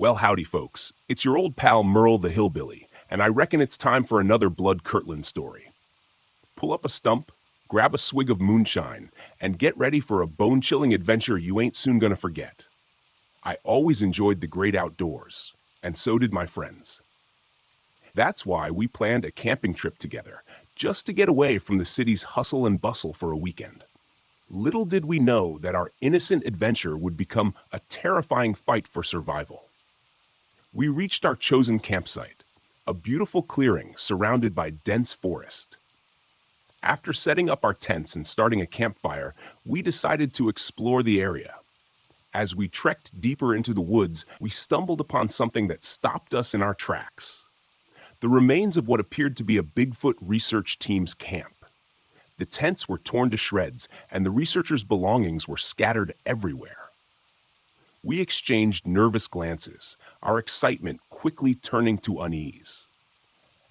Well, howdy, folks. It's your old pal Merle the Hillbilly, and I reckon it's time for another Blood Kirtland story. Pull up a stump, grab a swig of moonshine, and get ready for a bone-chilling adventure you ain't soon gonna forget. I always enjoyed the great outdoors, and so did my friends. That's why we planned a camping trip together, just to get away from the city's hustle and bustle for a weekend. Little did we know that our innocent adventure would become a terrifying fight for survival. We reached our chosen campsite, a beautiful clearing surrounded by dense forest. After setting up our tents and starting a campfire, we decided to explore the area. As we trekked deeper into the woods, we stumbled upon something that stopped us in our tracks. The remains of what appeared to be a Bigfoot research team's camp. The tents were torn to shreds, and the researchers' belongings were scattered everywhere. We exchanged nervous glances, our excitement quickly turning to unease.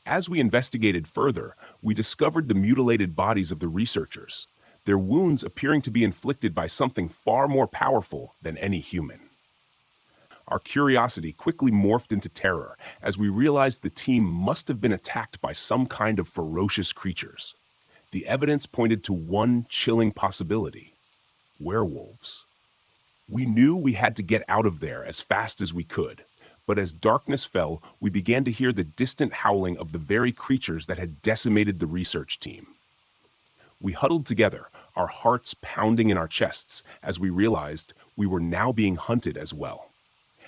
As we investigated further, we discovered the mutilated bodies of the researchers, their wounds appearing to be inflicted by something far more powerful than any human. Our curiosity quickly morphed into terror as we realized the team must have been attacked by some kind of ferocious creatures. The evidence pointed to one chilling possibility: werewolves. We knew we had to get out of there as fast as we could, but as darkness fell, we began to hear the distant howling of the very creatures that had decimated the research team. We huddled together, our hearts pounding in our chests as we realized we were now being hunted as well.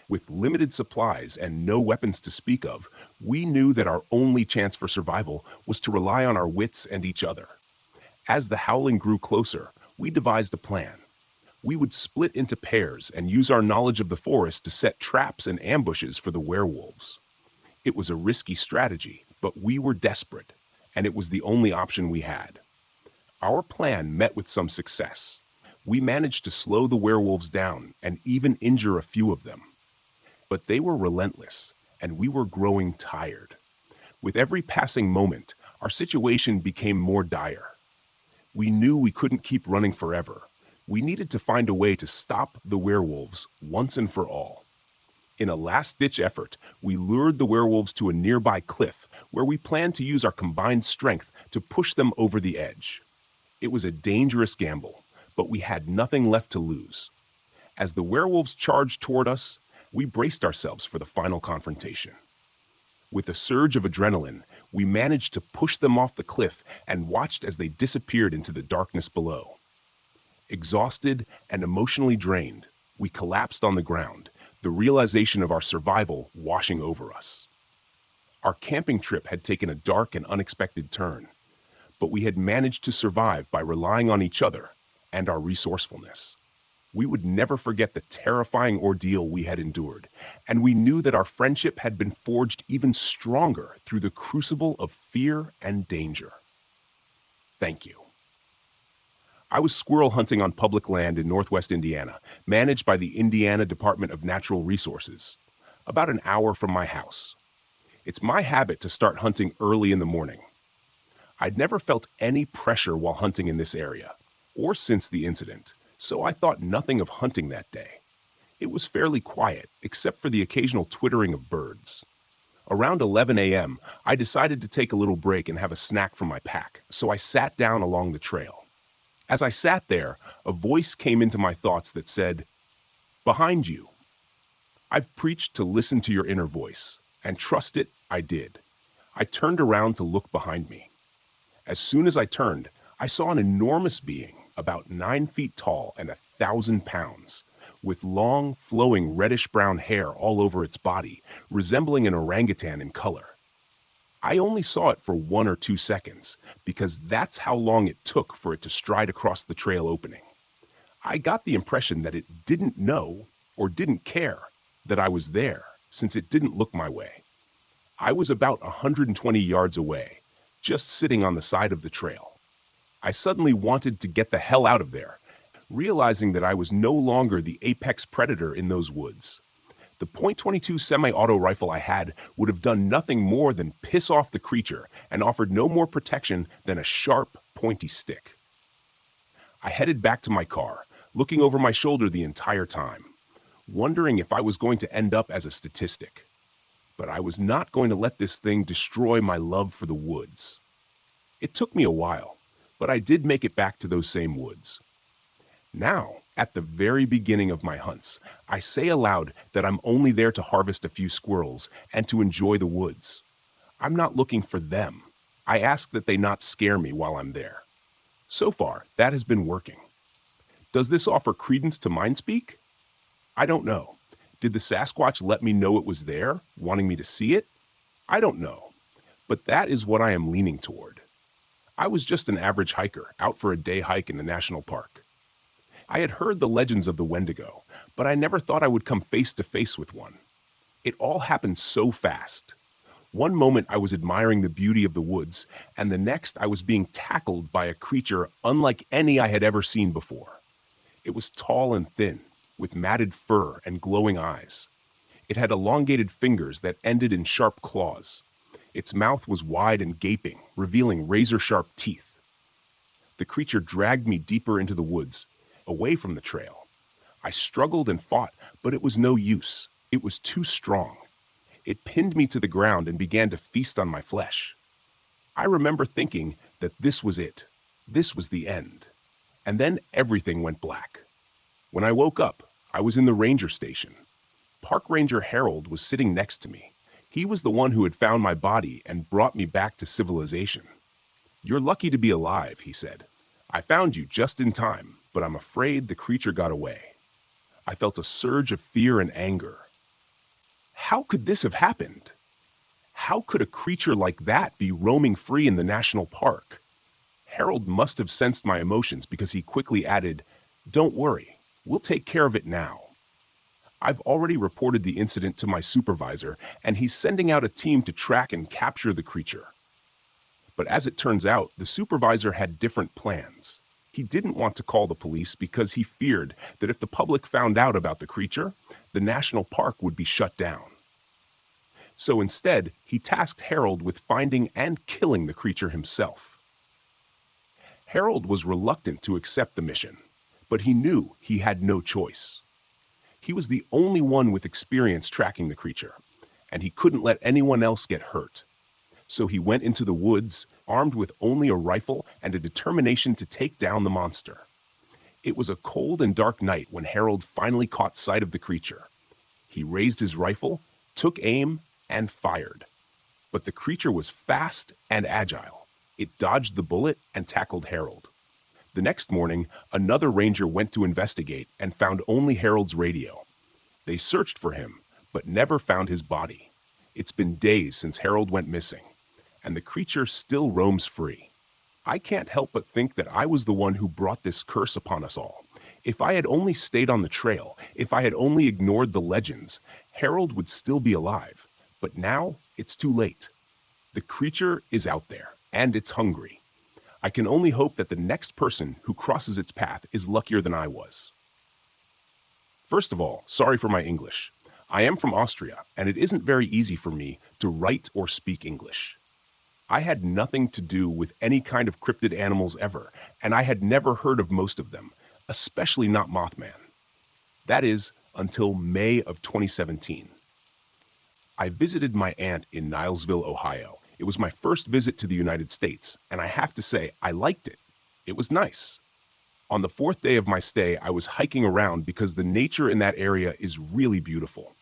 With limited supplies and no weapons to speak of, we knew that our only chance for survival was to rely on our wits and each other. As the howling grew closer, we devised a plan. We would split into pairs and use our knowledge of the forest to set traps and ambushes for the werewolves. It was a risky strategy, but we were desperate, and it was the only option we had. Our plan met with some success. We managed to slow the werewolves down and even injure a few of them. But they were relentless, and we were growing tired. With every passing moment, our situation became more dire. We knew we couldn't keep running forever. We needed to find a way to stop the werewolves once and for all. In a last-ditch effort, we lured the werewolves to a nearby cliff where we planned to use our combined strength to push them over the edge. It was a dangerous gamble, but we had nothing left to lose. As the werewolves charged toward us, we braced ourselves for the final confrontation. With a surge of adrenaline, we managed to push them off the cliff and watched as they disappeared into the darkness below. Exhausted and emotionally drained, we collapsed on the ground, the realization of our survival washing over us. Our camping trip had taken a dark and unexpected turn, but we had managed to survive by relying on each other and our resourcefulness. We would never forget the terrifying ordeal we had endured, and we knew that our friendship had been forged even stronger through the crucible of fear and danger. Thank you. I was squirrel hunting on public land in northwest Indiana, managed by the Indiana Department of Natural Resources, about an hour from my house. It's my habit to start hunting early in the morning. I'd never felt any pressure while hunting in this area, or since the incident, so I thought nothing of hunting that day. It was fairly quiet, except for the occasional twittering of birds. Around 11 a.m., I decided to take a little break and have a snack from my pack, so I sat down along the trail. As I sat there, a voice came into my thoughts that said, "Behind you." I've preached to listen to your inner voice, and trust it, I did. I turned around to look behind me. As soon as I turned, I saw an enormous being, about 9 feet tall and 1,000 pounds, with long, flowing reddish-brown hair all over its body, resembling an orangutan in color. I only saw it for 1 or 2 seconds, because that's how long it took for it to stride across the trail opening. I got the impression that it didn't know or didn't care that I was there, since it didn't look my way. I was about 120 yards away, just sitting on the side of the trail. I suddenly wanted to get the hell out of there, realizing that I was no longer the apex predator in those woods. The .22 semi-auto rifle I had would have done nothing more than piss off the creature and offered no more protection than a sharp, pointy stick. I headed back to my car, looking over my shoulder the entire time. wondering if I was going to end up as a statistic. But I was not going to let this thing destroy my love for the woods. It took me a while, but I did make it back to those same woods. Now, at the very beginning of my hunts, I say aloud that I'm only there to harvest a few squirrels and to enjoy the woods. I'm not looking for them. I ask that they not scare me while I'm there. So far, that has been working. Does this offer credence to Mindspeak? I don't know. Did the Sasquatch let me know it was there, wanting me to see it? I don't know. But that is what I am leaning toward. I was just an average hiker, out for a day hike in the national park. I had heard the legends of the Wendigo, but I never thought I would come face to face with one. It all happened so fast. One moment I was admiring the beauty of the woods, and the next I was being tackled by a creature unlike any I had ever seen before. It was tall and thin, with matted fur and glowing eyes. It had elongated fingers that ended in sharp claws. Its mouth was wide and gaping, revealing razor-sharp teeth. The creature dragged me deeper into the woods, away from the trail. I struggled and fought, but it was no use. It was too strong. It pinned me to the ground and began to feast on my flesh. I remember thinking that this was it. This was the end. And then everything went black. When I woke up, I was in the ranger station. Park Ranger Harold was sitting next to me. He was the one who had found my body and brought me back to civilization. "You're lucky to be alive," he said. "I found you just in time, but I'm afraid the creature got away." I felt a surge of fear and anger. How could this have happened? How could a creature like that be roaming free in the national park? Harold must have sensed my emotions because he quickly added, "Don't worry, we'll take care of it now." I've already reported the incident to my supervisor, and he's sending out a team to track and capture the creature. But as it turns out, the supervisor had different plans. He didn't want to call the police because he feared that if the public found out about the creature, the national park would be shut down. So instead, he tasked Harold with finding and killing the creature himself. Harold was reluctant to accept the mission, but he knew he had no choice. He was the only one with experience tracking the creature, and he couldn't let anyone else get hurt. So he went into the woods, armed with only a rifle and a determination to take down the monster. It was a cold and dark night when Harold finally caught sight of the creature. He raised his rifle, took aim, and fired. But the creature was fast and agile. It dodged the bullet and tackled Harold. The next morning, another ranger went to investigate and found only Harold's radio. They searched for him, but never found his body. It's been days since Harold went missing, and the creature still roams free. I can't help but think that I was the one who brought this curse upon us all. If I had only stayed on the trail, if I had only ignored the legends, Harold would still be alive. But now, it's too late. The creature is out there, and it's hungry. I can only hope that the next person who crosses its path is luckier than I was. First of all, sorry for my English. I am from Austria, and it isn't very easy for me to write or speak English. I had nothing to do with any kind of cryptid animals ever, and I had never heard of most of them, especially not Mothman. That is, until May of 2017. I visited my aunt in Nielsville, Ohio. It was my first visit to the United States, and I have to say, I liked it. It was nice. On the fourth day of my stay, I was hiking around because the nature in that area is really beautiful.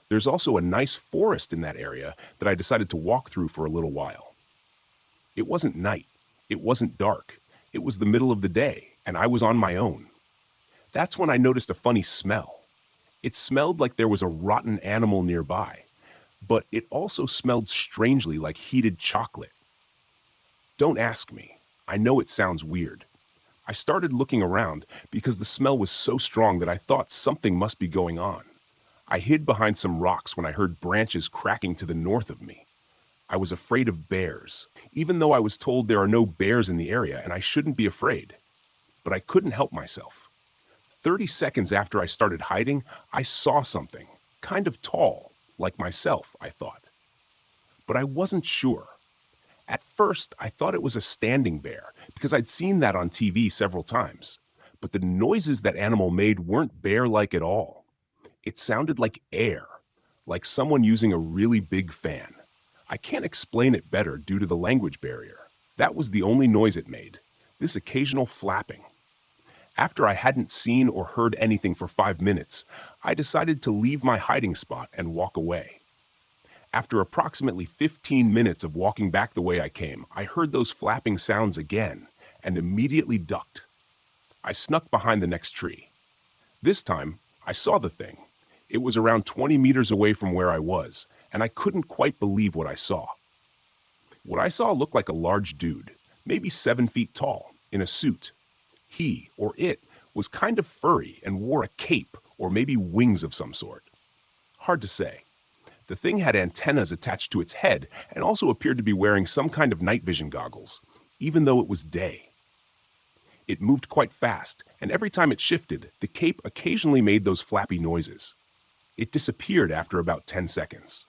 There's also a nice forest in that area that I decided to walk through for a little while. It wasn't night. It wasn't dark. It was the middle of the day, and I was on my own. That's when I noticed a funny smell. It smelled like there was a rotten animal nearby, but it also smelled strangely like heated chocolate. Don't ask me. I know it sounds weird. I started looking around because the smell was so strong that I thought something must be going on. I hid behind some rocks when I heard branches cracking to the north of me. I was afraid of bears, even though I was told there are no bears in the area and I shouldn't be afraid. But I couldn't help myself. 30 seconds after I started hiding, I saw something, kind of tall, like myself, I thought. But I wasn't sure. At first, I thought it was a standing bear, because I'd seen that on TV several times. But the noises that animal made weren't bear-like at all. It sounded like air, like someone using a really big fan. I can't explain it better due to the language barrier. That was the only noise it made, this occasional flapping. After I hadn't seen or heard anything for 5 minutes, I decided to leave my hiding spot and walk away. After approximately 15 minutes of walking back the way I came, I heard those flapping sounds again and immediately ducked. I snuck behind the next tree. This time, I saw the thing. It was around 20 meters away from where I was, and I couldn't quite believe what I saw. What I saw looked like a large dude, maybe 7 feet tall, in a suit. He, or it, was kind of furry and wore a cape or maybe wings of some sort. Hard to say. The thing had antennas attached to its head and also appeared to be wearing some kind of night vision goggles, even though it was day. It moved quite fast, and every time it shifted, the cape occasionally made those flappy noises. It disappeared after about 10 seconds.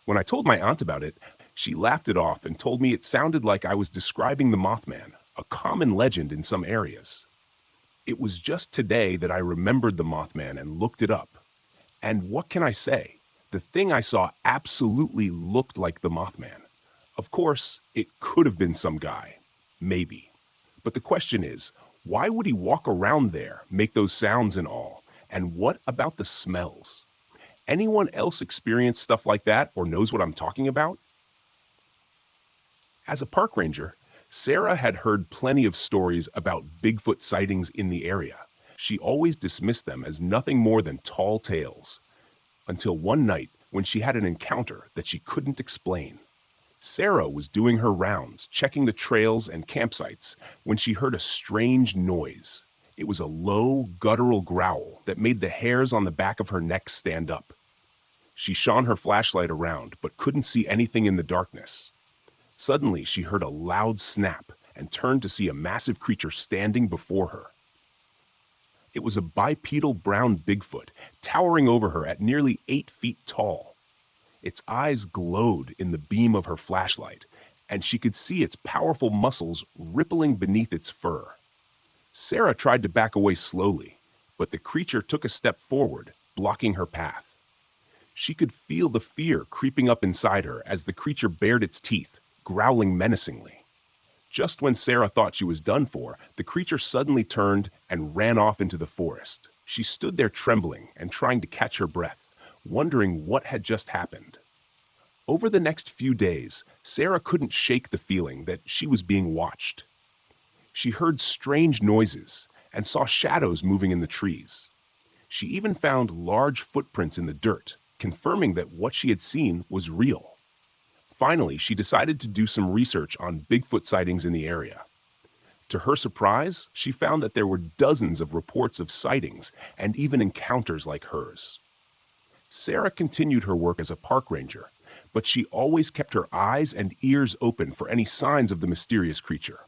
When I told my aunt about it, she laughed it off and told me it sounded like I was describing the Mothman, a common legend in some areas. It was just today that I remembered the Mothman and looked it up. And what can I say? The thing I saw absolutely looked like the Mothman. Of course, it could have been some guy. Maybe. But the question is, why would he walk around there, make those sounds and all? And what about the smells? Anyone else experienced stuff like that or knows what I'm talking about? As a park ranger, Sarah had heard plenty of stories about Bigfoot sightings in the area. She always dismissed them as nothing more than tall tales. Until one night when she had an encounter that she couldn't explain. Sarah was doing her rounds, checking the trails and campsites, when she heard a strange noise. It was a low, guttural growl that made the hairs on the back of her neck stand up. She shone her flashlight around, but couldn't see anything in the darkness. Suddenly, she heard a loud snap and turned to see a massive creature standing before her. It was a bipedal brown Bigfoot, towering over her at nearly 8 feet tall. Its eyes glowed in the beam of her flashlight, and she could see its powerful muscles rippling beneath its fur. Sarah tried to back away slowly, but the creature took a step forward, blocking her path. She could feel the fear creeping up inside her as the creature bared its teeth, growling menacingly. Just when Sarah thought she was done for, the creature suddenly turned and ran off into the forest. She stood there trembling and trying to catch her breath, wondering what had just happened. Over the next few days, Sarah couldn't shake the feeling that she was being watched. She heard strange noises and saw shadows moving in the trees. She even found large footprints in the dirt, confirming that what she had seen was real. Finally, she decided to do some research on Bigfoot sightings in the area. To her surprise, she found that there were dozens of reports of sightings and even encounters like hers. Sarah continued her work as a park ranger, but she always kept her eyes and ears open for any signs of the mysterious creature.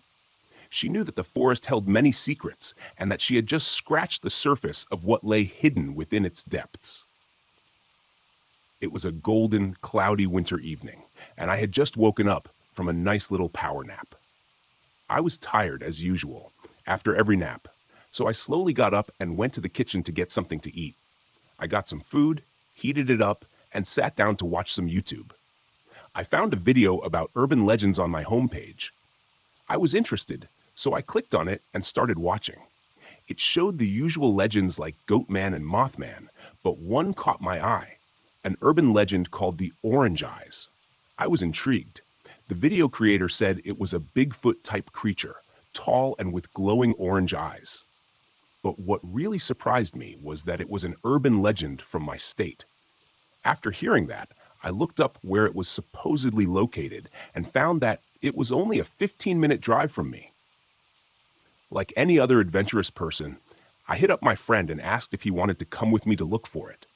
She knew that the forest held many secrets and that she had just scratched the surface of what lay hidden within its depths. It was a golden, cloudy winter evening, and I had just woken up from a nice little power nap. I was tired as usual, after every nap, so I slowly got up and went to the kitchen to get something to eat. I got some food, heated it up, and sat down to watch some YouTube. I found a video about urban legends on my homepage. I was interested, so I clicked on it and started watching. It showed the usual legends like Goatman and Mothman, but one caught my eye, an urban legend called the Orange Eyes. I was intrigued. The video creator said it was a Bigfoot-type creature, tall and with glowing orange eyes. But what really surprised me was that it was an urban legend from my state. After hearing that, I looked up where it was supposedly located and found that it was only a 15-minute drive from me. Like any other adventurous person, I hit up my friend and asked if he wanted to come with me to look for it.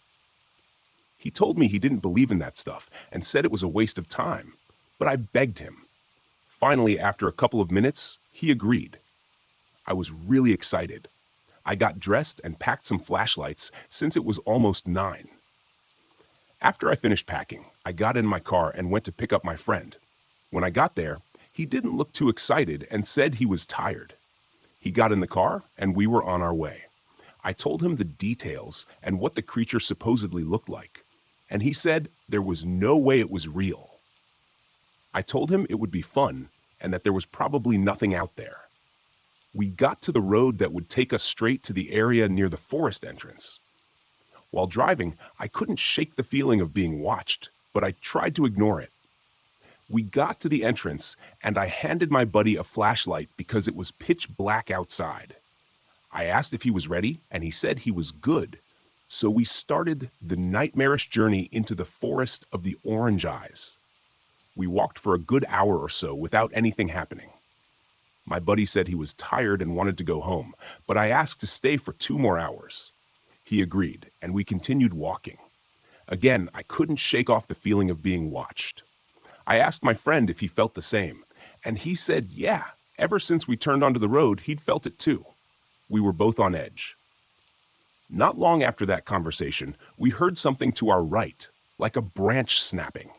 He told me he didn't believe in that stuff and said it was a waste of time, but I begged him. Finally, after a couple of minutes, he agreed. I was really excited. I got dressed and packed some flashlights since it was almost 9. After I finished packing, I got in my car and went to pick up my friend. When I got there, he didn't look too excited and said he was tired. He got in the car and we were on our way. I told him the details and what the creature supposedly looked like, and he said there was no way it was real. I told him it would be fun and that there was probably nothing out there. We got to the road that would take us straight to the area near the forest entrance. While driving, I couldn't shake the feeling of being watched, but I tried to ignore it. We got to the entrance, and I handed my buddy a flashlight because it was pitch black outside. I asked if he was ready, and he said he was good. So we started the nightmarish journey into the forest of the Orange Eyes. We walked for a good hour or so without anything happening. My buddy said he was tired and wanted to go home, but I asked to stay for 2 more hours. He agreed, and we continued walking. Again, I couldn't shake off the feeling of being watched. I asked my friend if he felt the same, and he said, yeah, ever since we turned onto the road, he'd felt it too. We were both on edge. Not long after that conversation, we heard something to our right, like a branch snapping.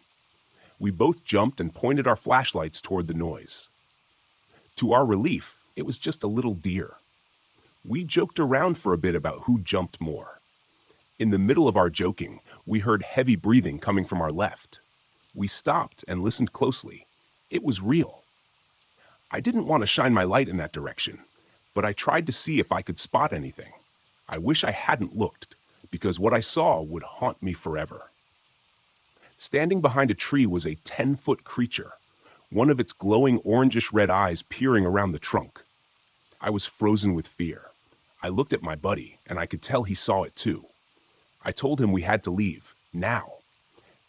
We both jumped and pointed our flashlights toward the noise. To our relief, it was just a little deer. We joked around for a bit about who jumped more. In the middle of our joking, we heard heavy breathing coming from our left. We stopped and listened closely. It was real. I didn't want to shine my light in that direction, but I tried to see if I could spot anything. I wish I hadn't looked, because what I saw would haunt me forever. Standing behind a tree was a 10-foot creature, one of its glowing orangish-red eyes peering around the trunk. I was frozen with fear. I looked at my buddy, and I could tell he saw it too. I told him we had to leave, now.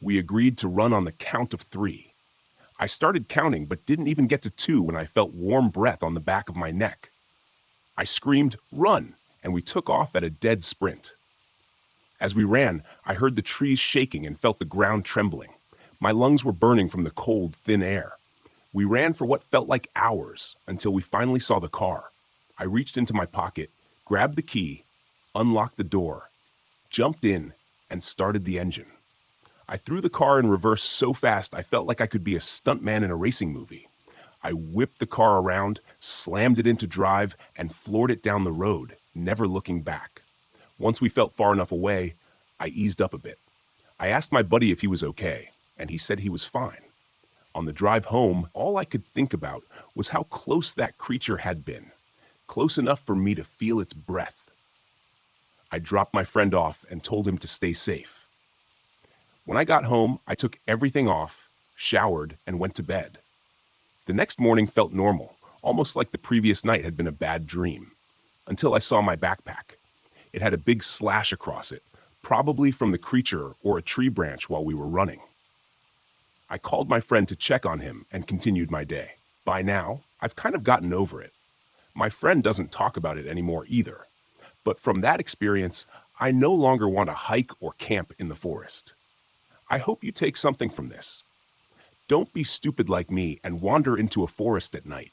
We agreed to run on the count of 3. I started counting, but didn't even get to 2 when I felt warm breath on the back of my neck. I screamed, "Run!" and we took off at a dead sprint. As we ran, I heard the trees shaking and felt the ground trembling. My lungs were burning from the cold, thin air. We ran for what felt like hours until we finally saw the car. I reached into my pocket, grabbed the key, unlocked the door, jumped in, and started the engine. I threw the car in reverse so fast I felt like I could be a stuntman in a racing movie. I whipped the car around, slammed it into drive, and floored it down the road, never looking back. Once we felt far enough away, I eased up a bit. I asked my buddy if he was okay, and he said he was fine. On the drive home, all I could think about was how close that creature had been, close enough for me to feel its breath. I dropped my friend off and told him to stay safe. When I got home, I took everything off, showered, and went to bed. The next morning felt normal, almost like the previous night had been a bad dream, until I saw my backpack. It had a big slash across it, probably from the creature or a tree branch while we were running. I called my friend to check on him and continued my day. By now, I've kind of gotten over it. My friend doesn't talk about it anymore either. But from that experience, I no longer want to hike or camp in the forest. I hope you take something from this. Don't be stupid like me and wander into a forest at night.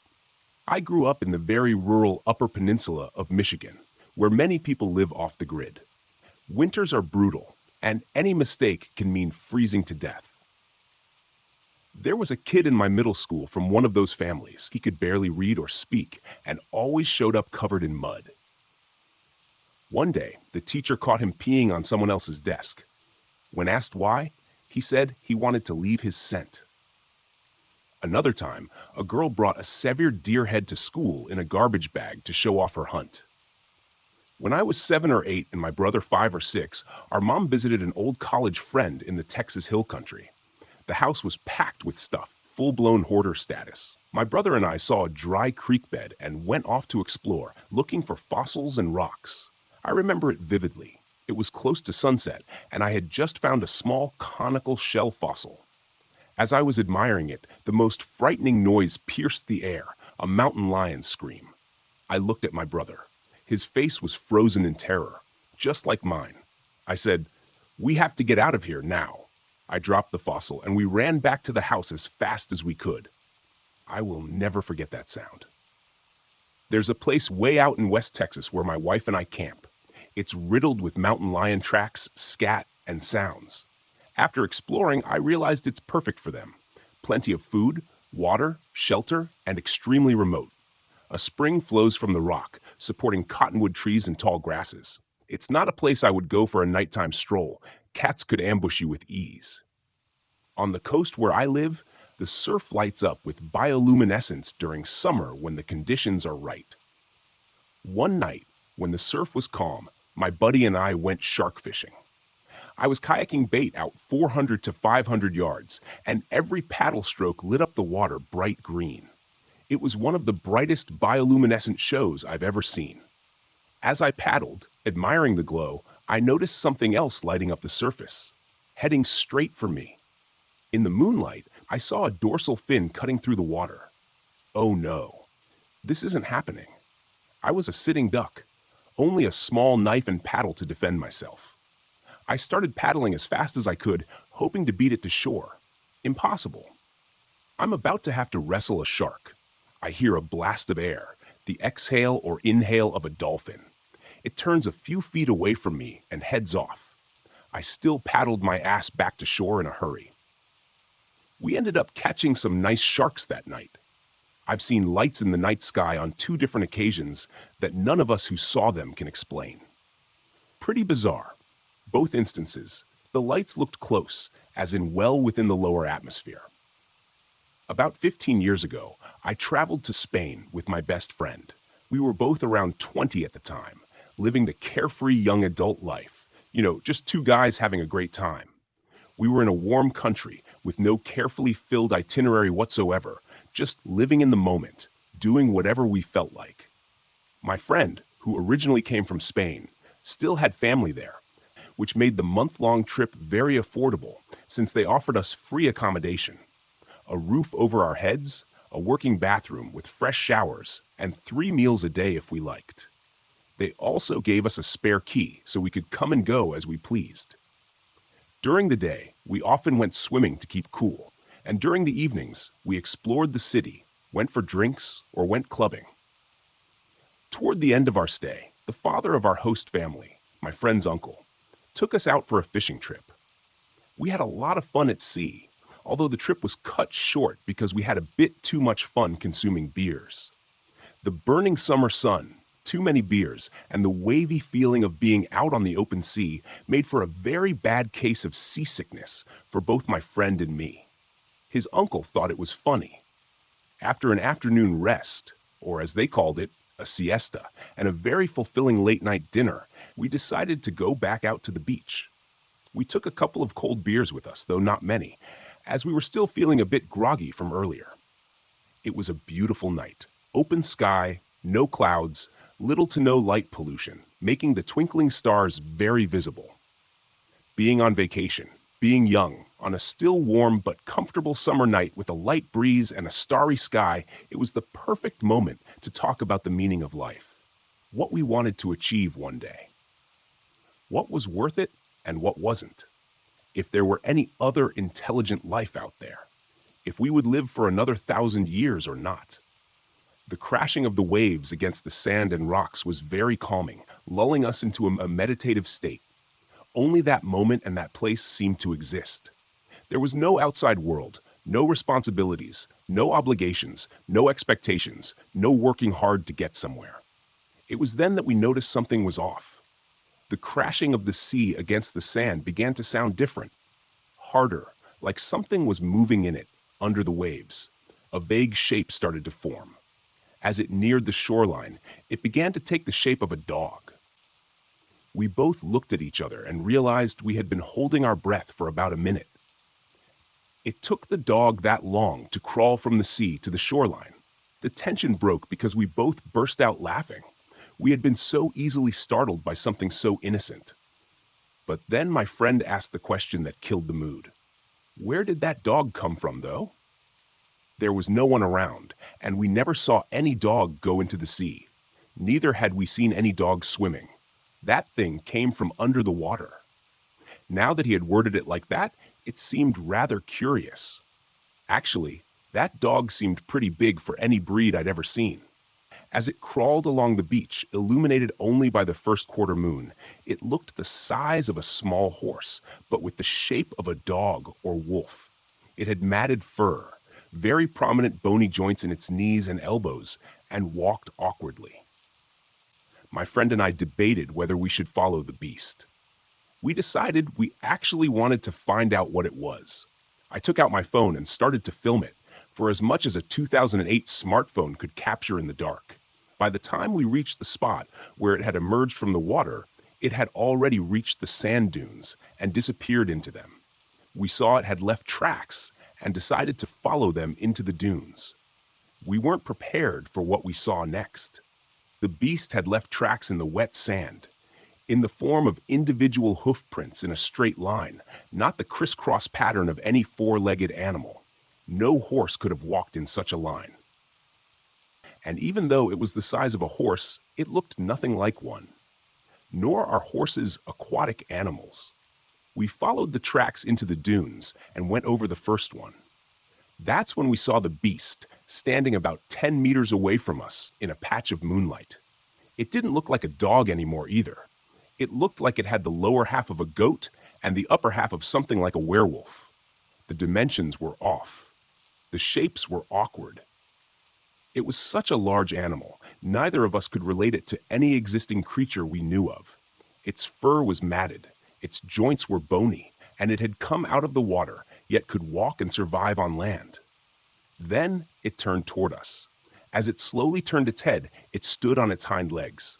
I grew up in the very rural Upper Peninsula of Michigan, where many people live off the grid. Winters are brutal, and any mistake can mean freezing to death. There was a kid in my middle school from one of those families. He could barely read or speak and always showed up covered in mud. One day, the teacher caught him peeing on someone else's desk. When asked why, he said he wanted to leave his scent. Another time, a girl brought a severed deer head to school in a garbage bag to show off her hunt. When I was 7 or 8 and my brother 5 or 6, our mom visited an old college friend in the Texas Hill Country. The house was packed with stuff, full-blown hoarder status. My brother and I saw a dry creek bed and went off to explore, looking for fossils and rocks. I remember it vividly. It was close to sunset, and I had just found a small conical shell fossil. As I was admiring it, the most frightening noise pierced the air, a mountain lion's scream. I looked at my brother. His face was frozen in terror, just like mine. I said, "We have to get out of here now." I dropped the fossil, and we ran back to the house as fast as we could. I will never forget that sound. There's a place way out in West Texas where my wife and I camp. It's riddled with mountain lion tracks, scat, and sounds. After exploring, I realized it's perfect for them. Plenty of food, water, shelter, and extremely remote. A spring flows from the rock, supporting cottonwood trees and tall grasses. It's not a place I would go for a nighttime stroll. Cats could ambush you with ease. On the coast where I live, the surf lights up with bioluminescence during summer when the conditions are right. One night, when the surf was calm, my buddy and I went shark fishing. I was kayaking bait out 400 to 500 yards, and every paddle stroke lit up the water bright green. It was one of the brightest bioluminescent shows I've ever seen. As I paddled, admiring the glow, I noticed something else lighting up the surface, heading straight for me. In the moonlight, I saw a dorsal fin cutting through the water. Oh no, this isn't happening. I was a sitting duck, only a small knife and paddle to defend myself. I started paddling as fast as I could, hoping to beat it to shore. Impossible. I'm about to have to wrestle a shark. I hear a blast of air, the exhale or inhale of a dolphin. It turns a few feet away from me and heads off. I still paddled my ass back to shore in a hurry. We ended up catching some nice sharks that night. I've seen lights in the night sky on 2 different occasions that none of us who saw them can explain. Pretty bizarre. Both instances, the lights looked close, as in well within the lower atmosphere. About 15 years ago, I traveled to Spain with my best friend. We were both around 20 at the time, living the carefree young adult life. Just 2 guys having a great time. We were in a warm country with no carefully filled itinerary whatsoever, just living in the moment, doing whatever we felt like. My friend, who originally came from Spain, still had family there, which made the month-long trip very affordable since they offered us free accommodation, a roof over our heads, a working bathroom with fresh showers, and 3 meals a day if we liked. They also gave us a spare key so we could come and go as we pleased. During the day, we often went swimming to keep cool, and during the evenings, we explored the city, went for drinks, or went clubbing. Toward the end of our stay, the father of our host family, my friend's uncle, took us out for a fishing trip. We had a lot of fun at sea, although the trip was cut short because we had a bit too much fun consuming beers. The burning summer sun, too many beers, and the wavy feeling of being out on the open sea made for a very bad case of seasickness for both my friend and me. His uncle thought it was funny. After an afternoon rest, or as they called it, a siesta, and a very fulfilling late-night dinner, we decided to go back out to the beach. We took a couple of cold beers with us, though not many, as we were still feeling a bit groggy from earlier. It was a beautiful night. Open sky, no clouds, little to no light pollution, making the twinkling stars very visible. Being on vacation, being young, on a still warm but comfortable summer night with a light breeze and a starry sky, it was the perfect moment to talk about the meaning of life, what we wanted to achieve one day. What was worth it and what wasn't? If there were any other intelligent life out there, if we would live for another 1,000 years or not. The crashing of the waves against the sand and rocks was very calming, lulling us into a meditative state. Only that moment and that place seemed to exist. There was no outside world, no responsibilities, no obligations, no expectations, no working hard to get somewhere. It was then that we noticed something was off. The crashing of the sea against the sand began to sound different, harder, like something was moving in it, under the waves. A vague shape started to form. As it neared the shoreline, it began to take the shape of a dog. We both looked at each other and realized we had been holding our breath for about a minute. It took the dog that long to crawl from the sea to the shoreline. The tension broke because we both burst out laughing. We had been so easily startled by something so innocent. But then my friend asked the question that killed the mood. Where did that dog come from, though? There was no one around, and we never saw any dog go into the sea. Neither had we seen any dogs swimming. That thing came from under the water. Now that he had worded it like that, it seemed rather curious. Actually, that dog seemed pretty big for any breed I'd ever seen. As it crawled along the beach, illuminated only by the first quarter moon, it looked the size of a small horse, but with the shape of a dog or wolf. It had matted fur, very prominent bony joints in its knees and elbows, and walked awkwardly. my friend and I debated whether we should follow the beast. We decided we actually wanted to find out what it was. I took out my phone and started to film it, for as much as a 2008 smartphone could capture in the dark. By the time we reached the spot where it had emerged from the water, it had already reached the sand dunes and disappeared into them. We saw it had left tracks and decided to follow them into the dunes. We weren't prepared for what we saw next. The beast had left tracks in the wet sand, in the form of individual hoof prints in a straight line, not the crisscross pattern of any four-legged animal. No horse could have walked in such a line. And even though it was the size of a horse, it looked nothing like one. Nor are horses aquatic animals. We followed the tracks into the dunes and went over the first one. That's when we saw the beast standing about 10 meters away from us in a patch of moonlight. It didn't look like a dog anymore either. It looked like it had the lower half of a goat and the upper half of something like a werewolf. The dimensions were off. The shapes were awkward. It was such a large animal, neither of us could relate it to any existing creature we knew of. Its fur was matted, its joints were bony, and it had come out of the water, yet could walk and survive on land. Then it turned toward us. As it slowly turned its head, it stood on its hind legs.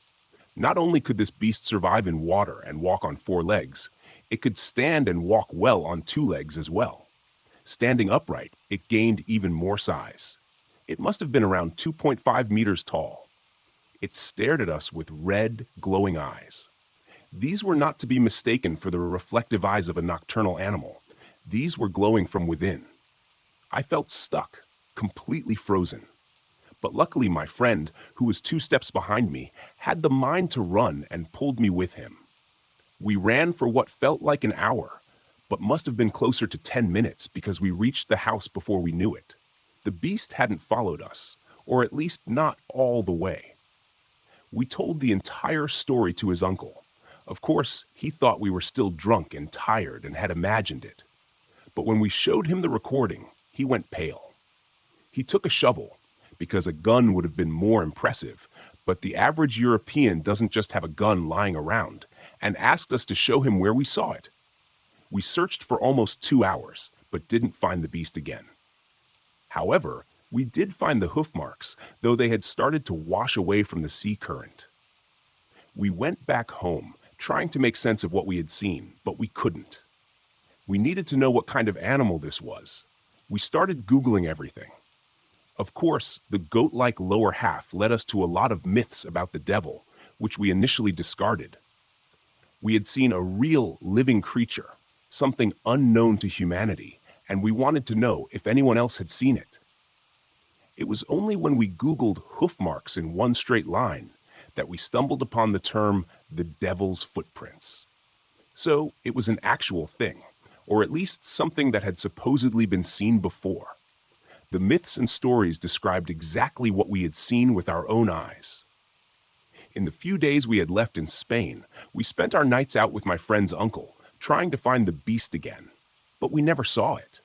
Not only could this beast survive in water and walk on four legs, it could stand and walk well on two legs as well. Standing upright, it gained even more size. It must have been around 2.5 meters tall. It stared at us with red, glowing eyes. These were not to be mistaken for the reflective eyes of a nocturnal animal. These were glowing from within. I felt stuck, completely frozen. But luckily my friend, who was 2 steps behind me, had the mind to run and pulled me with him. We ran for what felt like an hour, but must have been closer to 10 minutes because we reached the house before we knew it. The beast hadn't followed us, or at least not all the way. We told the entire story to his uncle. Of course, he thought we were still drunk and tired and had imagined it. But when we showed him the recording, he went pale. He took a shovel, because a gun would have been more impressive, but the average European doesn't just have a gun lying around, and asked us to show him where we saw it. We searched for almost 2 hours, but didn't find the beast again. However, we did find the hoof marks, though they had started to wash away from the sea current. We went back home, trying to make sense of what we had seen, but we couldn't. We needed to know what kind of animal this was. We started Googling everything. Of course, the goat-like lower half led us to a lot of myths about the devil, which we initially discarded. We had seen a real living creature, something unknown to humanity, and we wanted to know if anyone else had seen it. It was only when we Googled hoof marks in one straight line that we stumbled upon the term the devil's footprints. So it was an actual thing, or at least something that had supposedly been seen before. The myths and stories described exactly what we had seen with our own eyes. In the few days we had left in Spain, we spent our nights out with my friend's uncle, trying to find the beast again, but we never saw it.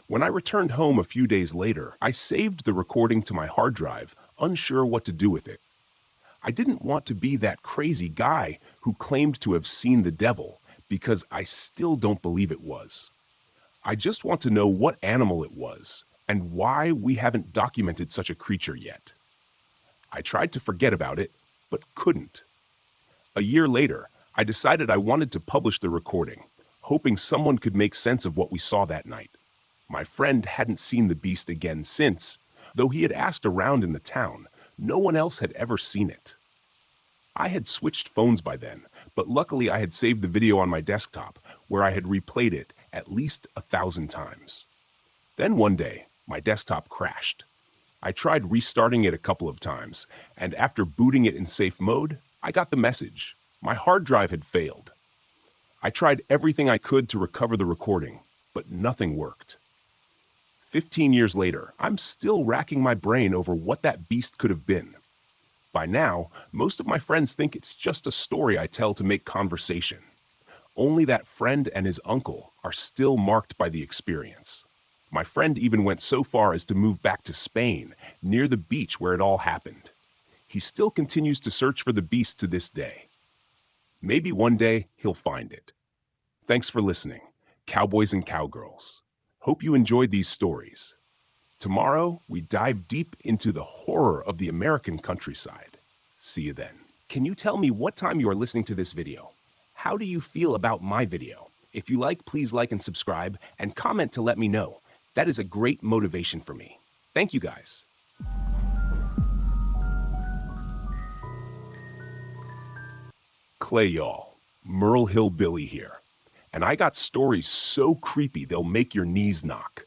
When I returned home a few days later, I saved the recording to my hard drive, unsure what to do with it. I didn't want to be that crazy guy who claimed to have seen the devil, because I still don't believe it was. I just want to know what animal it was, and why we haven't documented such a creature yet. I tried to forget about it, but couldn't. A year later, I decided I wanted to publish the recording, hoping someone could make sense of what we saw that night. My friend hadn't seen the beast again since, though he had asked around in the town. No one else had ever seen it. I had switched phones by then, but luckily I had saved the video on my desktop, where I had replayed it at least 1,000 times. Then one day, my desktop crashed. I tried restarting it a couple of times, and after booting it in safe mode, I got the message. My hard drive had failed. I tried everything I could to recover the recording, but nothing worked. 15 years later, I'm still racking my brain over what that beast could have been. By now, most of my friends think it's just a story I tell to make conversation. Only that friend and his uncle are still marked by the experience. My friend even went so far as to move back to Spain, near the beach where it all happened. He still continues to search for the beast to this day. Maybe one day he'll find it. Thanks for listening, cowboys and cowgirls. Hope you enjoyed these stories. Tomorrow, we dive deep into the horror of the American countryside. See you then. Can you tell me what time you are listening to this video? How do you feel about my video? If you like, please like and subscribe, and comment to let me know. That is a great motivation for me. Thank you guys. Clay, y'all. Merle Hillbilly here. And I got stories so creepy they'll make your knees knock.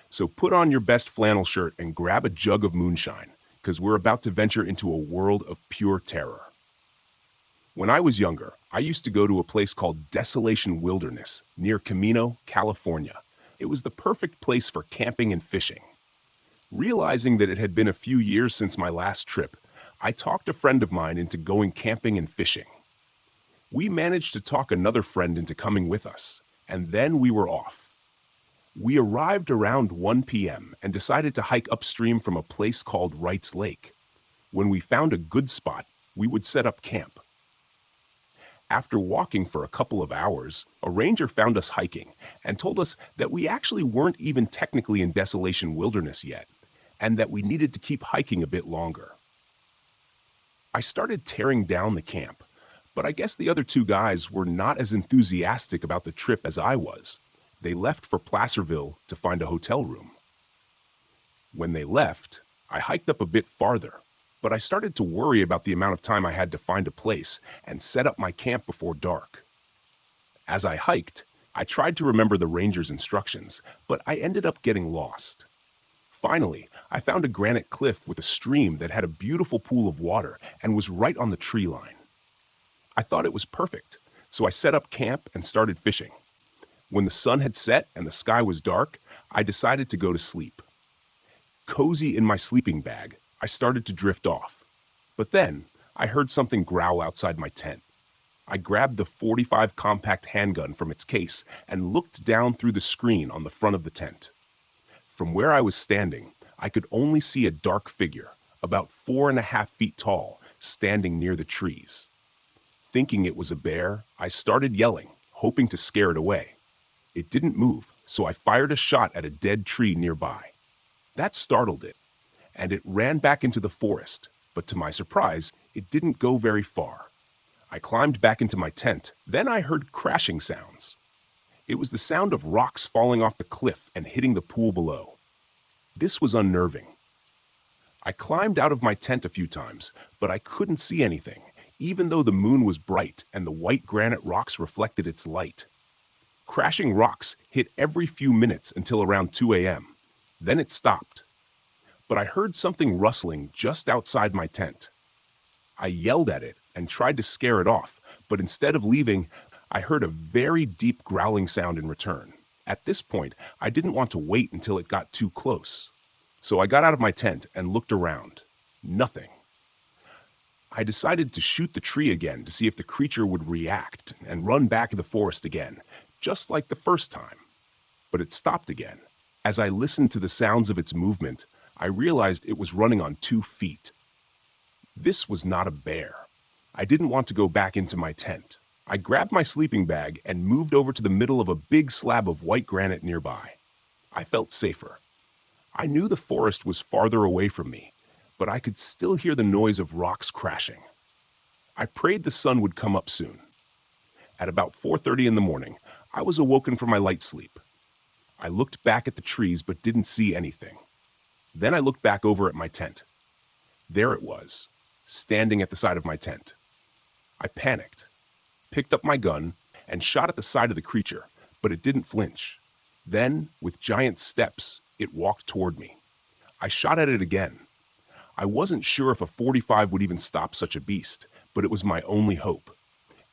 So put on your best flannel shirt and grab a jug of moonshine, because we're about to venture into a world of pure terror. When I was younger, I used to go to a place called Desolation Wilderness near Camino, California. It was the perfect place for camping and fishing. Realizing that it had been a few years since my last trip, I talked a friend of mine into going camping and fishing. We managed to talk another friend into coming with us, and then we were off. We arrived around 1 p.m. and decided to hike upstream from a place called Wright's Lake. When we found a good spot, we would set up camp. After walking for a couple of hours, a ranger found us hiking and told us that we actually weren't even technically in Desolation Wilderness yet, and that we needed to keep hiking a bit longer. I started tearing down the camp, but I guess the other two guys were not as enthusiastic about the trip as I was. They left for Placerville to find a hotel room. When they left, I hiked up a bit farther, but I started to worry about the amount of time I had to find a place and set up my camp before dark. As I hiked, I tried to remember the ranger's instructions, but I ended up getting lost. Finally, I found a granite cliff with a stream that had a beautiful pool of water and was right on the tree line. I thought it was perfect, so I set up camp and started fishing. When the sun had set and the sky was dark, I decided to go to sleep. Cozy in my sleeping bag, I started to drift off. But then, I heard something growl outside my tent. I grabbed the .45 compact handgun from its case and looked down through the screen on the front of the tent. From where I was standing, I could only see a dark figure, about 4.5 feet tall, standing near the trees. Thinking it was a bear, I started yelling, hoping to scare it away. It didn't move, so I fired a shot at a dead tree nearby. That startled it, and it ran back into the forest, but to my surprise, it didn't go very far. I climbed back into my tent, then I heard crashing sounds. It was the sound of rocks falling off the cliff and hitting the pool below. This was unnerving. I climbed out of my tent a few times, but I couldn't see anything, even though the moon was bright and the white granite rocks reflected its light. Crashing rocks hit every few minutes until around 2 a.m. Then it stopped. But I heard something rustling just outside my tent. I yelled at it and tried to scare it off, but instead of leaving, I heard a very deep growling sound in return. At this point, I didn't want to wait until it got too close. So I got out of my tent and looked around. Nothing. I decided to shoot the tree again to see if the creature would react and run back in the forest again, just like the first time. But it stopped again. As I listened to the sounds of its movement, I realized it was running on 2 feet. This was not a bear. I didn't want to go back into my tent. I grabbed my sleeping bag and moved over to the middle of a big slab of white granite nearby. I felt safer. I knew the forest was farther away from me, but I could still hear the noise of rocks crashing. I prayed the sun would come up soon. At about 4:30 in the morning, I was awoken from my light sleep. I looked back at the trees but didn't see anything. Then I looked back over at my tent. There it was, standing at the side of my tent. I panicked, picked up my gun, and shot at the side of the creature, but it didn't flinch. Then, with giant steps, it walked toward me. I shot at it again. I wasn't sure if a .45 would even stop such a beast, but it was my only hope.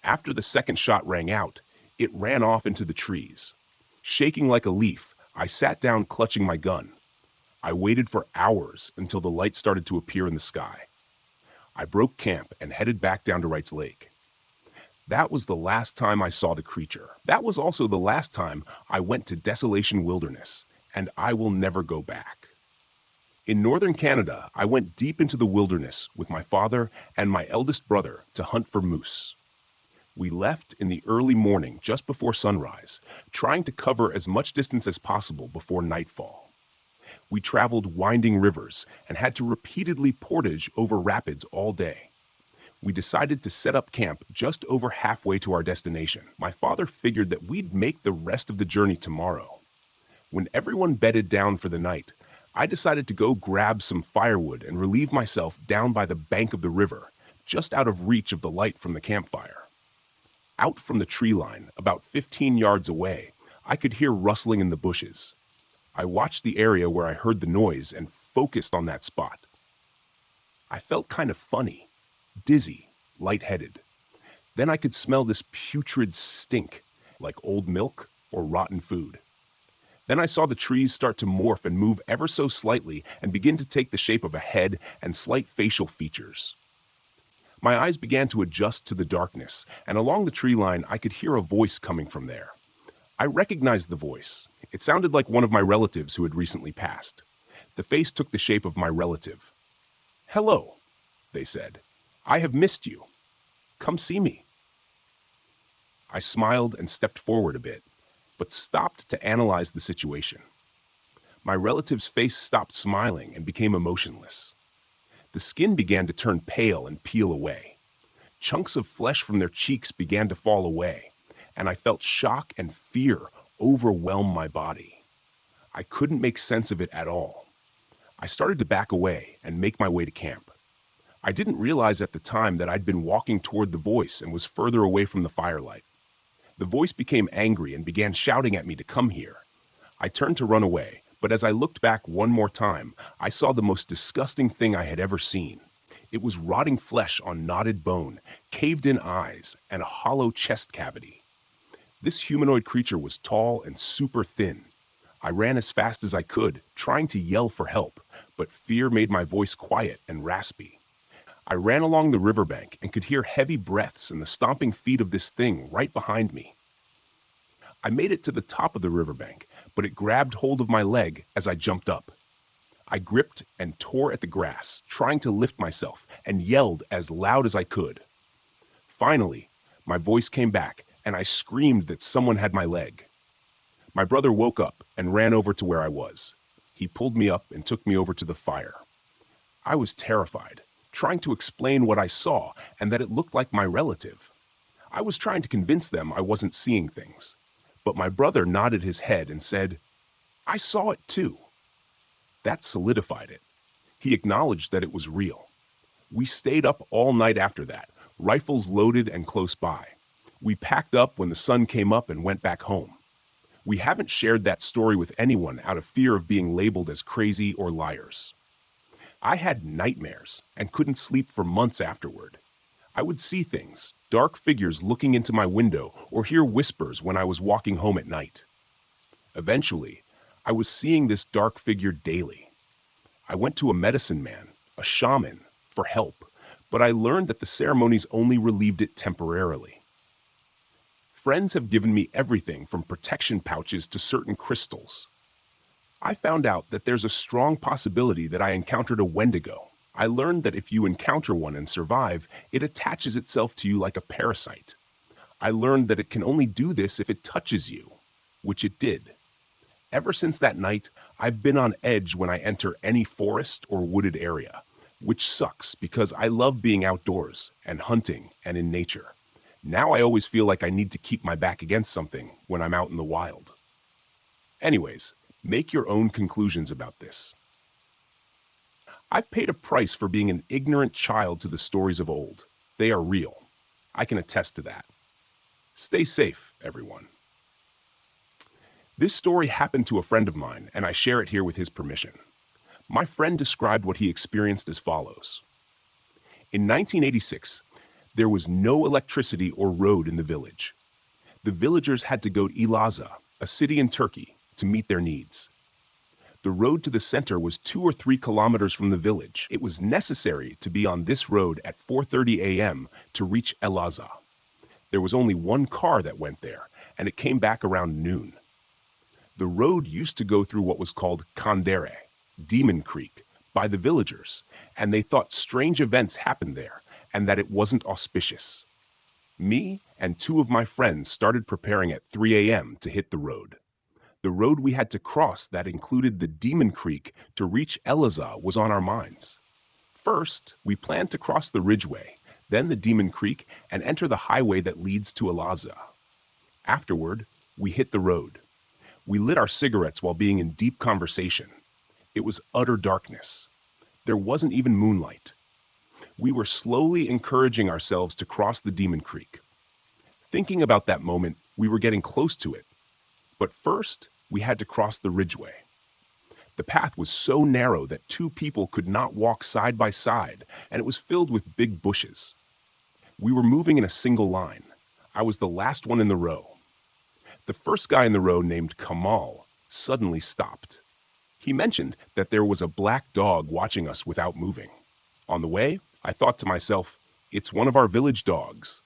After the second shot rang out, it ran off into the trees. Shaking like a leaf, I sat down clutching my gun. I waited for hours until the light started to appear in the sky. I broke camp and headed back down to Wright's Lake. That was the last time I saw the creature. That was also the last time I went to Desolation Wilderness, and I will never go back. In northern Canada, I went deep into the wilderness with my father and my eldest brother to hunt for moose. We left in the early morning just before sunrise, trying to cover as much distance as possible before nightfall. We traveled winding rivers and had to repeatedly portage over rapids all day. We decided to set up camp just over halfway to our destination. My father figured that we'd make the rest of the journey tomorrow. When everyone bedded down for the night, I decided to go grab some firewood and relieve myself down by the bank of the river, just out of reach of the light from the campfire. Out from the tree line, about 15 yards away, I could hear rustling in the bushes. I watched the area where I heard the noise and focused on that spot. I felt kind of funny, dizzy, lightheaded. Then I could smell this putrid stink, like old milk or rotten food. Then I saw the trees start to morph and move ever so slightly and begin to take the shape of a head and slight facial features. My eyes began to adjust to the darkness, and along the tree line I could hear a voice coming from there. I recognized the voice. It sounded like one of my relatives who had recently passed. The face took the shape of my relative. "Hello," they said. "I have missed you. Come see me." I smiled and stepped forward a bit, but stopped to analyze the situation. My relative's face stopped smiling and became emotionless. The skin began to turn pale and peel away. Chunks of flesh from their cheeks began to fall away, and I felt shock and fear overwhelm my body. I couldn't make sense of it at all. I started to back away and make my way to camp. I didn't realize at the time that I'd been walking toward the voice and was further away from the firelight. The voice became angry and began shouting at me to come here. I turned to run away, but as I looked back one more time, I saw the most disgusting thing I had ever seen. It was rotting flesh on knotted bone, caved-in eyes, and a hollow chest cavity. This humanoid creature was tall and super thin. I ran as fast as I could, trying to yell for help, but fear made my voice quiet and raspy. I ran along the riverbank and could hear heavy breaths and the stomping feet of this thing right behind me. I made it to the top of the riverbank, but it grabbed hold of my leg as I jumped up. I gripped and tore at the grass, trying to lift myself, and yelled as loud as I could. Finally, my voice came back, and I screamed that someone had my leg. My brother woke up and ran over to where I was. He pulled me up and took me over to the fire. I was terrified, trying to explain what I saw and that it looked like my relative. I was trying to convince them I wasn't seeing things. But my brother nodded his head and said, "I saw it too." That solidified it. He acknowledged that it was real. We stayed up all night after that, rifles loaded and close by. We packed up when the sun came up and went back home. We haven't shared that story with anyone out of fear of being labeled as crazy or liars. I had nightmares and couldn't sleep for months afterward. I would see things, dark figures looking into my window, or hear whispers when I was walking home at night. Eventually, I was seeing this dark figure daily. I went to a medicine man, a shaman, for help, but I learned that the ceremonies only relieved it temporarily. Friends have given me everything from protection pouches to certain crystals. I found out that there's a strong possibility that I encountered a Wendigo. I learned that if you encounter one and survive, it attaches itself to you like a parasite. I learned that it can only do this if it touches you, which it did. Ever since that night, I've been on edge when I enter any forest or wooded area, which sucks because I love being outdoors and hunting and in nature. Now I always feel like I need to keep my back against something when I'm out in the wild. Anyways, make your own conclusions about this. I've paid a price for being an ignorant child to the stories of old. They are real. I can attest to that. Stay safe, everyone. This story happened to a friend of mine, and I share it here with his permission. My friend described what he experienced as follows. In 1986, there was no electricity or road in the village. The villagers had to go to Elazığ, a city in Turkey, to meet their needs. The road to the center was 2 or 3 kilometers from the village. It was necessary to be on this road at 4:30 a.m. to reach Elazığ. There was only one car that went there, and it came back around noon. The road used to go through what was called Kandere, Demon Creek, by the villagers, and they thought strange events happened there and that it wasn't auspicious. Me and two of my friends started preparing at 3 a.m. to hit the road. The road we had to cross that included the Demon Creek to reach Elazah was on our minds. First, we planned to cross the Ridgeway, then the Demon Creek, and enter the highway that leads to Elazah. Afterward, we hit the road. We lit our cigarettes while being in deep conversation. It was utter darkness. There wasn't even moonlight. We were slowly encouraging ourselves to cross the Demon Creek. Thinking about that moment, we were getting close to it. But first, we had to cross the Ridgeway. The path was so narrow that two people could not walk side by side, and it was filled with big bushes. We were moving in a single line. I was the last one in the row. The first guy in the row, named Kamal, suddenly stopped. He mentioned that there was a black dog watching us without moving. On the way, I thought to myself, it's one of our village dogs.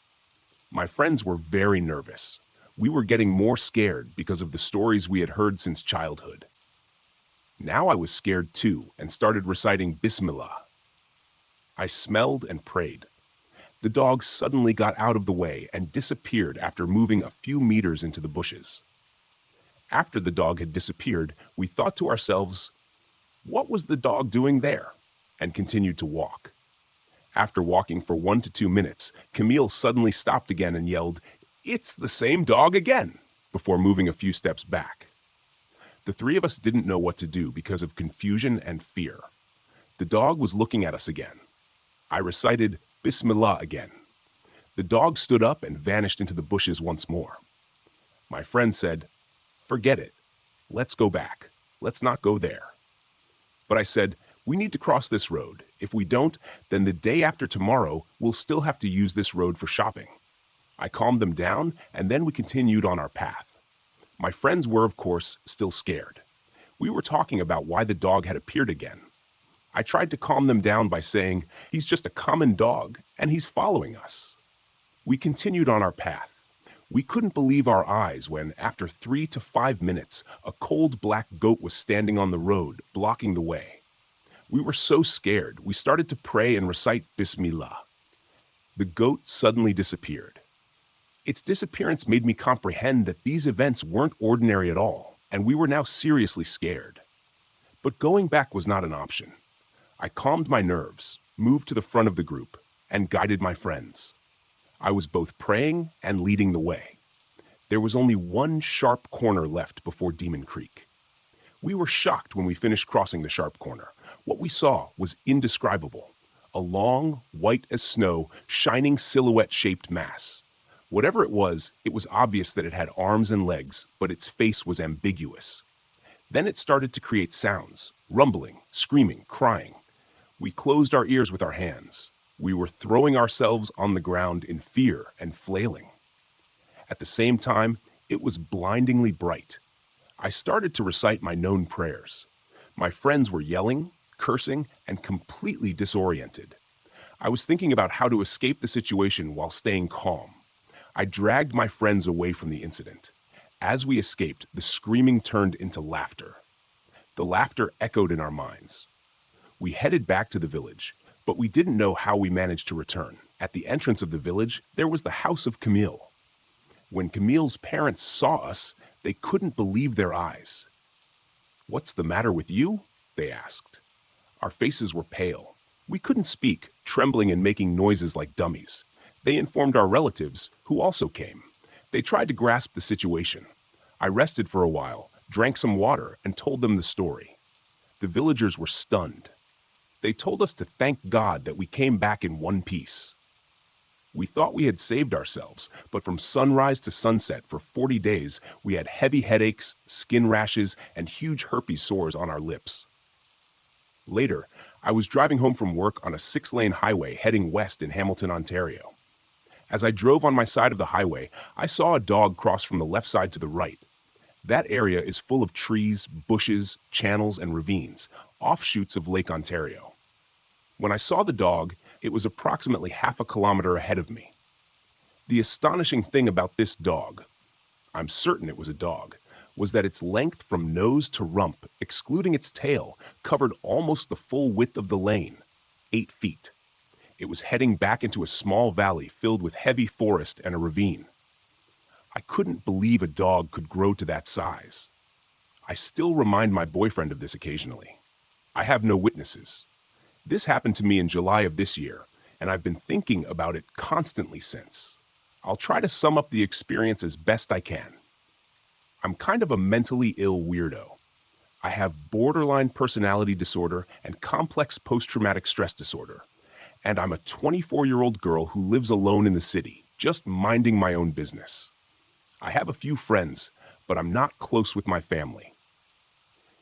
My friends were very nervous. We were getting more scared because of the stories we had heard since childhood. Now I was scared too and started reciting Bismillah. I smelled and prayed. The dog suddenly got out of the way and disappeared after moving a few meters into the bushes. After the dog had disappeared, we thought to ourselves, what was the dog doing there? And continued to walk. After walking for 1 to 2 minutes, Camille suddenly stopped again and yelled, "It's the same dog again," before moving a few steps back. The three of us didn't know what to do because of confusion and fear. The dog was looking at us again. I recited Bismillah again. The dog stood up and vanished into the bushes once more. My friend said, "Forget it. Let's go back. Let's not go there." But I said, "We need to cross this road. If we don't, then the day after tomorrow, we'll still have to use this road for shopping." I calmed them down, and then we continued on our path. My friends were, of course, still scared. We were talking about why the dog had appeared again. I tried to calm them down by saying, he's just a common dog, and he's following us. We continued on our path. We couldn't believe our eyes when, after 3 to 5 minutes, a cold black goat was standing on the road, blocking the way. We were so scared, we started to pray and recite Bismillah. The goat suddenly disappeared. Its disappearance made me comprehend that these events weren't ordinary at all, and we were now seriously scared. But going back was not an option. I calmed my nerves, moved to the front of the group, and guided my friends. I was both praying and leading the way. There was only one sharp corner left before Demon Creek. We were shocked when we finished crossing the sharp corner. What we saw was indescribable. A long, white as snow, shining silhouette-shaped mass. Whatever it was obvious that it had arms and legs, but its face was ambiguous. Then it started to create sounds, rumbling, screaming, crying. We closed our ears with our hands. We were throwing ourselves on the ground in fear and flailing. At the same time, it was blindingly bright. I started to recite my known prayers. My friends were yelling, cursing, and completely disoriented. I was thinking about how to escape the situation while staying calm. I dragged my friends away from the incident. As we escaped, the screaming turned into laughter. The laughter echoed in our minds. We headed back to the village, but we didn't know how we managed to return. At the entrance of the village, there was the house of Camille. When Camille's parents saw us, they couldn't believe their eyes. "What's the matter with you?" they asked. Our faces were pale. We couldn't speak, trembling and making noises like dummies. They informed our relatives, who also came. They tried to grasp the situation. I rested for a while, drank some water, and told them the story. The villagers were stunned. They told us to thank God that we came back in one piece. We thought we had saved ourselves, but from sunrise to sunset for 40 days, we had heavy headaches, skin rashes, and huge herpes sores on our lips. Later, I was driving home from work on a 6-lane highway heading west in Hamilton, Ontario. As I drove on my side of the highway, I saw a dog cross from the left side to the right. That area is full of trees, bushes, channels, and ravines, offshoots of Lake Ontario. When I saw the dog, it was approximately half a kilometer ahead of me. The astonishing thing about this dog, I'm certain it was a dog, was that its length from nose to rump, excluding its tail, covered almost the full width of the lane, 8 feet. It was heading back into a small valley filled with heavy forest and a ravine. I couldn't believe a dog could grow to that size. I still remind my boyfriend of this occasionally. I have no witnesses. This happened to me in July of this year, and I've been thinking about it constantly since. I'll try to sum up the experience as best I can. I'm kind of a mentally ill weirdo. I have borderline personality disorder and complex post-traumatic stress disorder. And I'm a 24-year-old girl who lives alone in the city, just minding my own business. I have a few friends, but I'm not close with my family.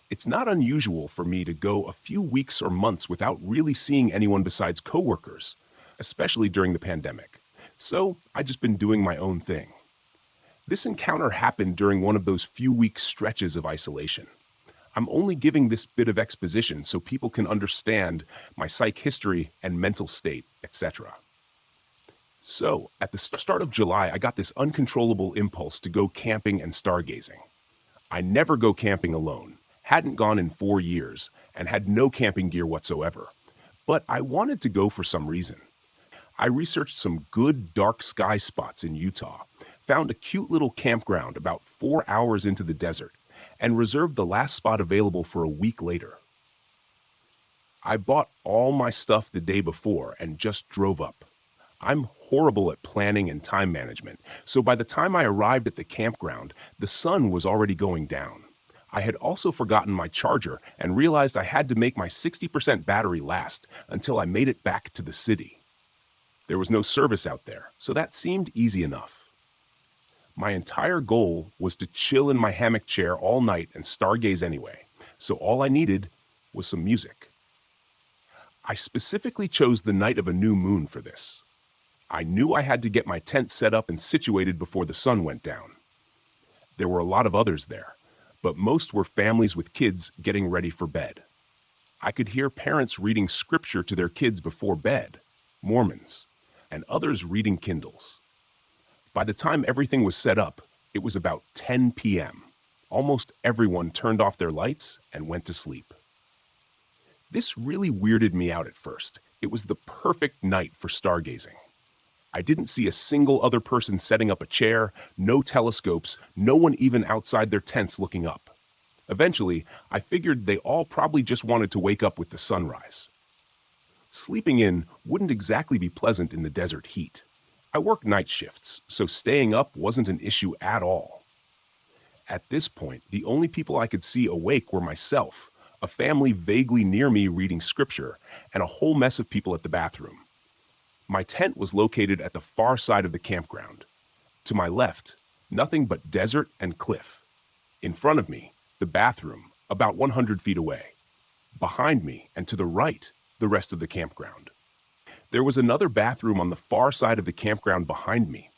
It's not unusual for me to go a few weeks or months without really seeing anyone besides coworkers, especially during the pandemic. So I've just been doing my own thing. This encounter happened during one of those few-week stretches of isolation. I'm only giving this bit of exposition so people can understand my psych history and mental state, etc. So, at the start of July, I got this uncontrollable impulse to go camping and stargazing. I never go camping alone, hadn't gone in 4 years, and had no camping gear whatsoever. But I wanted to go for some reason. I researched some good dark sky spots in Utah, found a cute little campground about 4 hours into the desert, and reserved the last spot available for a week later. I bought all my stuff the day before and just drove up. I'm horrible at planning and time management, so by the time I arrived at the campground, the sun was already going down. I had also forgotten my charger and realized I had to make my 60% battery last until I made it back to the city. There was no service out there, so that seemed easy enough. My entire goal was to chill in my hammock chair all night and stargaze anyway, so all I needed was some music. I specifically chose the night of a new moon for this. I knew I had to get my tent set up and situated before the sun went down. There were a lot of others there, but most were families with kids getting ready for bed. I could hear parents reading scripture to their kids before bed, Mormons, and others reading Kindles. By the time everything was set up, it was about 10 p.m. Almost everyone turned off their lights and went to sleep. This really weirded me out at first. It was the perfect night for stargazing. I didn't see a single other person setting up a chair, no telescopes, no one even outside their tents looking up. Eventually, I figured they all probably just wanted to wake up with the sunrise. Sleeping in wouldn't exactly be pleasant in the desert heat. I worked night shifts, so staying up wasn't an issue at all. At this point, the only people I could see awake were myself, a family vaguely near me reading scripture, and a whole mess of people at the bathroom. My tent was located at the far side of the campground. To my left, nothing but desert and cliff. In front of me, the bathroom, about 100 feet away. Behind me, and to the right, the rest of the campground. There was another bathroom on the far side of the campground behind me,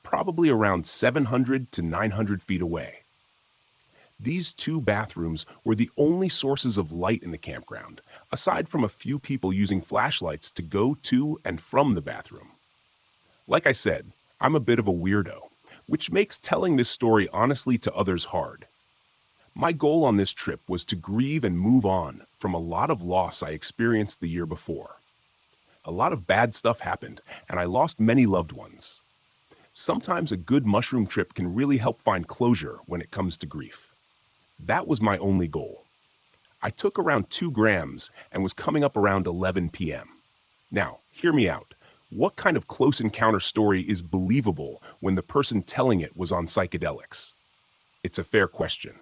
probably around 700 to 900 feet away. These 2 bathrooms were the only sources of light in the campground, aside from a few people using flashlights to go to and from the bathroom. Like I said, I'm a bit of a weirdo, which makes telling this story honestly to others hard. My goal on this trip was to grieve and move on from a lot of loss I experienced the year before. A lot of bad stuff happened, and I lost many loved ones. Sometimes a good mushroom trip can really help find closure when it comes to grief. That was my only goal. I took around 2 grams and was coming up around 11 p.m. Now, hear me out. What kind of close encounter story is believable when the person telling it was on psychedelics? It's a fair question.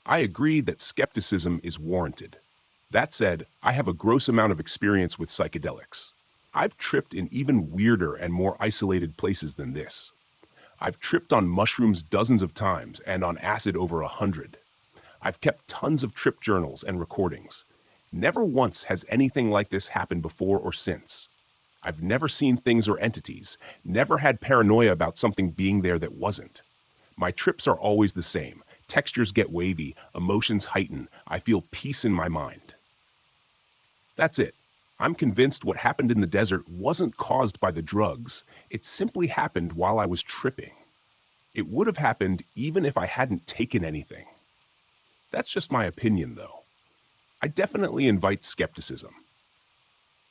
I agree that skepticism is warranted. That said, I have a gross amount of experience with psychedelics. I've tripped in even weirder and more isolated places than this. I've tripped on mushrooms dozens of times and on acid over 100. I've kept tons of trip journals and recordings. Never once has anything like this happened before or since. I've never seen things or entities, never had paranoia about something being there that wasn't. My trips are always the same. Textures get wavy, emotions heighten, I feel peace in my mind. That's it. I'm convinced what happened in the desert wasn't caused by the drugs. It simply happened while I was tripping. It would have happened even if I hadn't taken anything. That's just my opinion, though. I definitely invite skepticism.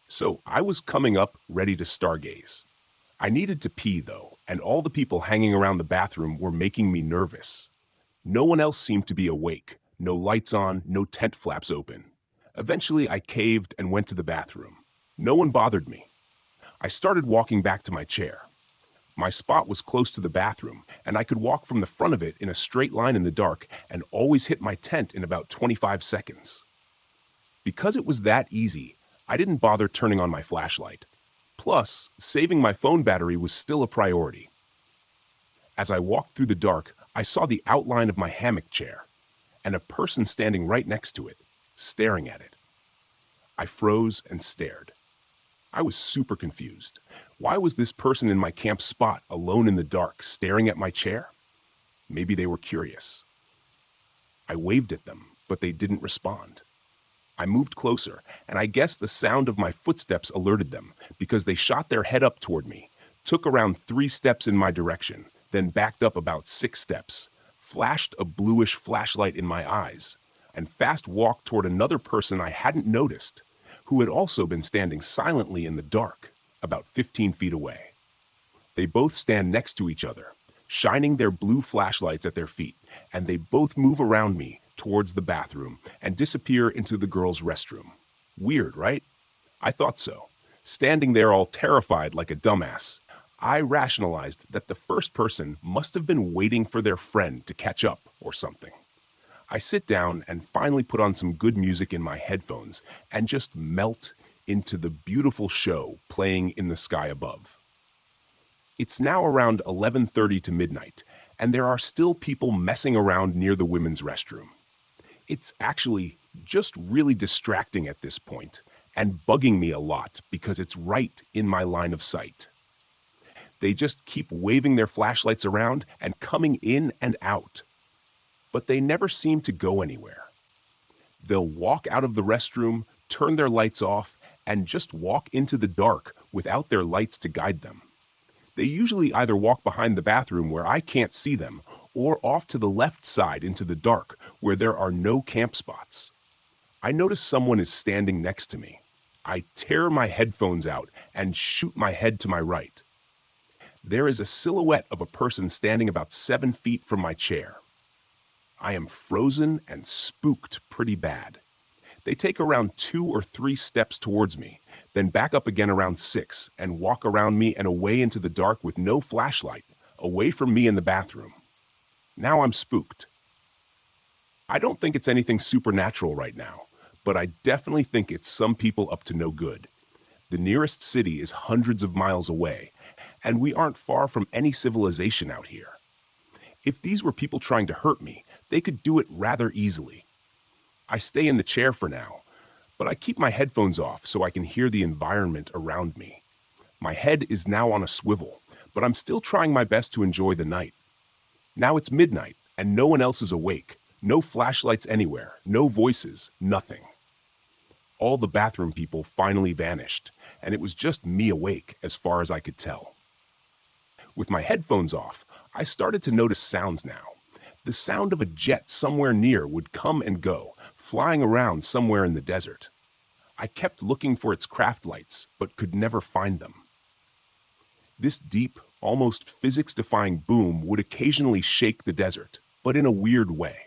So I was coming up ready to stargaze. I needed to pee, though, and all the people hanging around the bathroom were making me nervous. No one else seemed to be awake. No lights on, no tent flaps open. Eventually, I caved and went to the bathroom. No one bothered me. I started walking back to my chair. My spot was close to the bathroom, and I could walk from the front of it in a straight line in the dark and always hit my tent in about 25 seconds. Because it was that easy, I didn't bother turning on my flashlight. Plus, saving my phone battery was still a priority. As I walked through the dark, I saw the outline of my hammock chair, and a person standing right next to it, staring at it. I froze and stared. I was super confused. Why was this person in my camp spot, alone in the dark, staring at my chair? Maybe they were curious. I waved at them, but they didn't respond. I moved closer, and I guess the sound of my footsteps alerted them, because they shot their head up toward me, took around 3 steps in my direction, then backed up about 6 steps, flashed a bluish flashlight in my eyes, and fast walked toward another person I hadn't noticed, who had also been standing silently in the dark, about 15 feet away. They both stand next to each other, shining their blue flashlights at their feet, and they both move around me towards the bathroom and disappear into the girls' restroom. Weird, right? I thought so. Standing there all terrified like a dumbass, I rationalized that the first person must have been waiting for their friend to catch up or something. I sit down and finally put on some good music in my headphones and just melt into the beautiful show playing in the sky above. It's now around 11:30 to midnight, and there are still people messing around near the women's restroom. It's actually just really distracting at this point and bugging me a lot because it's right in my line of sight. They just keep waving their flashlights around and coming in and out, but they never seem to go anywhere. They'll walk out of the restroom, turn their lights off, and just walk into the dark without their lights to guide them. They usually either walk behind the bathroom where I can't see them, or off to the left side into the dark where there are no camp spots. I notice someone is standing next to me. I tear my headphones out and shoot my head to my right. There is a silhouette of a person standing about 7 feet from my chair. I am frozen and spooked pretty bad. They take around 2 or 3 steps towards me, then back up again around 6 and walk around me and away into the dark with no flashlight, away from me in the bathroom. Now I'm spooked. I don't think it's anything supernatural right now, but I definitely think it's some people up to no good. The nearest city is hundreds of miles away, and we aren't far from any civilization out here. If these were people trying to hurt me, they could do it rather easily. I stay in the chair for now, but I keep my headphones off so I can hear the environment around me. My head is now on a swivel, but I'm still trying my best to enjoy the night. Now it's midnight, and no one else is awake. No flashlights anywhere, no voices, nothing. All the bathroom people finally vanished, and it was just me awake as far as I could tell. With my headphones off, I started to notice sounds now. The sound of a jet somewhere near would come and go, flying around somewhere in the desert. I kept looking for its craft lights, but could never find them. This deep, almost physics-defying boom would occasionally shake the desert, but in a weird way.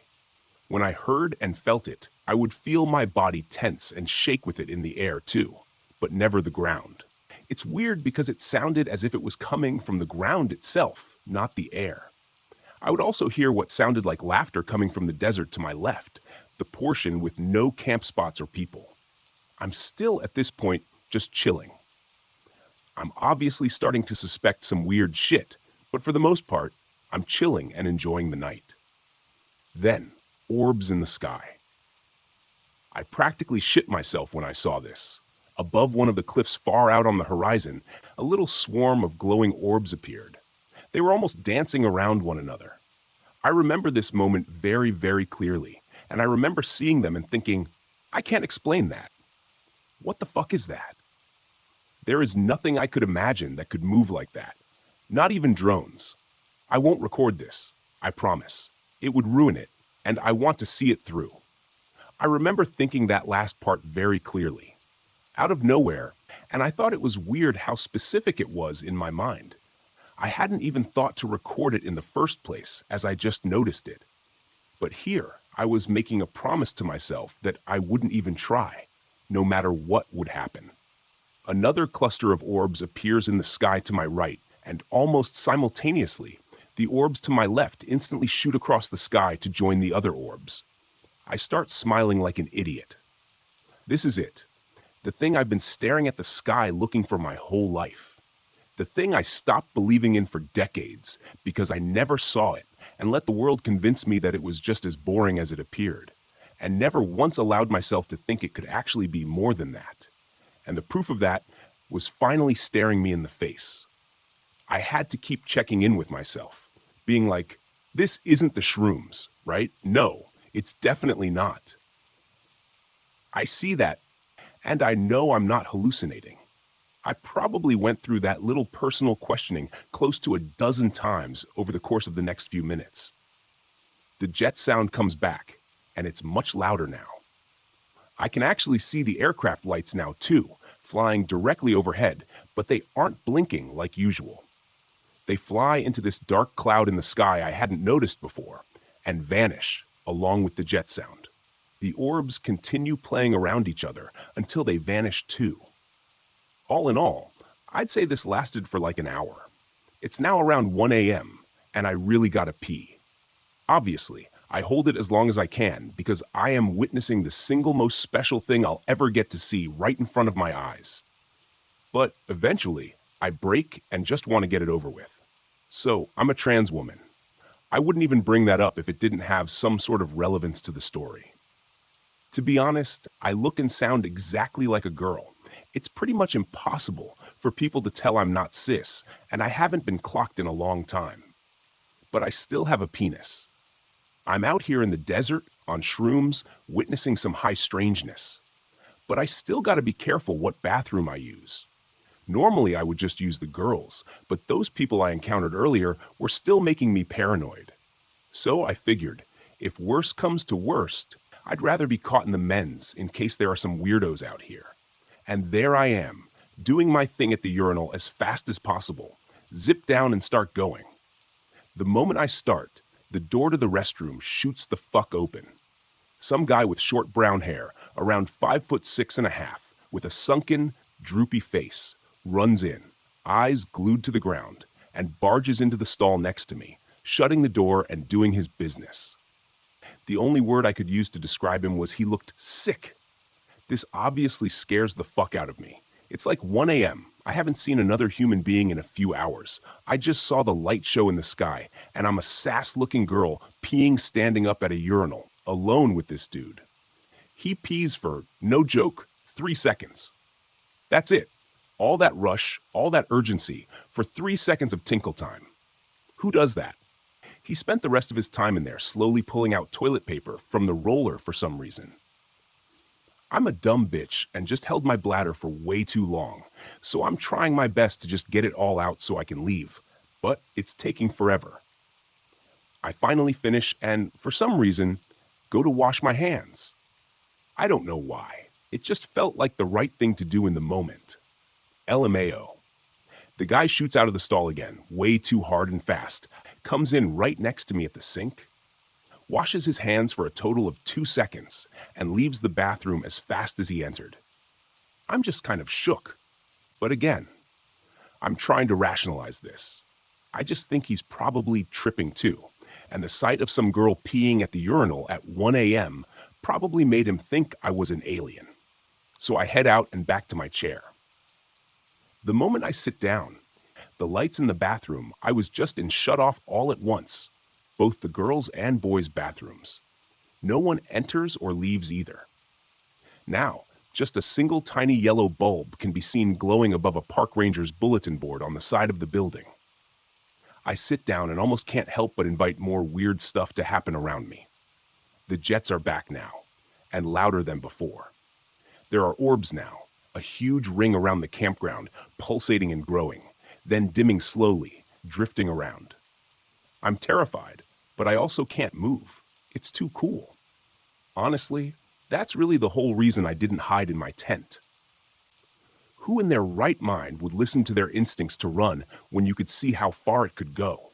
When I heard and felt it, I would feel my body tense and shake with it in the air too, but never the ground. It's weird because it sounded as if it was coming from the ground itself, not the air. I would also hear what sounded like laughter coming from the desert to my left, the portion with no camp spots or people. I'm still at this point just chilling. I'm obviously starting to suspect some weird shit, but for the most part, I'm chilling and enjoying the night. Then, orbs in the sky. I practically shit myself when I saw this. Above one of the cliffs far out on the horizon, a little swarm of glowing orbs appeared. They were almost dancing around one another. I remember this moment very, very clearly, and I remember seeing them and thinking, I can't explain that. What the fuck is that? There is nothing I could imagine that could move like that. Not even drones. I won't record this, I promise. It would ruin it, and I want to see it through. I remember thinking that last part very clearly, out of nowhere, and I thought it was weird how specific it was in my mind. I hadn't even thought to record it in the first place, as I just noticed it. But here, I was making a promise to myself that I wouldn't even try, no matter what would happen. Another cluster of orbs appears in the sky to my right, and almost simultaneously, the orbs to my left instantly shoot across the sky to join the other orbs. I start smiling like an idiot. This is it. The thing I've been staring at the sky looking for my whole life. The thing I stopped believing in for decades because I never saw it and let the world convince me that it was just as boring as it appeared, and never once allowed myself to think it could actually be more than that. And the proof of that was finally staring me in the face. I had to keep checking in with myself, being like, this isn't the shrooms, right? No, it's definitely not. I see that, and I know I'm not hallucinating. I probably went through that little personal questioning close to a dozen times over the course of the next few minutes. The jet sound comes back, and it's much louder now. I can actually see the aircraft lights now too, flying directly overhead, but they aren't blinking like usual. They fly into this dark cloud in the sky I hadn't noticed before, and vanish along with the jet sound. The orbs continue playing around each other until they vanish too. All in all, I'd say this lasted for like an hour. It's now around 1 a.m., and I really gotta pee. Obviously, I hold it as long as I can because I am witnessing the single most special thing I'll ever get to see right in front of my eyes. But eventually, I break and just want to get it over with. So, I'm a trans woman. I wouldn't even bring that up if it didn't have some sort of relevance to the story. To be honest, I look and sound exactly like a girl. It's pretty much impossible for people to tell I'm not cis, and I haven't been clocked in a long time. But I still have a penis. I'm out here in the desert, on shrooms, witnessing some high strangeness. But I still gotta be careful what bathroom I use. Normally I would just use the girls, but those people I encountered earlier were still making me paranoid. So I figured, if worse comes to worst, I'd rather be caught in the men's in case there are some weirdos out here. And there I am, doing my thing at the urinal as fast as possible, zip down and start going. The moment I start, the door to the restroom shoots the fuck open. Some guy with short brown hair, around 5'6½", with a sunken, droopy face, runs in, eyes glued to the ground, and barges into the stall next to me, shutting the door and doing his business. The only word I could use to describe him was he looked sick. This obviously scares the fuck out of me. It's like 1 a.m. I haven't seen another human being in a few hours. I just saw the light show in the sky, and I'm a sass-looking girl peeing standing up at a urinal, alone with this dude. He pees for, no joke, 3 seconds. That's it. All that rush, all that urgency, for 3 seconds of tinkle time. Who does that? He spent the rest of his time in there slowly pulling out toilet paper from the roller for some reason. I'm a dumb bitch and just held my bladder for way too long, so I'm trying my best to just get it all out so I can leave, but it's taking forever. I finally finish and, for some reason, go to wash my hands. I don't know why. It just felt like the right thing to do in the moment. LMAO. The guy shoots out of the stall again, way too hard and fast, comes in right next to me at the sink, washes his hands for a total of 2 seconds, and leaves the bathroom as fast as he entered. I'm just kind of shook. But again, I'm trying to rationalize this. I just think he's probably tripping too, and the sight of some girl peeing at the urinal at 1 a.m. probably made him think I was an alien. So I head out and back to my chair. The moment I sit down, the lights in the bathroom I was just in shut off all at once, both the girls' and boys' bathrooms. No one enters or leaves either. Now, just a single tiny yellow bulb can be seen glowing above a park ranger's bulletin board on the side of the building. I sit down and almost can't help but invite more weird stuff to happen around me. The jets are back now, and louder than before. There are orbs now, a huge ring around the campground, pulsating and growing, then dimming slowly, drifting around. I'm terrified, but I also can't move. It's too cool. Honestly, that's really the whole reason I didn't hide in my tent. Who in their right mind would listen to their instincts to run when you could see how far it could go?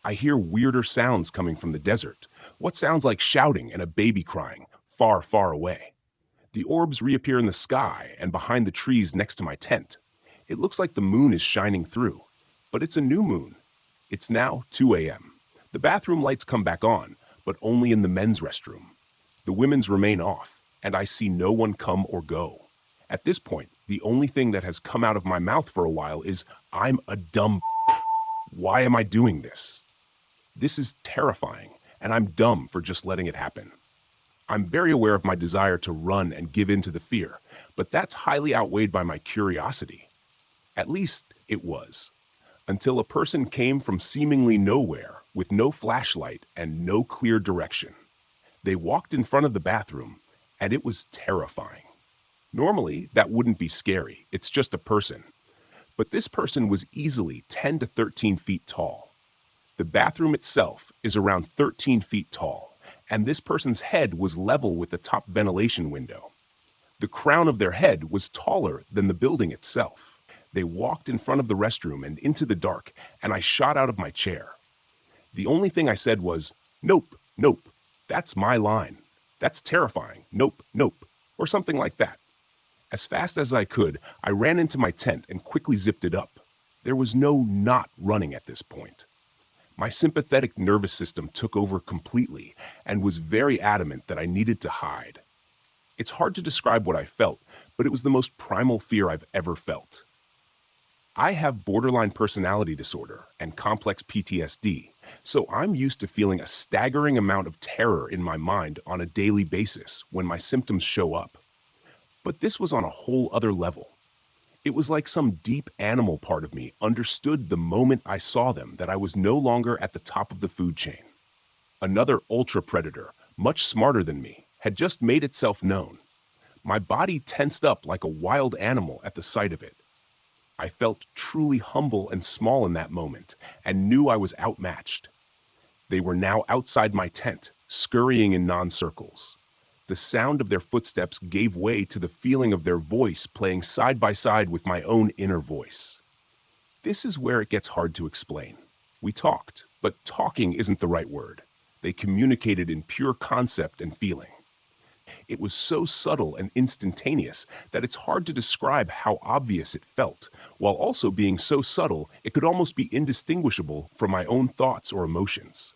I hear weirder sounds coming from the desert. What sounds like shouting and a baby crying, far, far away. The orbs reappear in the sky and behind the trees next to my tent. It looks like the moon is shining through, but it's a new moon. It's now 2 a.m. The bathroom lights come back on, but only in the men's restroom. The women's remain off, and I see no one come or go. At this point, the only thing that has come out of my mouth for a while is, I'm a dumb. Why am I doing this? This is terrifying, and I'm dumb for just letting it happen. I'm very aware of my desire to run and give in to the fear, but that's highly outweighed by my curiosity. At least it was. Until a person came from seemingly nowhere with no flashlight and no clear direction. They walked in front of the bathroom, and it was terrifying. Normally, that wouldn't be scary. It's just a person. But this person was easily 10 to 13 feet tall. The bathroom itself is around 13 feet tall, and this person's head was level with the top ventilation window. The crown of their head was taller than the building itself. They walked in front of the restroom and into the dark, and I shot out of my chair. The only thing I said was, "Nope, nope, that's my line. That's terrifying. Nope, nope," or something like that. As fast as I could, I ran into my tent and quickly zipped it up. There was no not running at this point. My sympathetic nervous system took over completely and was very adamant that I needed to hide. It's hard to describe what I felt, but it was the most primal fear I've ever felt. I have borderline personality disorder and complex PTSD, so I'm used to feeling a staggering amount of terror in my mind on a daily basis when my symptoms show up. But this was on a whole other level. It was like some deep animal part of me understood the moment I saw them that I was no longer at the top of the food chain. Another ultra predator, much smarter than me, had just made itself known. My body tensed up like a wild animal at the sight of it. I felt truly humble and small in that moment and knew I was outmatched. They were now outside my tent, scurrying in non-circles. The sound of their footsteps gave way to the feeling of their voice playing side by side with my own inner voice. This is where it gets hard to explain. We talked, but talking isn't the right word. They communicated in pure concept and feeling. It was so subtle and instantaneous that it's hard to describe how obvious it felt, while also being so subtle it could almost be indistinguishable from my own thoughts or emotions.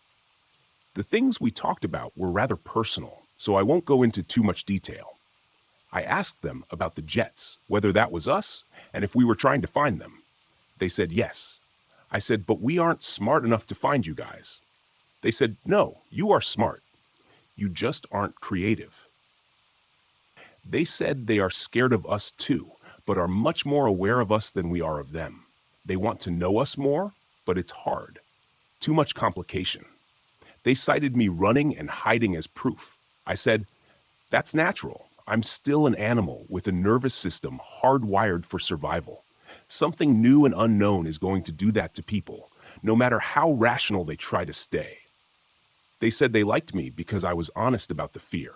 The things we talked about were rather personal, so I won't go into too much detail. I asked them about the jets, whether that was us, and if we were trying to find them. They said yes. I said, "But we aren't smart enough to find you guys." They said, "No, you are smart. You just aren't creative." They said they are scared of us too, but are much more aware of us than we are of them. They want to know us more, but it's hard. Too much complication. They cited me running and hiding as proof. I said, "That's natural. I'm still an animal with a nervous system hardwired for survival. Something new and unknown is going to do that to people, no matter how rational they try to stay." They said they liked me because I was honest about the fear.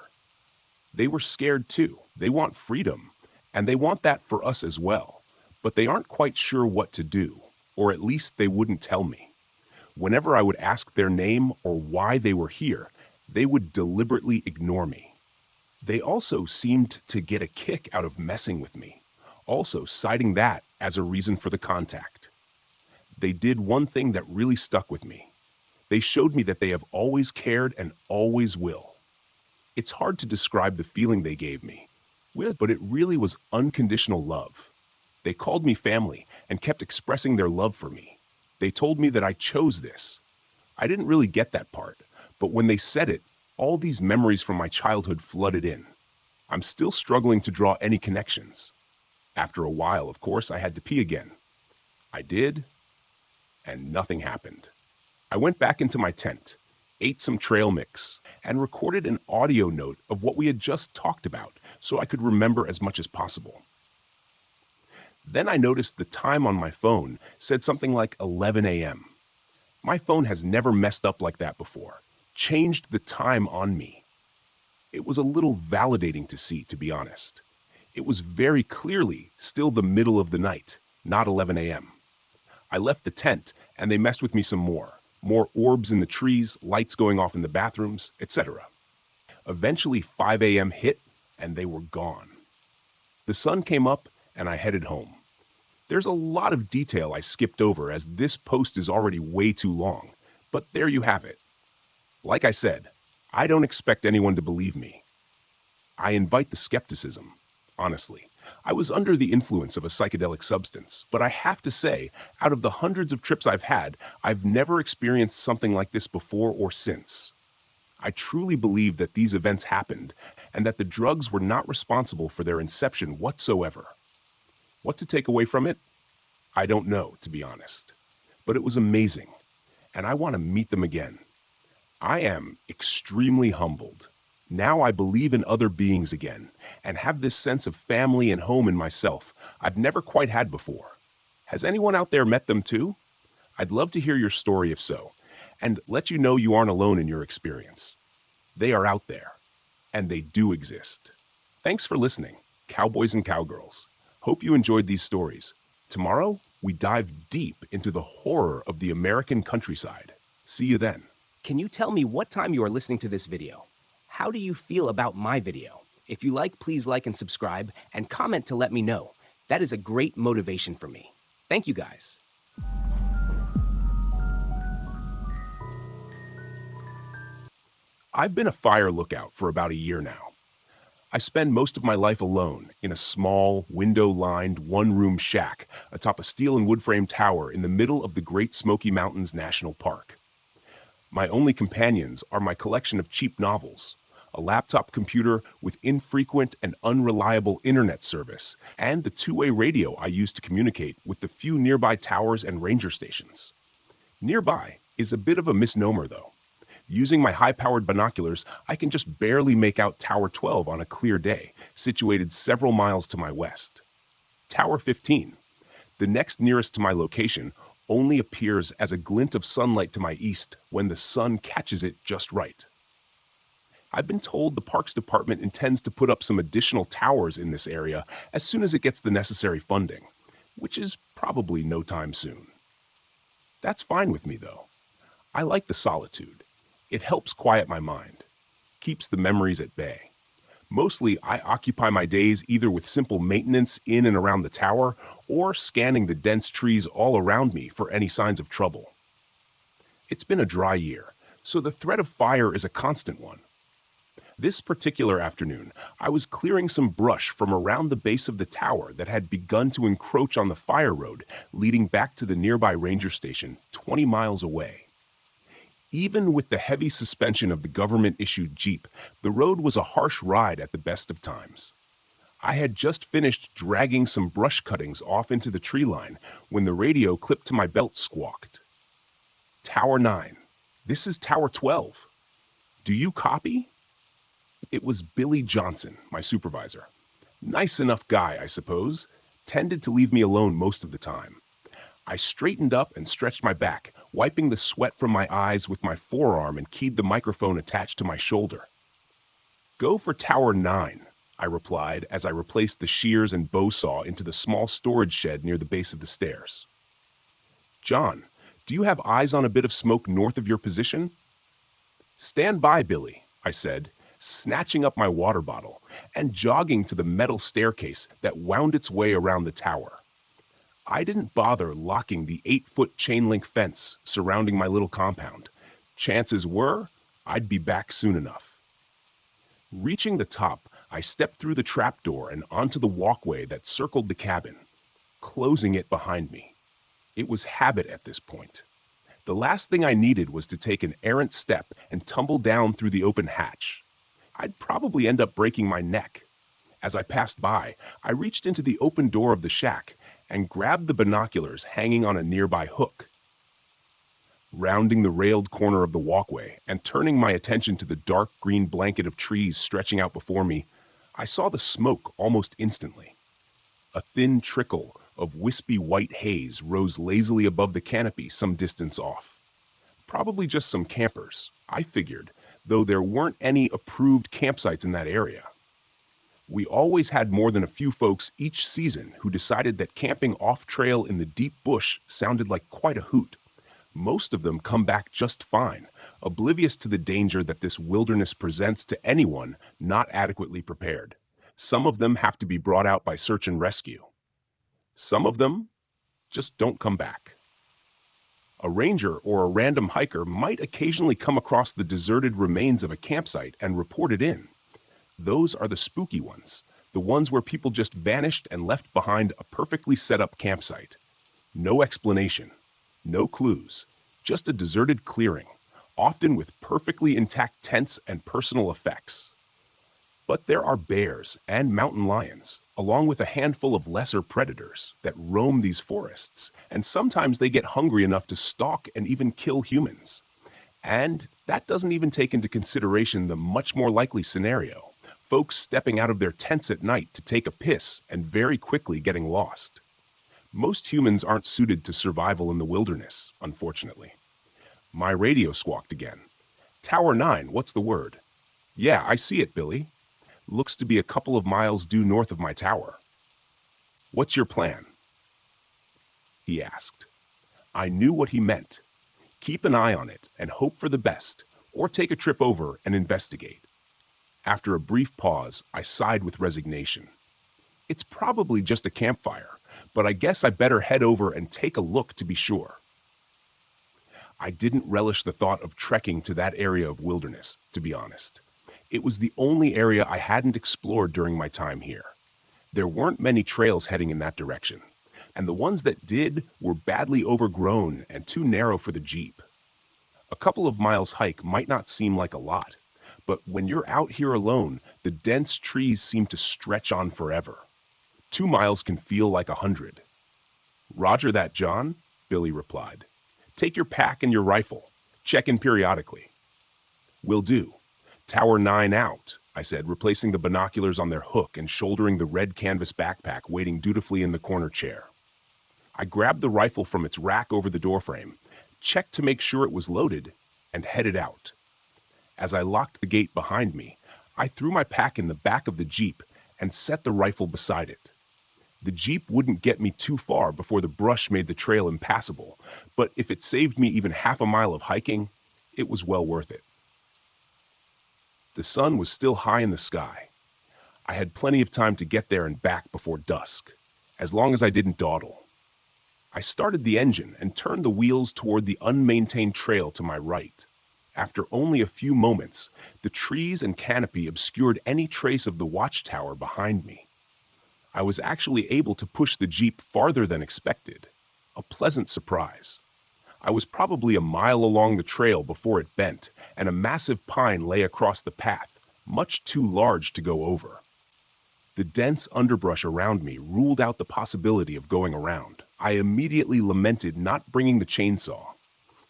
They were scared too. They want freedom, and they want that for us as well, but they aren't quite sure what to do, or at least they wouldn't tell me. Whenever I would ask their name or why they were here, they would deliberately ignore me. They also seemed to get a kick out of messing with me, also citing that as a reason for the contact. They did one thing that really stuck with me. They showed me that they have always cared and always will. It's hard to describe the feeling they gave me, but it really was unconditional love. They called me family and kept expressing their love for me. They told me that I chose this. I didn't really get that part, but when they said it, all these memories from my childhood flooded in. I'm still struggling to draw any connections. After a while, of course, I had to pee again. I did, and nothing happened. I went back into my tent, ate some trail mix, and recorded an audio note of what we had just talked about so I could remember as much as possible. Then I noticed the time on my phone said something like 11 a.m. My phone has never messed up like that before. Changed the time on me. It was a little validating to see, to be honest. It was very clearly still the middle of the night, not 11 a.m. I left the tent, and they messed with me some more. More orbs in the trees, lights going off in the bathrooms, etc. Eventually 5 a.m. hit, and they were gone. The sun came up, and I headed home. There's a lot of detail I skipped over as this post is already way too long, but there you have it. Like I said, I don't expect anyone to believe me. I invite the skepticism, honestly. I was under the influence of a psychedelic substance, but I have to say, out of the hundreds of trips I've had, I've never experienced something like this before or since. I truly believe that these events happened and that the drugs were not responsible for their inception whatsoever. What to take away from it? I don't know, to be honest. But it was amazing, and I want to meet them again. I am extremely humbled. Now I believe in other beings again, and have this sense of family and home in myself I've never quite had before. Has anyone out there met them too? I'd love to hear your story if so, and let you know you aren't alone in your experience. They are out there, and they do exist. Thanks for listening, cowboys and cowgirls. Hope you enjoyed these stories. Tomorrow, we dive deep into the horror of the American countryside. See you then. Can you tell me what time you are listening to this video? How do you feel about my video? If you like, please like and subscribe, and comment to let me know. That is a great motivation for me. Thank you guys. I've been a fire lookout for about a year now. I spend most of my life alone in a small, window-lined, one-room shack atop a steel and wood-frame tower in the middle of the Great Smoky Mountains National Park. My only companions are my collection of cheap novels, a laptop computer with infrequent and unreliable internet service, and the two-way radio I use to communicate with the few nearby towers and ranger stations. Nearby is a bit of a misnomer, though. Using my high-powered binoculars, I can just barely make out Tower 12 on a clear day, situated several miles to my west. Tower 15, the next nearest to my location, only appears as a glint of sunlight to my east when the sun catches it just right. I've been told the Parks Department intends to put up some additional towers in this area as soon as it gets the necessary funding, which is probably no time soon. That's fine with me, though. I like the solitude. It helps quiet my mind, keeps the memories at bay. Mostly, I occupy my days either with simple maintenance in and around the tower or scanning the dense trees all around me for any signs of trouble. It's been a dry year, so the threat of fire is a constant one. This particular afternoon, I was clearing some brush from around the base of the tower that had begun to encroach on the fire road leading back to the nearby ranger station 20 miles away. Even with the heavy suspension of the government-issued Jeep, the road was a harsh ride at the best of times. I had just finished dragging some brush cuttings off into the tree line when the radio clipped to my belt squawked. Tower 9. This is Tower 12. Do you copy? It was Billy Johnson, my supervisor. Nice enough guy, I suppose. Tended to leave me alone most of the time. I straightened up and stretched my back, wiping the sweat from my eyes with my forearm and keyed the microphone attached to my shoulder. Go for Tower 9, I replied as I replaced the shears and bow saw into the small storage shed near the base of the stairs. John, do you have eyes on a bit of smoke north of your position? Stand by, Billy, I said, snatching up my water bottle and jogging to the metal staircase that wound its way around the tower. I didn't bother locking the 8-foot chain-link fence surrounding my little compound. Chances were, I'd be back soon enough. Reaching the top, I stepped through the trapdoor and onto the walkway that circled the cabin, closing it behind me. It was habit at this point. The last thing I needed was to take an errant step and tumble down through the open hatch. I'd probably end up breaking my neck. As I passed by, I reached into the open door of the shack and grabbed the binoculars hanging on a nearby hook. Rounding the railed corner of the walkway and turning my attention to the dark green blanket of trees stretching out before me, I saw the smoke almost instantly. A thin trickle of wispy white haze rose lazily above the canopy some distance off. Probably just some campers, I figured, though there weren't any approved campsites in that area. We always had more than a few folks each season who decided that camping off-trail in the deep bush sounded like quite a hoot. Most of them come back just fine, oblivious to the danger that this wilderness presents to anyone not adequately prepared. Some of them have to be brought out by search and rescue. Some of them just don't come back. A ranger or a random hiker might occasionally come across the deserted remains of a campsite and report it in. Those are the spooky ones, the ones where people just vanished and left behind a perfectly set up campsite. No explanation, no clues, just a deserted clearing, often with perfectly intact tents and personal effects. But there are bears and mountain lions, along with a handful of lesser predators that roam these forests, and sometimes they get hungry enough to stalk and even kill humans. And that doesn't even take into consideration the much more likely scenario, folks stepping out of their tents at night to take a piss and very quickly getting lost. Most humans aren't suited to survival in the wilderness, unfortunately. My radio squawked again. Tower 9, what's the word? Yeah, I see it, Billy. Looks to be a couple of miles due north of my tower. What's your plan? He asked. I knew what he meant. Keep an eye on it and hope for the best, or take a trip over and investigate. After a brief pause, I sighed with resignation. It's probably just a campfire, but I guess I better head over and take a look to be sure. I didn't relish the thought of trekking to that area of wilderness, to be honest. It was the only area I hadn't explored during my time here. There weren't many trails heading in that direction, and the ones that did were badly overgrown and too narrow for the Jeep. A couple of miles hike might not seem like a lot, but when you're out here alone, the dense trees seem to stretch on forever. 2 miles can feel like 100. Roger that, John, Billy replied. Take your pack and your rifle. Check in periodically. Will do. Tower 9 out, I said, replacing the binoculars on their hook and shouldering the red canvas backpack waiting dutifully in the corner chair. I grabbed the rifle from its rack over the doorframe, checked to make sure it was loaded, and headed out. As I locked the gate behind me, I threw my pack in the back of the Jeep and set the rifle beside it. The Jeep wouldn't get me too far before the brush made the trail impassable, but if it saved me even half a mile of hiking, it was well worth it. The sun was still high in the sky. I had plenty of time to get there and back before dusk, as long as I didn't dawdle. I started the engine and turned the wheels toward the unmaintained trail to my right. After only a few moments, the trees and canopy obscured any trace of the watchtower behind me. I was actually able to push the Jeep farther than expected. A pleasant surprise. I was probably a mile along the trail before it bent, and a massive pine lay across the path, much too large to go over. The dense underbrush around me ruled out the possibility of going around. I immediately lamented not bringing the chainsaw.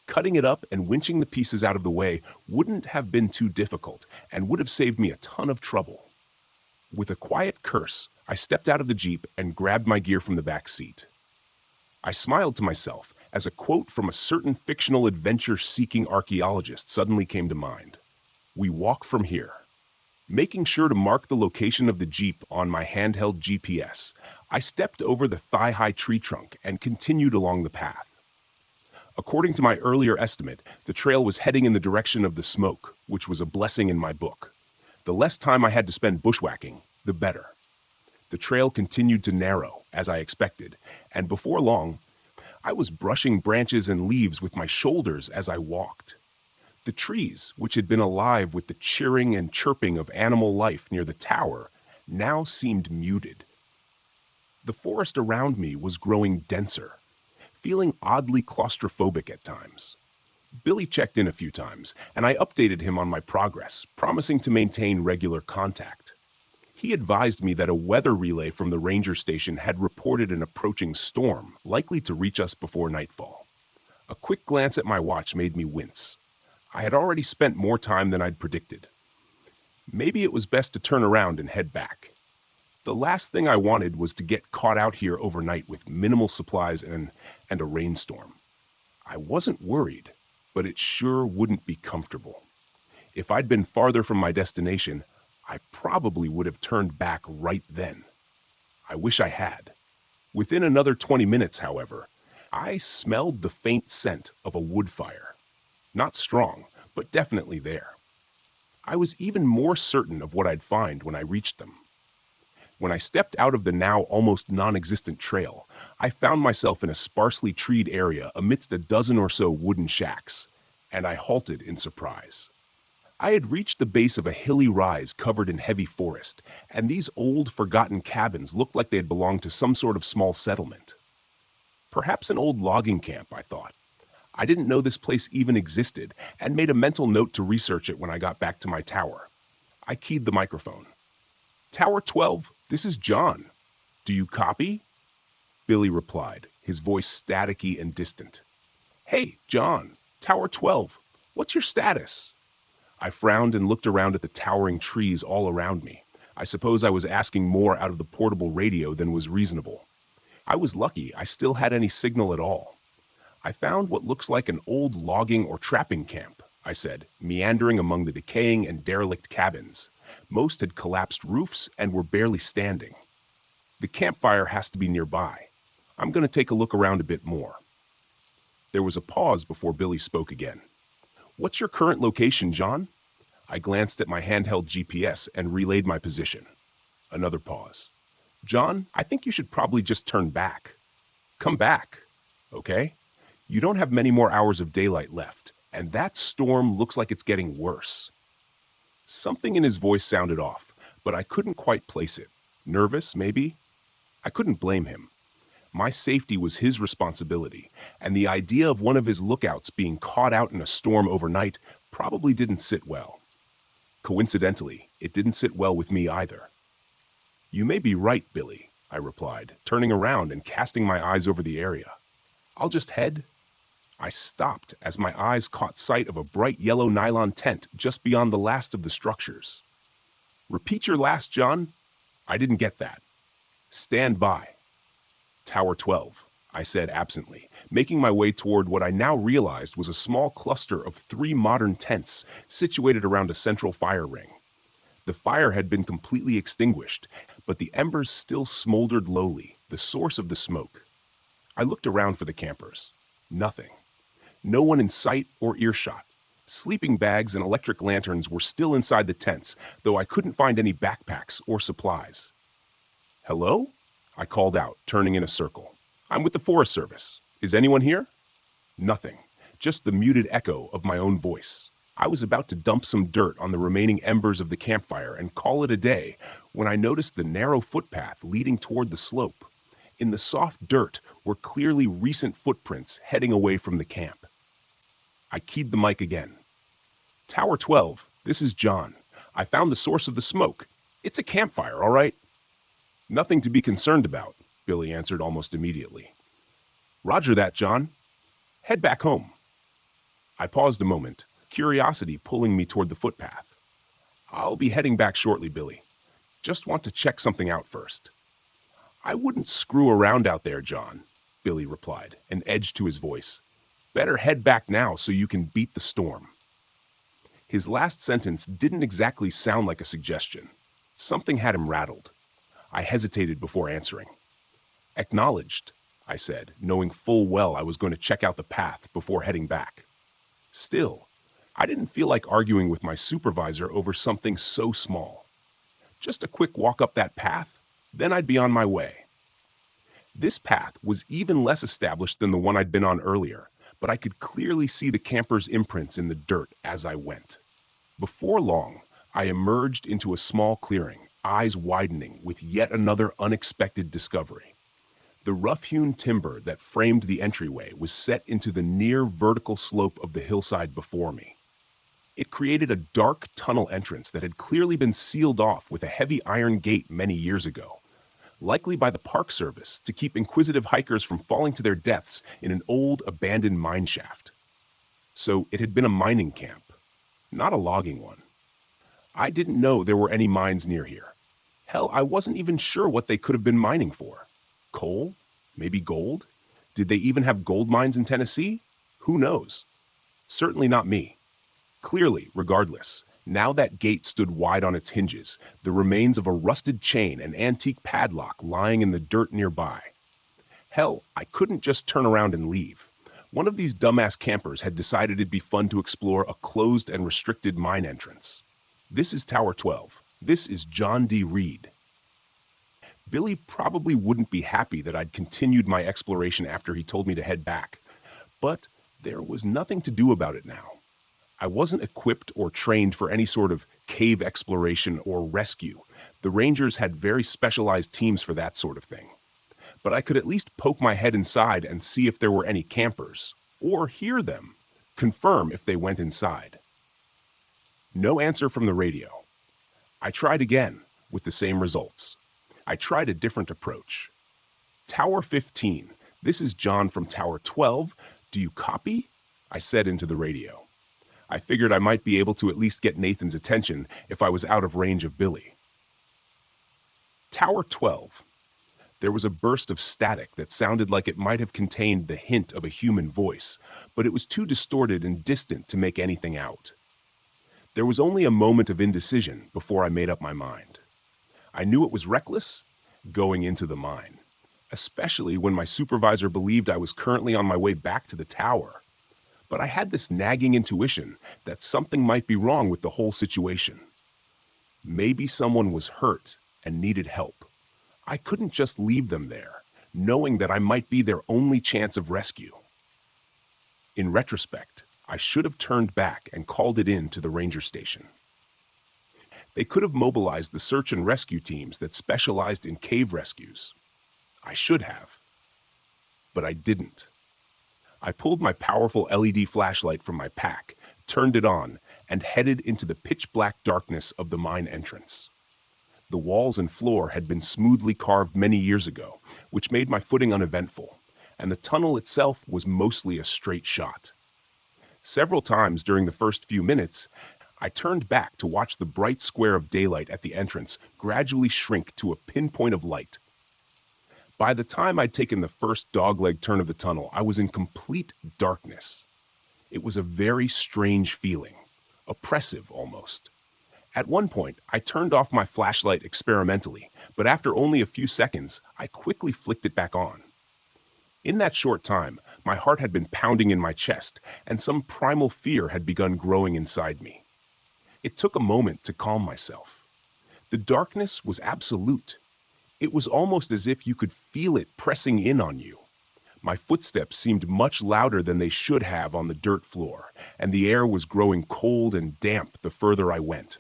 Cutting it up and winching the pieces out of the way wouldn't have been too difficult and would have saved me a ton of trouble. With a quiet curse, I stepped out of the Jeep and grabbed my gear from the back seat. I smiled to myself as a quote from a certain fictional adventure-seeking archaeologist suddenly came to mind. We walk from here. Making sure to mark the location of the Jeep on my handheld GPS, I stepped over the thigh-high tree trunk and continued along the path. According to my earlier estimate, the trail was heading in the direction of the smoke, which was a blessing in my book. The less time I had to spend bushwhacking, the better. The trail continued to narrow, as I expected, and before long, I was brushing branches and leaves with my shoulders as I walked. The trees, which had been alive with the cheering and chirping of animal life near the tower, now seemed muted. The forest around me was growing denser, feeling oddly claustrophobic at times. Billy checked in a few times, and I updated him on my progress, promising to maintain regular contact. He advised me that a weather relay from the ranger station had reported an approaching storm, likely to reach us before nightfall. A quick glance at my watch made me wince. I had already spent more time than I'd predicted. Maybe it was best to turn around and head back. The last thing I wanted was to get caught out here overnight with minimal supplies and a rainstorm. I wasn't worried. but it sure wouldn't be comfortable. If I'd been farther from my destination, I probably would have turned back right then. I wish I had. Within another 20 minutes, however, I smelled the faint scent of a wood fire. Not strong, but definitely there. I was even more certain of what I'd find when I reached them. When I stepped out of the now almost non-existent trail, I found myself in a sparsely treed area amidst a dozen or so wooden shacks, and I halted in surprise. I had reached the base of a hilly rise covered in heavy forest, and these old, forgotten cabins looked like they had belonged to some sort of small settlement. Perhaps an old logging camp, I thought. I didn't know this place even existed, and made a mental note to research it when I got back to my tower. I keyed the microphone. "Tower 12, this is John. Do you copy?" Billy replied, his voice staticky and distant. "Hey, John, Tower 12, what's your status?" I frowned and looked around at the towering trees all around me. I suppose I was asking more out of the portable radio than was reasonable. I was lucky I still had any signal at all. "I found what looks like an old logging or trapping camp," I said, meandering among the decaying and derelict cabins. Most had collapsed roofs and were barely standing. "The campfire has to be nearby. I'm going to take a look around a bit more." There was a pause before Billy spoke again. "What's your current location, John?" I glanced at my handheld GPS and relayed my position. Another pause. "John, I think you should probably just turn back. Come back, okay? You don't have many more hours of daylight left, and that storm looks like it's getting worse." Something in his voice sounded off, but I couldn't quite place it. Nervous, maybe? I couldn't blame him. My safety was his responsibility, and the idea of one of his lookouts being caught out in a storm overnight probably didn't sit well. Coincidentally, it didn't sit well with me either. "You may be right, Billy," I replied, turning around and casting my eyes over the area. "I'll just head—" I stopped as my eyes caught sight of a bright yellow nylon tent just beyond the last of the structures. "Repeat your last, John." I didn't get that. "Stand by." "Tower 12, I said absently, making my way toward what I now realized was a small cluster of 3 modern tents situated around a central fire ring. The fire had been completely extinguished, but the embers still smoldered lowly, the source of the smoke. I looked around for the campers. Nothing. No one in sight or earshot. Sleeping bags and electric lanterns were still inside the tents, though I couldn't find any backpacks or supplies. "Hello?" I called out, turning in a circle. "I'm with the Forest Service. Is anyone here?" Nothing. Just the muted echo of my own voice. I was about to dump some dirt on the remaining embers of the campfire and call it a day when I noticed the narrow footpath leading toward the slope. In the soft dirt were clearly recent footprints heading away from the camp. I keyed the mic again. "Tower 12, this is John. I found the source of the smoke. It's a campfire, all right?" "Nothing to be concerned about," Billy answered almost immediately. "Roger that, John. Head back home." I paused a moment, curiosity pulling me toward the footpath. "I'll be heading back shortly, Billy. Just want to check something out first." "I wouldn't screw around out there, John," Billy replied, an edge to his voice. "Better head back now so you can beat the storm." His last sentence didn't exactly sound like a suggestion. Something had him rattled. I hesitated before answering. "Acknowledged," I said, knowing full well I was going to check out the path before heading back. Still, I didn't feel like arguing with my supervisor over something so small. Just a quick walk up that path, then I'd be on my way. This path was even less established than the one I'd been on earlier, but I could clearly see the campers' imprints in the dirt as I went. Before long, I emerged into a small clearing, eyes widening with yet another unexpected discovery. The rough-hewn timber that framed the entryway was set into the near vertical slope of the hillside before me. It created a dark tunnel entrance that had clearly been sealed off with a heavy iron gate many years ago, likely by the Park Service to keep inquisitive hikers from falling to their deaths in an old, abandoned mine shaft. So it had been a mining camp, not a logging one. I didn't know there were any mines near here. Hell, I wasn't even sure what they could have been mining for. Coal? Maybe gold? Did they even have gold mines in Tennessee? Who knows? Certainly not me. Clearly, regardless, now that gate stood wide on its hinges, the remains of a rusted chain and antique padlock lying in the dirt nearby. Hell, I couldn't just turn around and leave. One of these dumbass campers had decided it'd be fun to explore a closed and restricted mine entrance. This is Tower 12. This is John D. Reed. Billy probably wouldn't be happy that I'd continued my exploration after he told me to head back, but there was nothing to do about it now. I wasn't equipped or trained for any sort of cave exploration or rescue. The Rangers had very specialized teams for that sort of thing. But I could at least poke my head inside and see if there were any campers, or hear them, confirm if they went inside. No answer from the radio. I tried again, with the same results. I tried a different approach. Tower 15, this is John from Tower 12. Do you copy? I said into the radio. I figured I might be able to at least get Nathan's attention if I was out of range of Billy. Tower 12. There was a burst of static that sounded like it might have contained the hint of a human voice, but it was too distorted and distant to make anything out. There was only a moment of indecision before I made up my mind. I knew it was reckless going into the mine, especially when my supervisor believed I was currently on my way back to the tower. But I had this nagging intuition that something might be wrong with the whole situation. Maybe someone was hurt and needed help. I couldn't just leave them there, knowing that I might be their only chance of rescue. In retrospect, I should have turned back and called it in to the ranger station. They could have mobilized the search and rescue teams that specialized in cave rescues. I should have. But I didn't. I pulled my powerful LED flashlight from my pack, turned it on, and headed into the pitch-black darkness of the mine entrance. The walls and floor had been smoothly carved many years ago, which made my footing uneventful, and the tunnel itself was mostly a straight shot. Several times during the first few minutes, I turned back to watch the bright square of daylight at the entrance gradually shrink to a pinpoint of light. By the time I'd taken the first dogleg turn of the tunnel, I was in complete darkness. It was a very strange feeling, oppressive almost. At one point, I turned off my flashlight experimentally, but after only a few seconds, I quickly flicked it back on. In that short time, my heart had been pounding in my chest, and some primal fear had begun growing inside me. It took a moment to calm myself. The darkness was absolute. It was almost as if you could feel it pressing in on you. My footsteps seemed much louder than they should have on the dirt floor, and the air was growing cold and damp the further I went.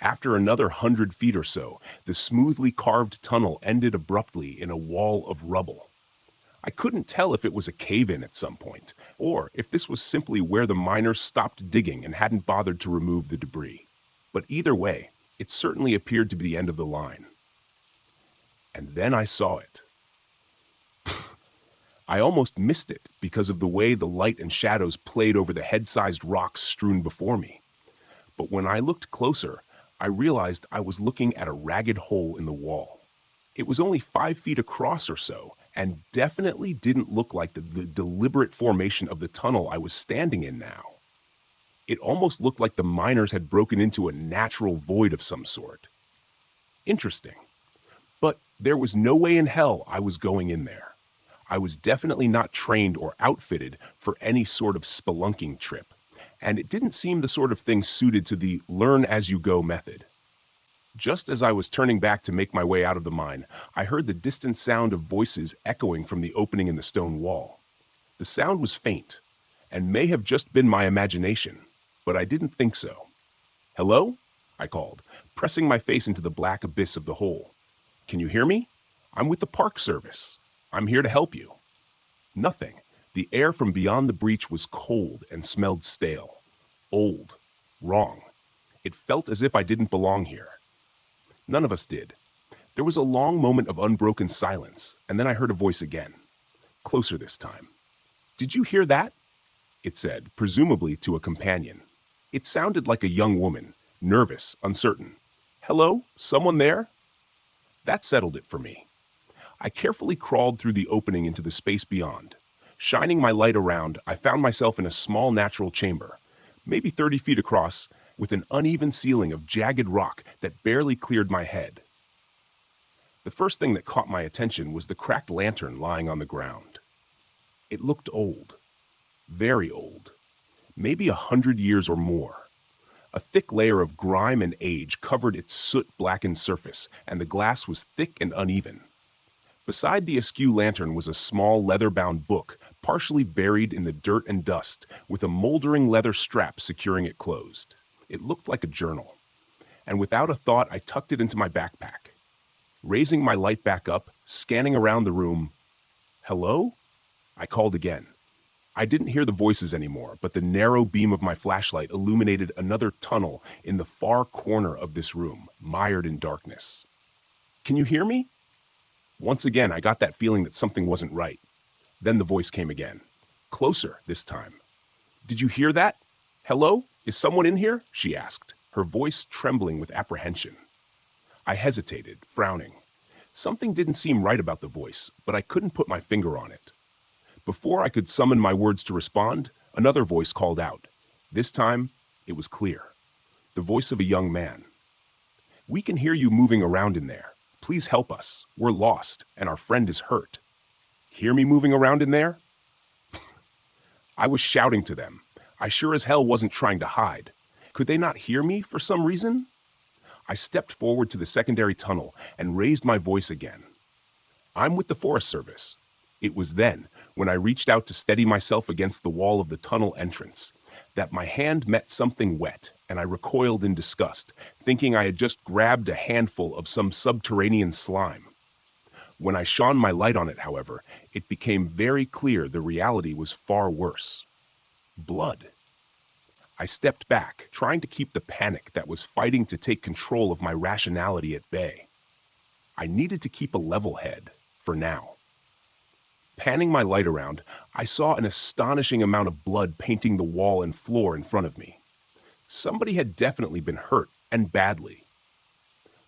After another 100 feet or so, the smoothly carved tunnel ended abruptly in a wall of rubble. I couldn't tell if it was a cave-in at some point, or if this was simply where the miners stopped digging and hadn't bothered to remove the debris. But either way, it certainly appeared to be the end of the line. And then I saw it. I almost missed it because of the way the light and shadows played over the head-sized rocks strewn before me. But when I looked closer, I realized I was looking at a ragged hole in the wall. It was only 5 feet across or so, and definitely didn't look like the deliberate formation of the tunnel I was standing in now. It almost looked like the miners had broken into a natural void of some sort. Interesting. But there was no way in hell I was going in there. I was definitely not trained or outfitted for any sort of spelunking trip, and it didn't seem the sort of thing suited to the learn-as-you-go method. Just as I was turning back to make my way out of the mine, I heard the distant sound of voices echoing from the opening in the stone wall. The sound was faint, and may have just been my imagination, but I didn't think so. "Hello?" I called, pressing my face into the black abyss of the hole. "Can you hear me? I'm with the Park Service. I'm here to help you." Nothing. The air from beyond the breach was cold and smelled stale. Old. Wrong. It felt as if I didn't belong here. None of us did. There was a long moment of unbroken silence, and then I heard a voice again. Closer this time. "Did you hear that?" it said, presumably to a companion. It sounded like a young woman, nervous, uncertain. "Hello? Someone there?" That settled it for me. I carefully crawled through the opening into the space beyond. Shining my light around, I found myself in a small natural chamber, maybe 30 feet across, with an uneven ceiling of jagged rock that barely cleared my head. The first thing that caught my attention was the cracked lantern lying on the ground. It looked old, very old, maybe 100 years or more. A thick layer of grime and age covered its soot-blackened surface, and the glass was thick and uneven. Beside the askew lantern was a small leather-bound book, partially buried in the dirt and dust, with a moldering leather strap securing it closed. It looked like a journal. And without a thought, I tucked it into my backpack. Raising my light back up, scanning around the room, "Hello?" I called again. I didn't hear the voices anymore, but the narrow beam of my flashlight illuminated another tunnel in the far corner of this room, mired in darkness. "Can you hear me?" Once again, I got that feeling that something wasn't right. Then the voice came again. Closer this time. "Did you hear that? Hello? Is someone in here?" she asked, her voice trembling with apprehension. I hesitated, frowning. Something didn't seem right about the voice, but I couldn't put my finger on it. Before I could summon my words to respond, another voice called out. This time, it was clear. The voice of a young man. "We can hear you moving around in there. Please help us. We're lost, and our friend is hurt." Hear me moving around in there? I was shouting to them. I sure as hell wasn't trying to hide. Could they not hear me for some reason? I stepped forward to the secondary tunnel and raised my voice again. "I'm with the Forest Service." It was then, when I reached out to steady myself against the wall of the tunnel entrance, that my hand met something wet, and I recoiled in disgust, thinking I had just grabbed a handful of some subterranean slime. When I shone my light on it, however, it became very clear the reality was far worse. Blood. I stepped back, trying to keep the panic that was fighting to take control of my rationality at bay. I needed to keep a level head, for now. Panning my light around, I saw an astonishing amount of blood painting the wall and floor in front of me. Somebody had definitely been hurt, and badly.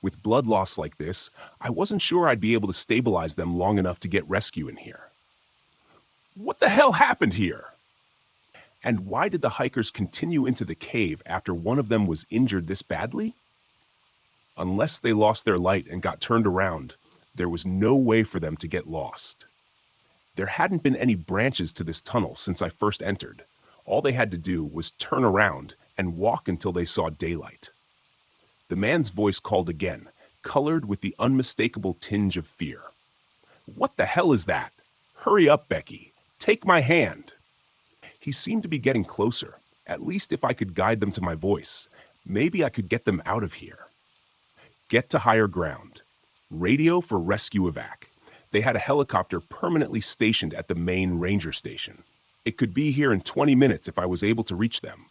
With blood loss like this, I wasn't sure I'd be able to stabilize them long enough to get rescue in here. What the hell happened here? And why did the hikers continue into the cave after one of them was injured this badly? Unless they lost their light and got turned around, there was no way for them to get lost. There hadn't been any branches to this tunnel since I first entered. All they had to do was turn around and walk until they saw daylight. The man's voice called again, colored with the unmistakable tinge of fear. "What the hell is that? Hurry up, Becky. Take my hand." He seemed to be getting closer. At least if I could guide them to my voice, maybe I could get them out of here. Get to higher ground. Radio for rescue evac. They had a helicopter permanently stationed at the main ranger station. It could be here in 20 minutes if I was able to reach them.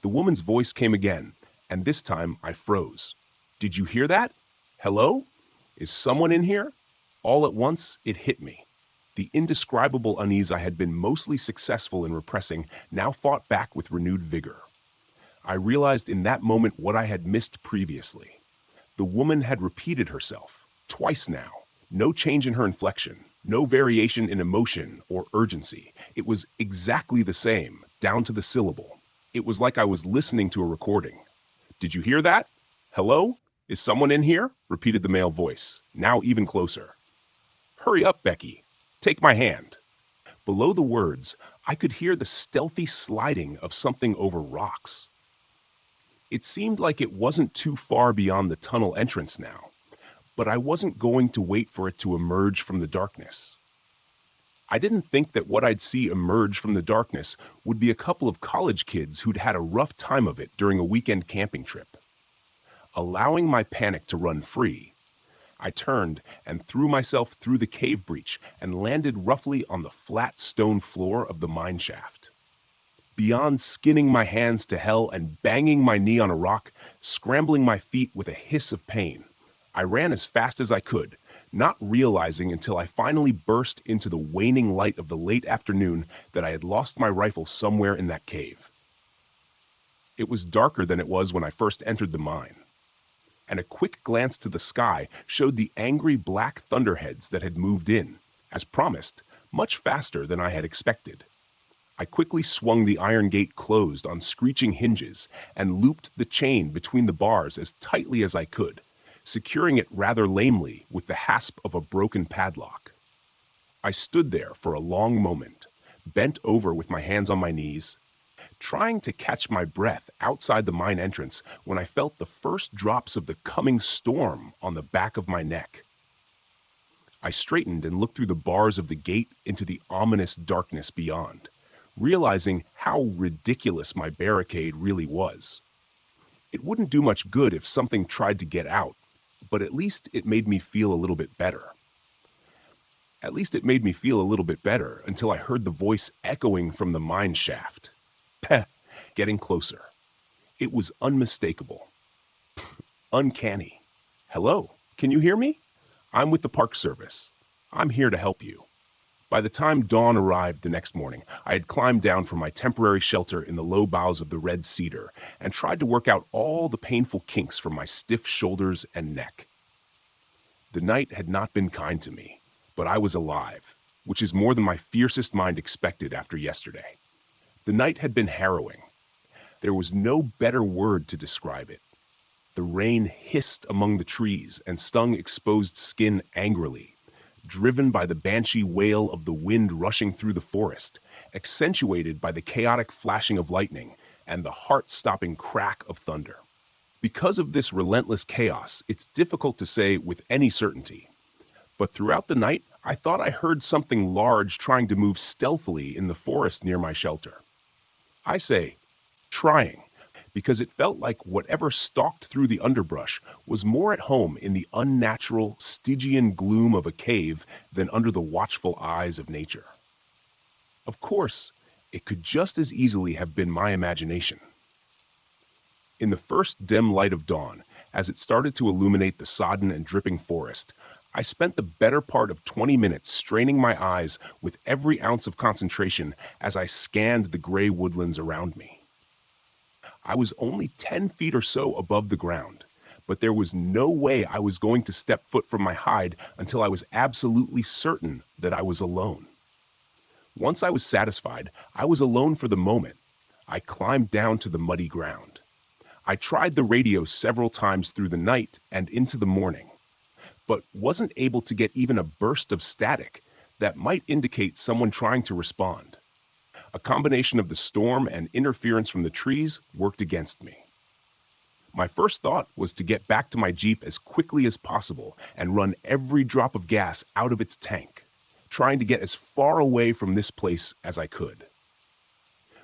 The woman's voice came again, and this time I froze. "Did you hear that? Hello? Is someone in here?" All at once, it hit me. The indescribable unease I had been mostly successful in repressing now fought back with renewed vigor. I realized in that moment what I had missed previously. The woman had repeated herself, twice now. No change in her inflection, no variation in emotion or urgency. It was exactly the same, down to the syllable. It was like I was listening to a recording. "Did you hear that? Hello? Is someone in here?" repeated the male voice, now even closer. "Hurry up, Becky. Take my hand." Below the words, I could hear the stealthy sliding of something over rocks. It seemed like it wasn't too far beyond the tunnel entrance now, but I wasn't going to wait for it to emerge from the darkness. I didn't think that what I'd see emerge from the darkness would be a couple of college kids who'd had a rough time of it during a weekend camping trip. Allowing my panic to run free, I turned and threw myself through the cave breach and landed roughly on the flat stone floor of the mine shaft. Beyond skinning my hands to hell and banging my knee on a rock, scrambling my feet with a hiss of pain, I ran as fast as I could, not realizing until I finally burst into the waning light of the late afternoon that I had lost my rifle somewhere in that cave. It was darker than it was when I first entered the mine, and a quick glance to the sky showed the angry black thunderheads that had moved in. As promised, much faster than I had expected. I quickly swung the iron gate closed on screeching hinges and looped the chain between the bars as tightly as I could, securing it rather lamely with the hasp of a broken padlock. I stood there for a long moment, bent over with my hands on my knees, trying to catch my breath outside the mine entrance when I felt the first drops of the coming storm on the back of my neck. I straightened and looked through the bars of the gate into the ominous darkness beyond, realizing how ridiculous my barricade really was. It wouldn't do much good if something tried to get out, but at least it made me feel a little bit better. Until I heard the voice echoing from the mine shaft. Peh, getting closer. It was unmistakable. Uncanny. Hello, can you hear me? I'm with the Park Service. I'm here to help you. By the time dawn arrived the next morning, I had climbed down from my temporary shelter in the low boughs of the red cedar and tried to work out all the painful kinks from my stiff shoulders and neck. The night had not been kind to me, but I was alive, which is more than my fiercest mind expected after yesterday. The night had been harrowing. There was no better word to describe it. The rain hissed among the trees and stung exposed skin angrily, driven by the banshee wail of the wind rushing through the forest, accentuated by the chaotic flashing of lightning and the heart-stopping crack of thunder. Because of this relentless chaos, it's difficult to say with any certainty. But throughout the night, I thought I heard something large trying to move stealthily in the forest near my shelter. I say, trying, because it felt like whatever stalked through the underbrush was more at home in the unnatural, Stygian gloom of a cave than under the watchful eyes of nature. Of course, it could just as easily have been my imagination. In the first dim light of dawn, as it started to illuminate the sodden and dripping forest, I spent the better part of 20 minutes straining my eyes with every ounce of concentration as I scanned the gray woodlands around me. I was only 10 feet or so above the ground, but there was no way I was going to step foot from my hide until I was absolutely certain that I was alone. Once I was satisfied, I was alone for the moment. I climbed down to the muddy ground. I tried the radio several times through the night and into the morning, but wasn't able to get even a burst of static that might indicate someone trying to respond. A combination of the storm and interference from the trees worked against me. My first thought was to get back to my Jeep as quickly as possible and run every drop of gas out of its tank, trying to get as far away from this place as I could.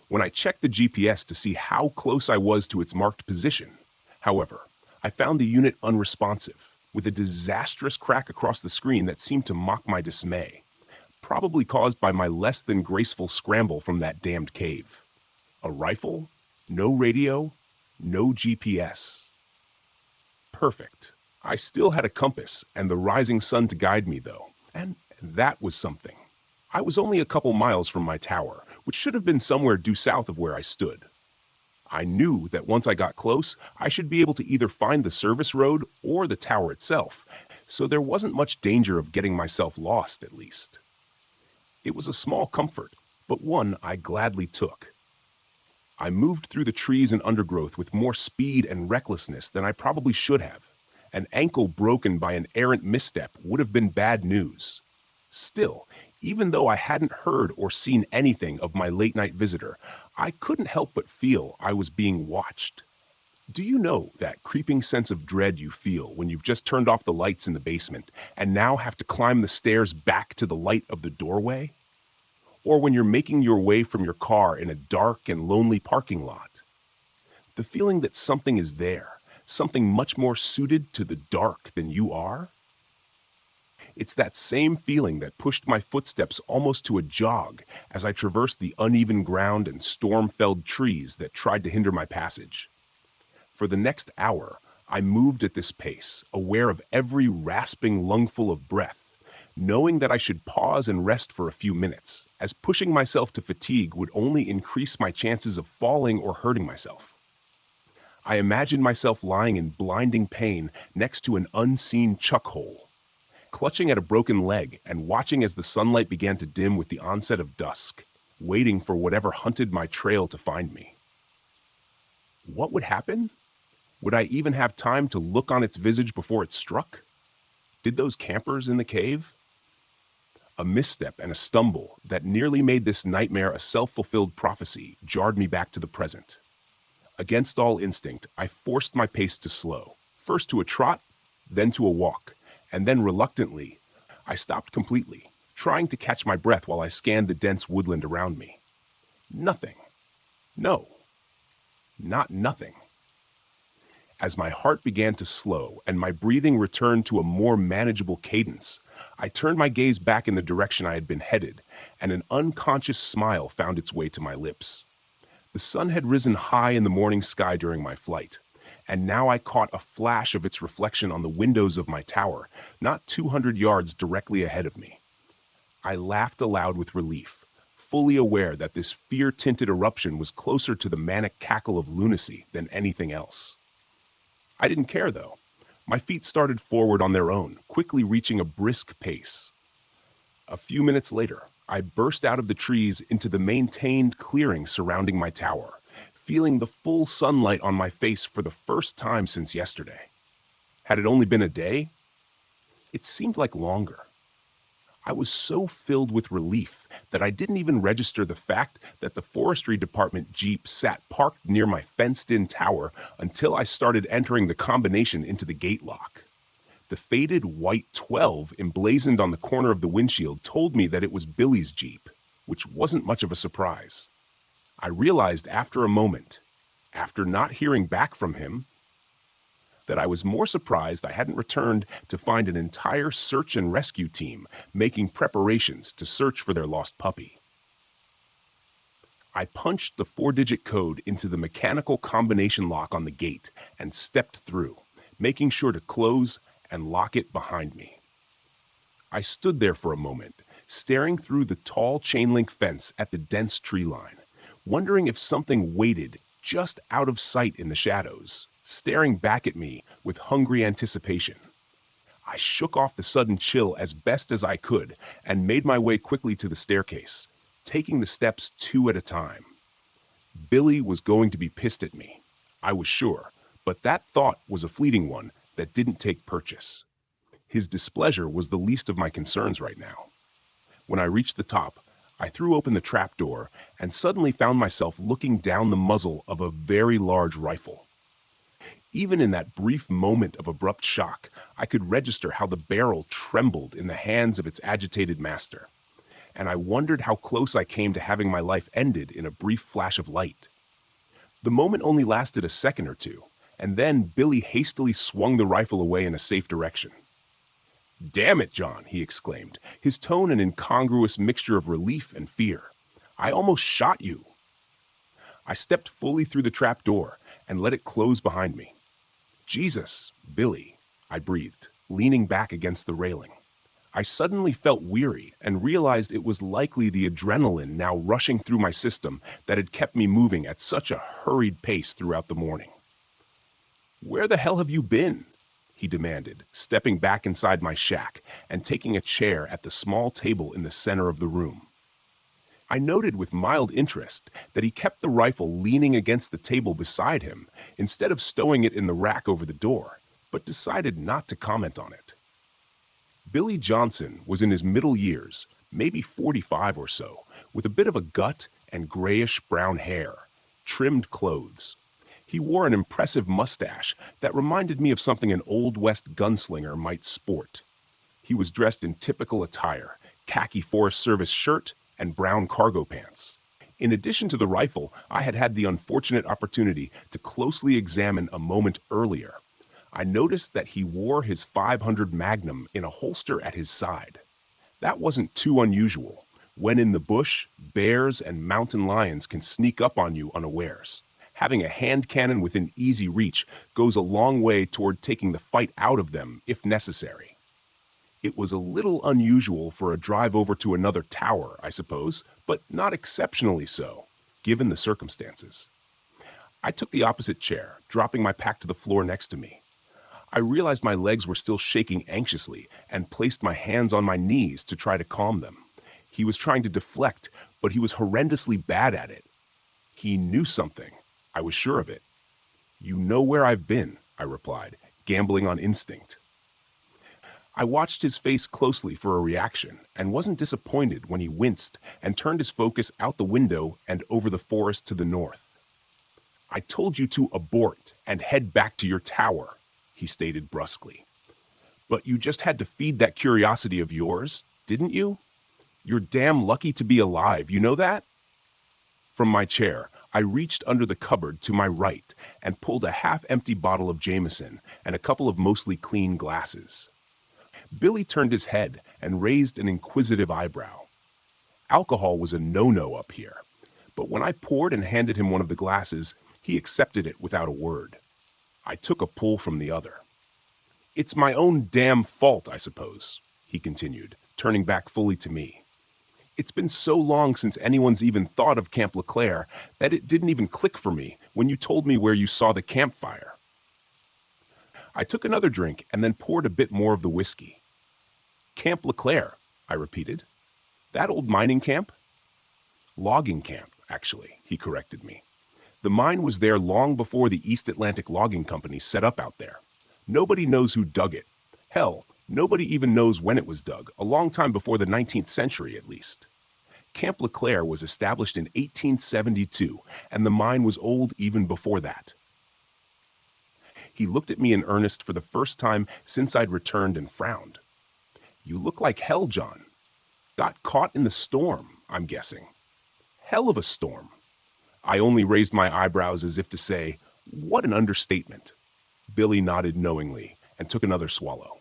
When I checked the GPS to see how close I was to its marked position, however, I found the unit unresponsive, with a disastrous crack across the screen that seemed to mock my dismay, probably caused by my less than graceful scramble from that damned cave. A rifle, no radio, no GPS. Perfect. I still had a compass and the rising sun to guide me, though, and that was something. I was only a couple miles from my tower, which should have been somewhere due south of where I stood. I knew that once I got close, I should be able to either find the service road or the tower itself, so there wasn't much danger of getting myself lost, at least. It was a small comfort, but one I gladly took. I moved through the trees and undergrowth with more speed and recklessness than I probably should have. An ankle broken by an errant misstep would have been bad news. Still, even though I hadn't heard or seen anything of my late-night visitor, I couldn't help but feel I was being watched. Do you know that creeping sense of dread you feel when you've just turned off the lights in the basement and now have to climb the stairs back to the light of the doorway? Or when you're making your way from your car in a dark and lonely parking lot? The feeling that something is there, something much more suited to the dark than you are? It's that same feeling that pushed my footsteps almost to a jog as I traversed the uneven ground and storm-felled trees that tried to hinder my passage. For the next hour, I moved at this pace, aware of every rasping lungful of breath, knowing that I should pause and rest for a few minutes, as pushing myself to fatigue would only increase my chances of falling or hurting myself. I imagined myself lying in blinding pain next to an unseen chuck hole, clutching at a broken leg and watching as the sunlight began to dim with the onset of dusk, waiting for whatever hunted my trail to find me. What would happen? Would I even have time to look on its visage before it struck? Did those campers in the cave? A misstep and a stumble that nearly made this nightmare a self-fulfilled prophecy jarred me back to the present. Against all instinct, I forced my pace to slow, first to a trot, then to a walk, and then reluctantly, I stopped completely, trying to catch my breath while I scanned the dense woodland around me. Nothing. No. Not nothing. As my heart began to slow and my breathing returned to a more manageable cadence, I turned my gaze back in the direction I had been headed, and an unconscious smile found its way to my lips. The sun had risen high in the morning sky during my flight, and now I caught a flash of its reflection on the windows of my tower, not 200 yards directly ahead of me. I laughed aloud with relief, fully aware that this fear-tinted eruption was closer to the manic cackle of lunacy than anything else. I didn't care, though. My feet started forward on their own, quickly reaching a brisk pace. A few minutes later, I burst out of the trees into the maintained clearing surrounding my tower, feeling the full sunlight on my face for the first time since yesterday. Had it only been a day? It seemed like longer. I was so filled with relief that I didn't even register the fact that the forestry department Jeep sat parked near my fenced-in tower until I started entering the combination into the gate lock. The faded white 12 emblazoned on the corner of the windshield told me that it was Billy's Jeep, which wasn't much of a surprise. I realized after a moment, after not hearing back from him, that I was more surprised I hadn't returned to find an entire search and rescue team making preparations to search for their lost puppy. I punched the 4-digit code into the mechanical combination lock on the gate and stepped through, making sure to close and lock it behind me. I stood there for a moment, staring through the tall chain-link fence at the dense tree line, wondering if something waited just out of sight in the shadows, staring back at me with hungry anticipation. I shook off the sudden chill as best as I could and made my way quickly to the staircase, taking the steps 2 at a time. Billy was going to be pissed at me, I was sure, but that thought was a fleeting one that didn't take purchase. His displeasure was the least of my concerns right now. When I reached the top, I threw open the trapdoor and suddenly found myself looking down the muzzle of a very large rifle. Even in that brief moment of abrupt shock, I could register how the barrel trembled in the hands of its agitated master, and I wondered how close I came to having my life ended in a brief flash of light. The moment only lasted a second or two, and then Billy hastily swung the rifle away in a safe direction. "Damn it, John," he exclaimed, his tone an incongruous mixture of relief and fear. "I almost shot you." I stepped fully through the trap door and let it close behind me. "Jesus, Billy," I breathed, leaning back against the railing. I suddenly felt weary and realized it was likely the adrenaline now rushing through my system that had kept me moving at such a hurried pace throughout the morning. "Where the hell have you been?" he demanded, stepping back inside my shack and taking a chair at the small table in the center of the room. I noted with mild interest that he kept the rifle leaning against the table beside him instead of stowing it in the rack over the door, but decided not to comment on it. Billy Johnson was in his middle years, maybe 45 or so, with a bit of a gut and grayish-brown hair, trimmed clothes. He wore an impressive mustache that reminded me of something an Old West gunslinger might sport. He was dressed in typical attire, khaki Forest Service shirt and brown cargo pants. In addition to the rifle, I had had the unfortunate opportunity to closely examine a moment earlier. I noticed that he wore his .500 Magnum in a holster at his side. That wasn't too unusual. When in the bush, bears and mountain lions can sneak up on you unawares. Having a hand cannon within easy reach goes a long way toward taking the fight out of them if necessary. It was a little unusual for a drive over to another tower, I suppose, but not exceptionally so, given the circumstances. I took the opposite chair, dropping my pack to the floor next to me. I realized my legs were still shaking anxiously and placed my hands on my knees to try to calm them. He was trying to deflect, but he was horrendously bad at it. He knew something. I was sure of it. "You know where I've been," I replied, gambling on instinct. I watched his face closely for a reaction and wasn't disappointed when he winced and turned his focus out the window and over the forest to the north. "I told you to abort and head back to your tower," he stated brusquely. "But you just had to feed that curiosity of yours, didn't you? You're damn lucky to be alive, you know that?" From my chair, I reached under the cupboard to my right and pulled a half-empty bottle of Jameson and a couple of mostly clean glasses. Billy turned his head and raised an inquisitive eyebrow. Alcohol was a no-no up here, but when I poured and handed him one of the glasses, he accepted it without a word. I took a pull from the other. "It's my own damn fault, I suppose," he continued, turning back fully to me. "It's been so long since anyone's even thought of Camp LeClaire that it didn't even click for me when you told me where you saw the campfire." I took another drink and then poured a bit more of the whiskey. "Camp LeClaire," I repeated. "That old mining camp?" "Logging camp, actually," he corrected me. "The mine was there long before the East Atlantic Logging Company set up out there. Nobody knows who dug it. Hell, nobody even knows when it was dug, a long time before the 19th century at least. Camp LeClaire was established in 1872, and the mine was old even before that." He looked at me in earnest for the first time since I'd returned and frowned. "You look like hell, John. Got caught in the storm, I'm guessing. Hell of a storm." I only raised my eyebrows as if to say, "What an understatement." Billy nodded knowingly and took another swallow.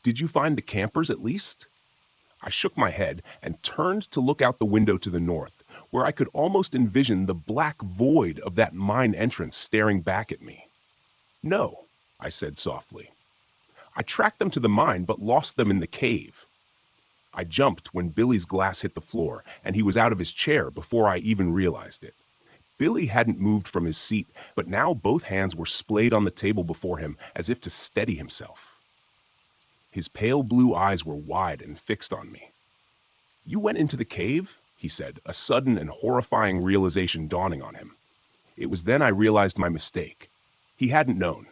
"Did you find the campers at least?" I shook my head and turned to look out the window to the north, where I could almost envision the black void of that mine entrance staring back at me. "No," I said softly. "I tracked them to the mine but lost them in the cave." I jumped when Billy's glass hit the floor, and he was out of his chair before I even realized it. Billy hadn't moved from his seat, but now both hands were splayed on the table before him as if to steady himself. His pale blue eyes were wide and fixed on me. "You went into the cave?" he said, a sudden and horrifying realization dawning on him. It was then I realized my mistake. He hadn't known.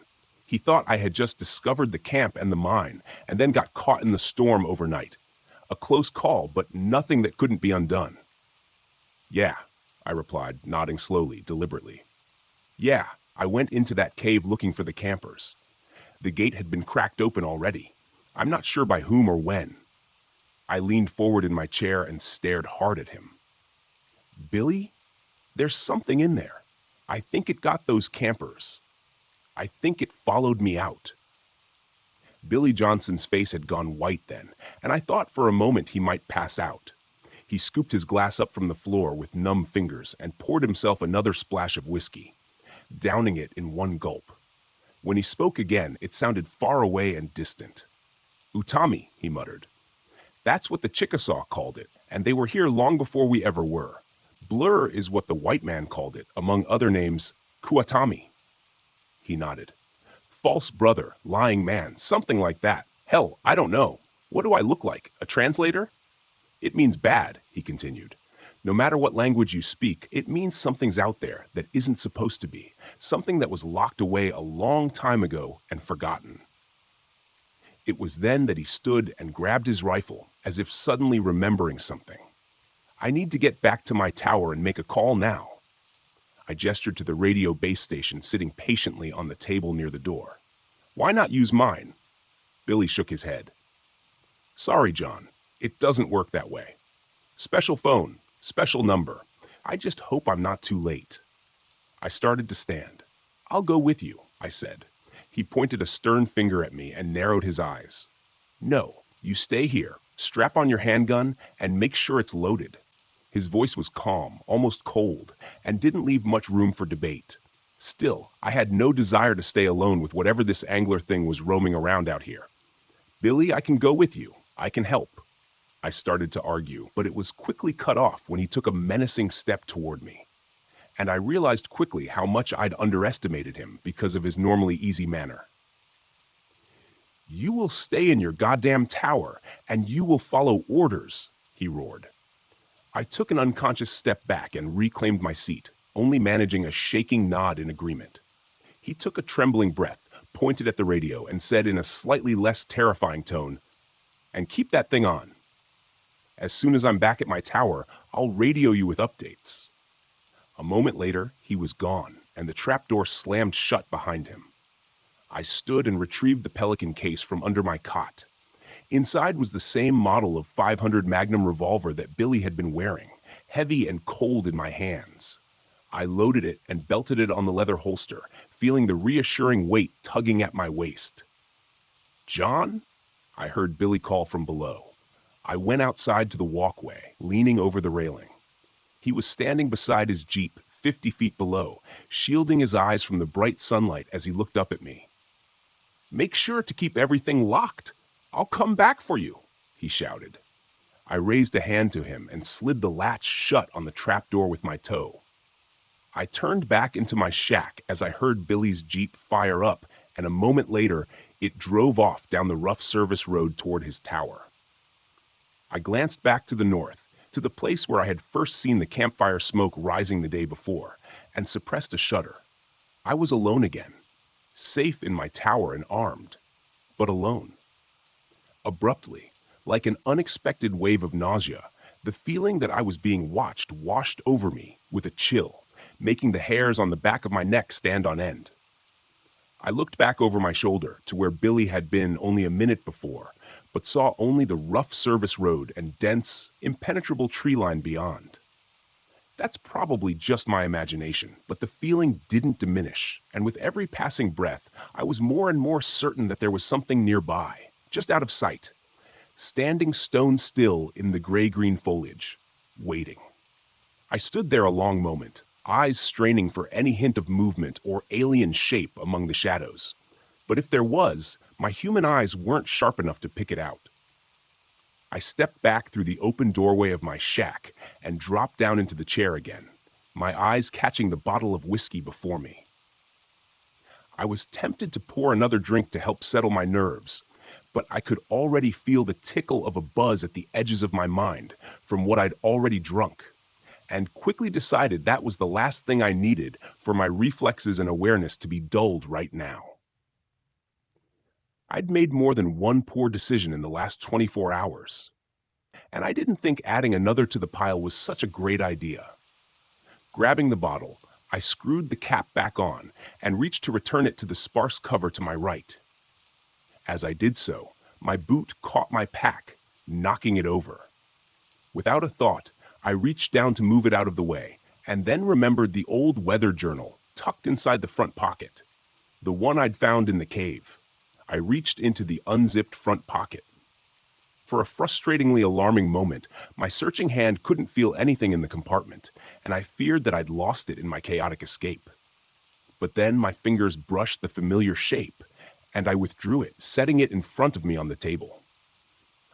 He thought I had just discovered the camp and the mine, and then got caught in the storm overnight. A close call, but nothing that couldn't be undone. "Yeah," I replied, nodding slowly, deliberately. "Yeah, I went into that cave looking for the campers. The gate had been cracked open already. I'm not sure by whom or when." I leaned forward in my chair and stared hard at him. "Billy, there's something in there. I think it got those campers. I think it followed me out." Billy Johnson's face had gone white then, and I thought for a moment he might pass out. He scooped his glass up from the floor with numb fingers and poured himself another splash of whiskey, downing it in one gulp. When he spoke again, it sounded far away and distant. "Utami," he muttered. "That's what the Chickasaw called it, and they were here long before we ever were. Blur is what the white man called it, among other names, Kuatami." He nodded. "False brother, lying man, something like that. Hell, I don't know. What do I look like, a translator?" "It means bad," he continued. "No matter what language you speak, it means something's out there that isn't supposed to be, something that was locked away a long time ago and forgotten." It was then that he stood and grabbed his rifle, as if suddenly remembering something. "I need to get back to my tower and make a call now." I gestured to the radio base station sitting patiently on the table near the door. "Why not use mine?" Billy shook his head. "Sorry, John. It doesn't work that way. Special phone, special number. I just hope I'm not too late." I started to stand. "I'll go with you," I said. He pointed a stern finger at me and narrowed his eyes. "No, you stay here, strap on your handgun, and make sure it's loaded." His voice was calm, almost cold, and didn't leave much room for debate. Still, I had no desire to stay alone with whatever this angler thing was roaming around out here. "Billy, I can go with you. I can help." I started to argue, but it was quickly cut off when he took a menacing step toward me. And I realized quickly how much I'd underestimated him because of his normally easy manner. "You will stay in your goddamn tower, and you will follow orders," he roared. I took an unconscious step back and reclaimed my seat, only managing a shaking nod in agreement. He took a trembling breath, pointed at the radio, and said in a slightly less terrifying tone, "And keep that thing on. As soon as I'm back at my tower, I'll radio you with updates." A moment later, he was gone, and the trapdoor slammed shut behind him. I stood and retrieved the Pelican case from under my cot. Inside was the same model of .500 Magnum revolver that Billy had been wearing, heavy and cold in my hands. I loaded it and belted it on the leather holster, feeling the reassuring weight tugging at my waist. "John?" I heard Billy call from below. I went outside to the walkway, leaning over the railing. He was standing beside his Jeep, 50 feet below, shielding his eyes from the bright sunlight as he looked up at me. "Make sure to keep everything locked. I'll come back for you," he shouted. I raised a hand to him and slid the latch shut on the trapdoor with my toe. I turned back into my shack as I heard Billy's Jeep fire up, and a moment later, it drove off down the rough service road toward his tower. I glanced back to the north, to the place where I had first seen the campfire smoke rising the day before, and suppressed a shudder. I was alone again, safe in my tower and armed, but alone. Abruptly, like an unexpected wave of nausea, the feeling that I was being watched washed over me with a chill, making the hairs on the back of my neck stand on end. I looked back over my shoulder to where Billy had been only a minute before, but saw only the rough service road and dense, impenetrable tree line beyond. That's probably just my imagination, but the feeling didn't diminish, and with every passing breath, I was more and more certain that there was something nearby, just out of sight, standing stone still in the gray-green foliage, waiting. I stood there a long moment, eyes straining for any hint of movement or alien shape among the shadows. But if there was, my human eyes weren't sharp enough to pick it out. I stepped back through the open doorway of my shack and dropped down into the chair again, my eyes catching the bottle of whiskey before me. I was tempted to pour another drink to help settle my nerves, but I could already feel the tickle of a buzz at the edges of my mind from what I'd already drunk, and quickly decided that was the last thing I needed for my reflexes and awareness to be dulled right now. I'd made more than one poor decision in the last 24 hours, and I didn't think adding another to the pile was such a great idea. Grabbing the bottle, I screwed the cap back on and reached to return it to the sparse cover to my right. As I did so, my boot caught my pack, knocking it over. Without a thought, I reached down to move it out of the way, and then remembered the old weather journal tucked inside the front pocket, the one I'd found in the cave. I reached into the unzipped front pocket. For a frustratingly alarming moment, my searching hand couldn't feel anything in the compartment, and I feared that I'd lost it in my chaotic escape. But then my fingers brushed the familiar shape, and I withdrew it, setting it in front of me on the table.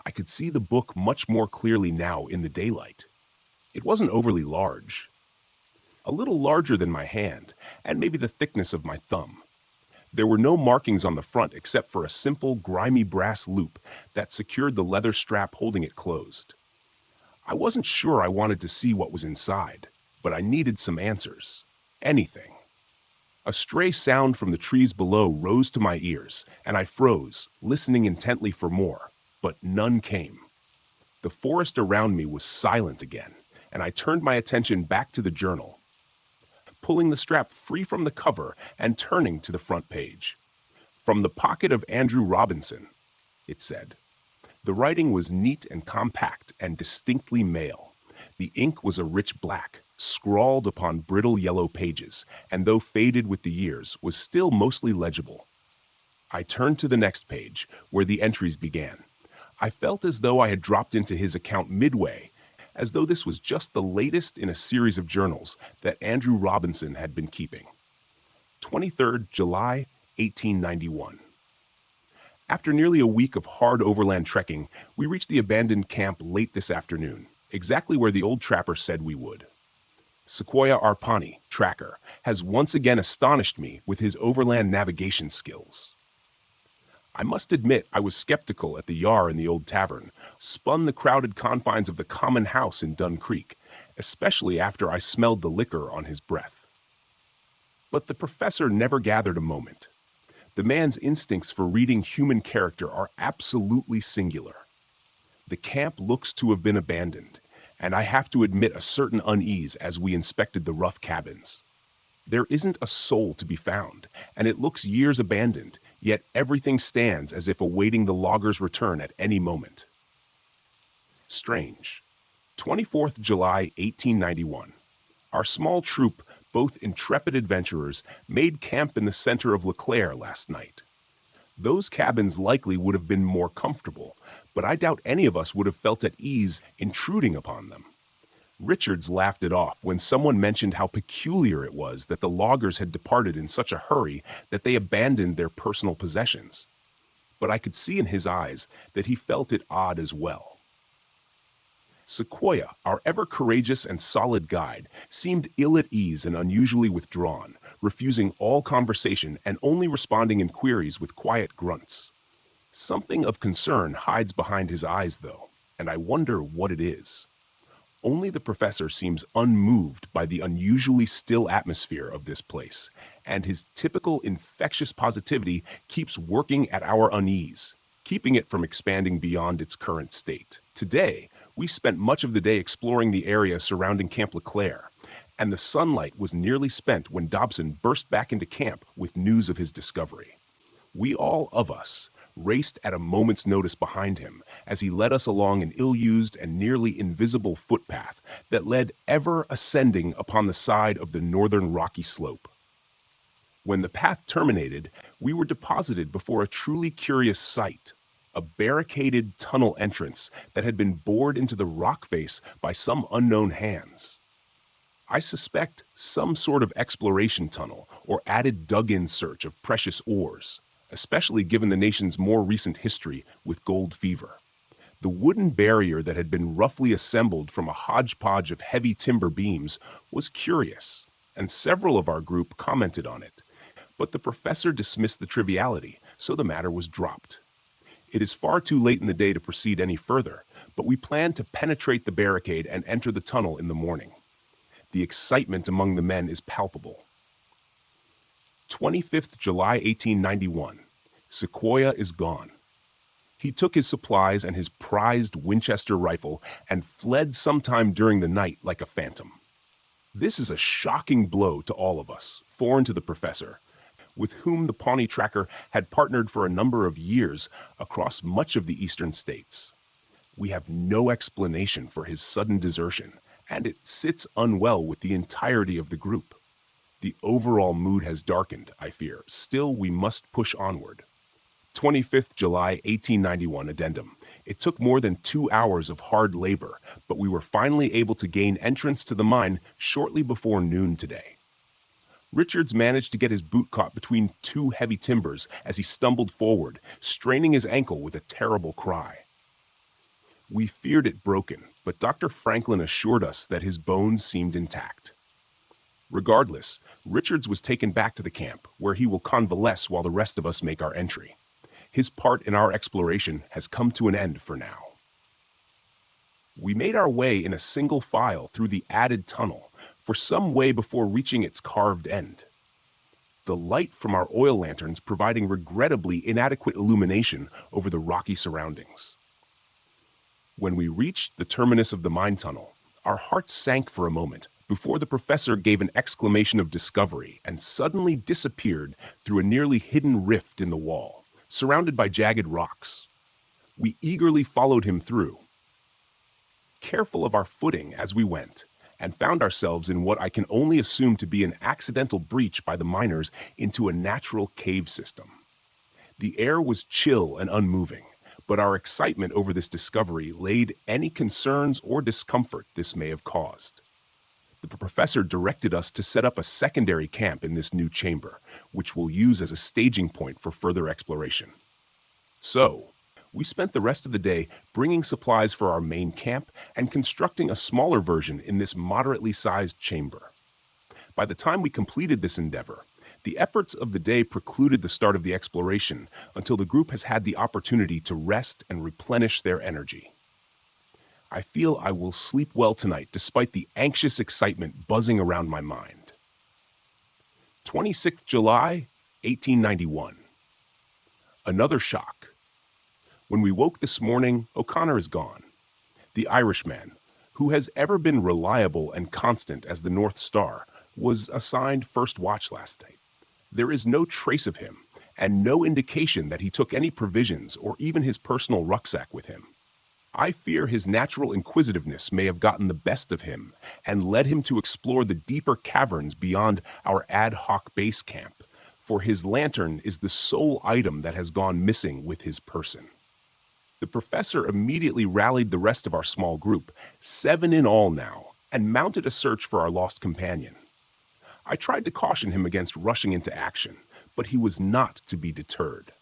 I could see the book much more clearly now in the daylight. It wasn't overly large. A little larger than my hand, and maybe the thickness of my thumb. There were no markings on the front except for a simple, grimy brass loop that secured the leather strap holding it closed. I wasn't sure I wanted to see what was inside, but I needed some answers. Anything. A stray sound from the trees below rose to my ears, and I froze, listening intently for more, but none came. The forest around me was silent again, and I turned my attention back to the journal, pulling the strap free from the cover and turning to the front page. "From the pocket of Andrew Robinson," it said. The writing was neat and compact and distinctly male. The ink was a rich black, scrawled upon brittle yellow pages, and though faded with the years, was still mostly legible. I turned to the next page, where the entries began. I felt as though I had dropped into his account midway, as though this was just the latest in a series of journals that Andrew Robinson had been keeping. 23rd July, 1891. After nearly a week of hard overland trekking, we reached the abandoned camp late this afternoon, exactly where the old trapper said we would. Sequoia Arpani, tracker, has once again astonished me with his overland navigation skills. I must admit I was skeptical at the Yar in the old tavern, spun the crowded confines of the common house in Dun Creek, especially after I smelled the liquor on his breath. But the professor never gathered a moment. The man's instincts for reading human character are absolutely singular. The camp looks to have been abandoned, and I have to admit a certain unease as we inspected the rough cabins. There isn't a soul to be found, and it looks years abandoned, yet everything stands as if awaiting the loggers' return at any moment. Strange. 24th July 1891. Our small troop, both intrepid adventurers, made camp in the center of LeClaire last night. Those cabins likely would have been more comfortable, but I doubt any of us would have felt at ease intruding upon them. Richards laughed it off when someone mentioned how peculiar it was that the loggers had departed in such a hurry that they abandoned their personal possessions. But I could see in his eyes that he felt it odd as well. Sequoia, our ever-courageous and solid guide, seemed ill at ease and unusually withdrawn, refusing all conversation and only responding in queries with quiet grunts. Something of concern hides behind his eyes, though, and I wonder what it is. Only the professor seems unmoved by the unusually still atmosphere of this place, and his typical infectious positivity keeps working at our unease, keeping it from expanding beyond its current state. Today, we spent much of the day exploring the area surrounding Camp LeClaire, and the sunlight was nearly spent when Dobson burst back into camp with news of his discovery. We all of us raced at a moment's notice behind him as he led us along an ill-used and nearly invisible footpath that led ever ascending upon the side of the northern rocky slope. When the path terminated, we were deposited before a truly curious sight, a barricaded tunnel entrance that had been bored into the rock face by some unknown hands. I suspect some sort of exploration tunnel or added dug-in search of precious ores, especially given the nation's more recent history with gold fever. The wooden barrier that had been roughly assembled from a hodgepodge of heavy timber beams was curious, and several of our group commented on it. But the professor dismissed the triviality, so the matter was dropped. It is far too late in the day to proceed any further, but we plan to penetrate the barricade and enter the tunnel in the morning. The excitement among the men is palpable. 25th July 1891. Sequoia is gone. He took his supplies and his prized Winchester rifle and fled sometime during the night like a phantom. This is a shocking blow to all of us, foreign to the professor, with whom the Pawnee Tracker had partnered for a number of years across much of the eastern states. We have no explanation for his sudden desertion, and it sits unwell with the entirety of the group. The overall mood has darkened, I fear. Still, we must push onward. 25th July 1891 addendum. It took more than 2 hours of hard labor, but we were finally able to gain entrance to the mine shortly before noon today. Richards managed to get his boot caught between two heavy timbers as he stumbled forward, straining his ankle with a terrible cry. We feared it broken, but Dr. Franklin assured us that his bones seemed intact. Regardless, Richards was taken back to the camp, where he will convalesce while the rest of us make our entry. His part in our exploration has come to an end for now. We made our way in a single file through the added tunnel, for some way before reaching its carved end. The light from our oil lanterns providing regrettably inadequate illumination over the rocky surroundings. When we reached the terminus of the mine tunnel, our hearts sank for a moment before the professor gave an exclamation of discovery and suddenly disappeared through a nearly hidden rift in the wall, surrounded by jagged rocks. We eagerly followed him through, careful of our footing as we went, and found ourselves in what I can only assume to be an accidental breach by the miners into a natural cave system. The air was chill and unmoving, but our excitement over this discovery laid any concerns or discomfort this may have caused. The professor directed us to set up a secondary camp in this new chamber, which we'll use as a staging point for further exploration. So, we spent the rest of the day bringing supplies for our main camp and constructing a smaller version in this moderately sized chamber. By the time we completed this endeavor, The efforts of the day precluded the start of the exploration until the group has had the opportunity to rest and replenish their energy. I feel I will sleep well tonight despite the anxious excitement buzzing around my mind. 26th July, 1891. Another shock. When we woke this morning, O'Connor is gone. The Irishman, who has ever been reliable and constant as the North Star, was assigned first watch last night. There is no trace of him, and no indication that he took any provisions or even his personal rucksack with him. I fear his natural inquisitiveness may have gotten the best of him and led him to explore the deeper caverns beyond our ad hoc base camp, for his lantern is the sole item that has gone missing with his person. The professor immediately rallied the rest of our small group, 7 in all now, and mounted a search for our lost companion. I tried to caution him against rushing into action, but he was not to be deterred.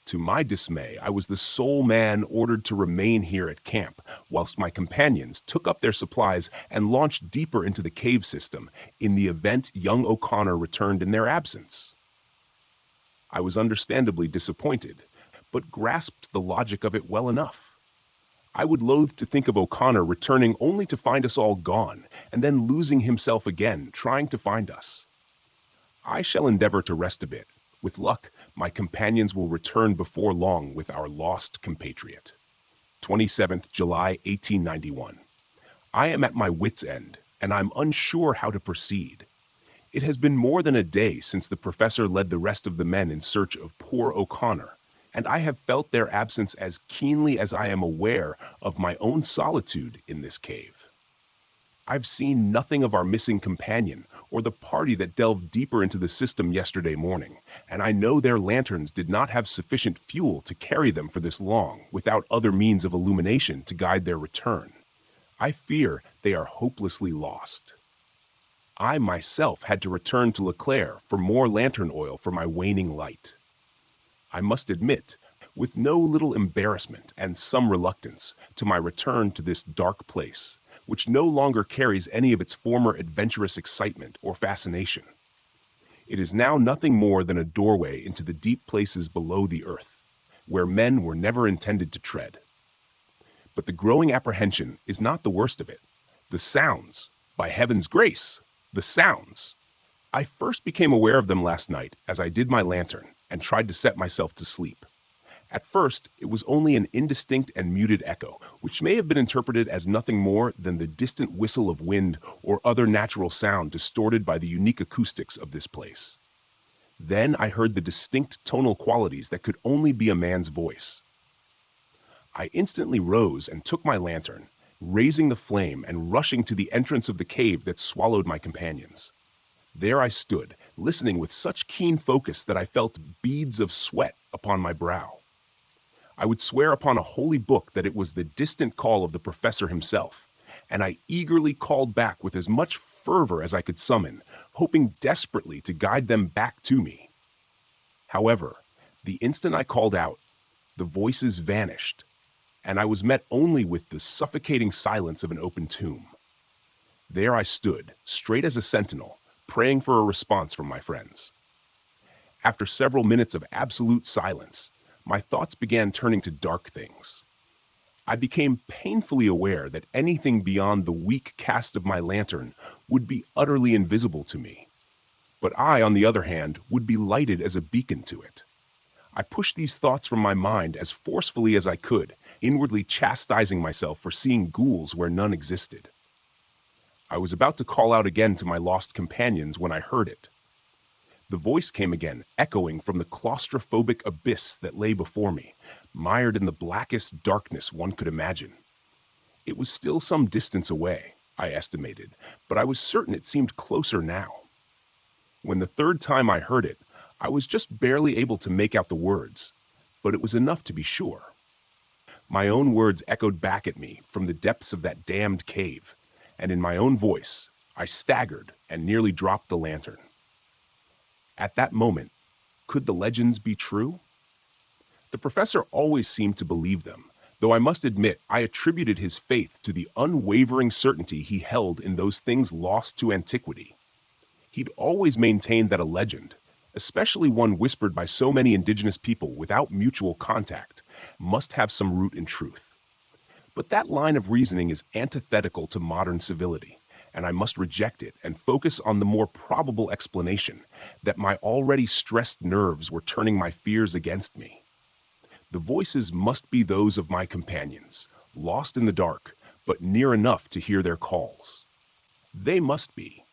To my dismay, I was the sole man ordered to remain here at camp, whilst my companions took up their supplies and launched deeper into the cave system in the event young O'Connor returned in their absence. I was understandably disappointed, but grasped the logic of it well enough. I would loathe to think of O'Connor returning only to find us all gone, and then losing himself again, trying to find us. I shall endeavor to rest a bit. With luck, my companions will return before long with our lost compatriot. 27th July, 1891. I am at my wit's end, and I'm unsure how to proceed. It has been more than a day since the professor led the rest of the men in search of poor O'Connor, and I have felt their absence as keenly as I am aware of my own solitude in this cave. I've seen nothing of our missing companion or the party that delved deeper into the system yesterday morning, and I know their lanterns did not have sufficient fuel to carry them for this long without other means of illumination to guide their return. I fear they are hopelessly lost. I myself had to return to Leclerc for more lantern oil for my waning light. I must admit, with no little embarrassment and some reluctance, to my return to this dark place, which no longer carries any of its former adventurous excitement or fascination. It is now nothing more than a doorway into the deep places below the earth, where men were never intended to tread. But the growing apprehension is not the worst of it. The sounds, by heaven's grace, the sounds. I first became aware of them last night as I did my lantern and tried to set myself to sleep. At first, it was only an indistinct and muted echo, which may have been interpreted as nothing more than the distant whistle of wind or other natural sound distorted by the unique acoustics of this place. Then I heard the distinct tonal qualities that could only be a man's voice. I instantly rose and took my lantern, raising the flame and rushing to the entrance of the cave that swallowed my companions. There I stood, listening with such keen focus that I felt beads of sweat upon my brow. I would swear upon a holy book that it was the distant call of the professor himself, and I eagerly called back with as much fervor as I could summon, hoping desperately to guide them back to me. However, the instant I called out, the voices vanished, and I was met only with the suffocating silence of an open tomb. There I stood, straight as a sentinel, praying for a response from my friends. After several minutes of absolute silence, my thoughts began turning to dark things. I became painfully aware that anything beyond the weak cast of my lantern would be utterly invisible to me. But I, on the other hand, would be lighted as a beacon to it. I pushed these thoughts from my mind as forcefully as I could, inwardly chastising myself for seeing ghouls where none existed. I was about to call out again to my lost companions when I heard it. The voice came again, echoing from the claustrophobic abyss that lay before me, mired in the blackest darkness one could imagine. It was still some distance away, I estimated, but I was certain it seemed closer now. When the third time I heard it, I was just barely able to make out the words, but it was enough to be sure. My own words echoed back at me from the depths of that damned cave, and in my own voice, I staggered and nearly dropped the lantern. At that moment, could the legends be true? The professor always seemed to believe them, though I must admit I attributed his faith to the unwavering certainty he held in those things lost to antiquity. He'd always maintained that a legend, especially one whispered by so many indigenous people without mutual contact, must have some root in truth. But that line of reasoning is antithetical to modern civility, and I must reject it and focus on the more probable explanation that my already stressed nerves were turning my fears against me. The voices must be those of my companions, lost in the dark, but near enough to hear their calls. They must be.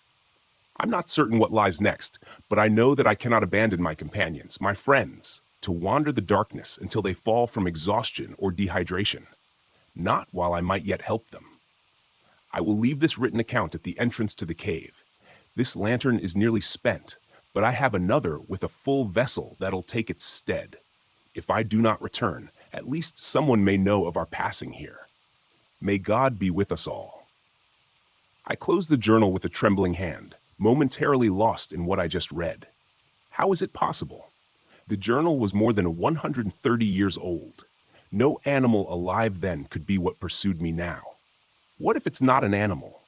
I'm not certain what lies next, but I know that I cannot abandon my companions, my friends, to wander the darkness until they fall from exhaustion or dehydration. Not while I might yet help them. I will leave this written account at the entrance to the cave. This lantern is nearly spent, but I have another with a full vessel that'll take its stead. If I do not return, at least someone may know of our passing here. May God be with us all. I closed the journal with a trembling hand, momentarily lost in what I just read. How is it possible? The journal was more than 130 years old. No animal alive then could be what pursued me now. What if it's not an animal?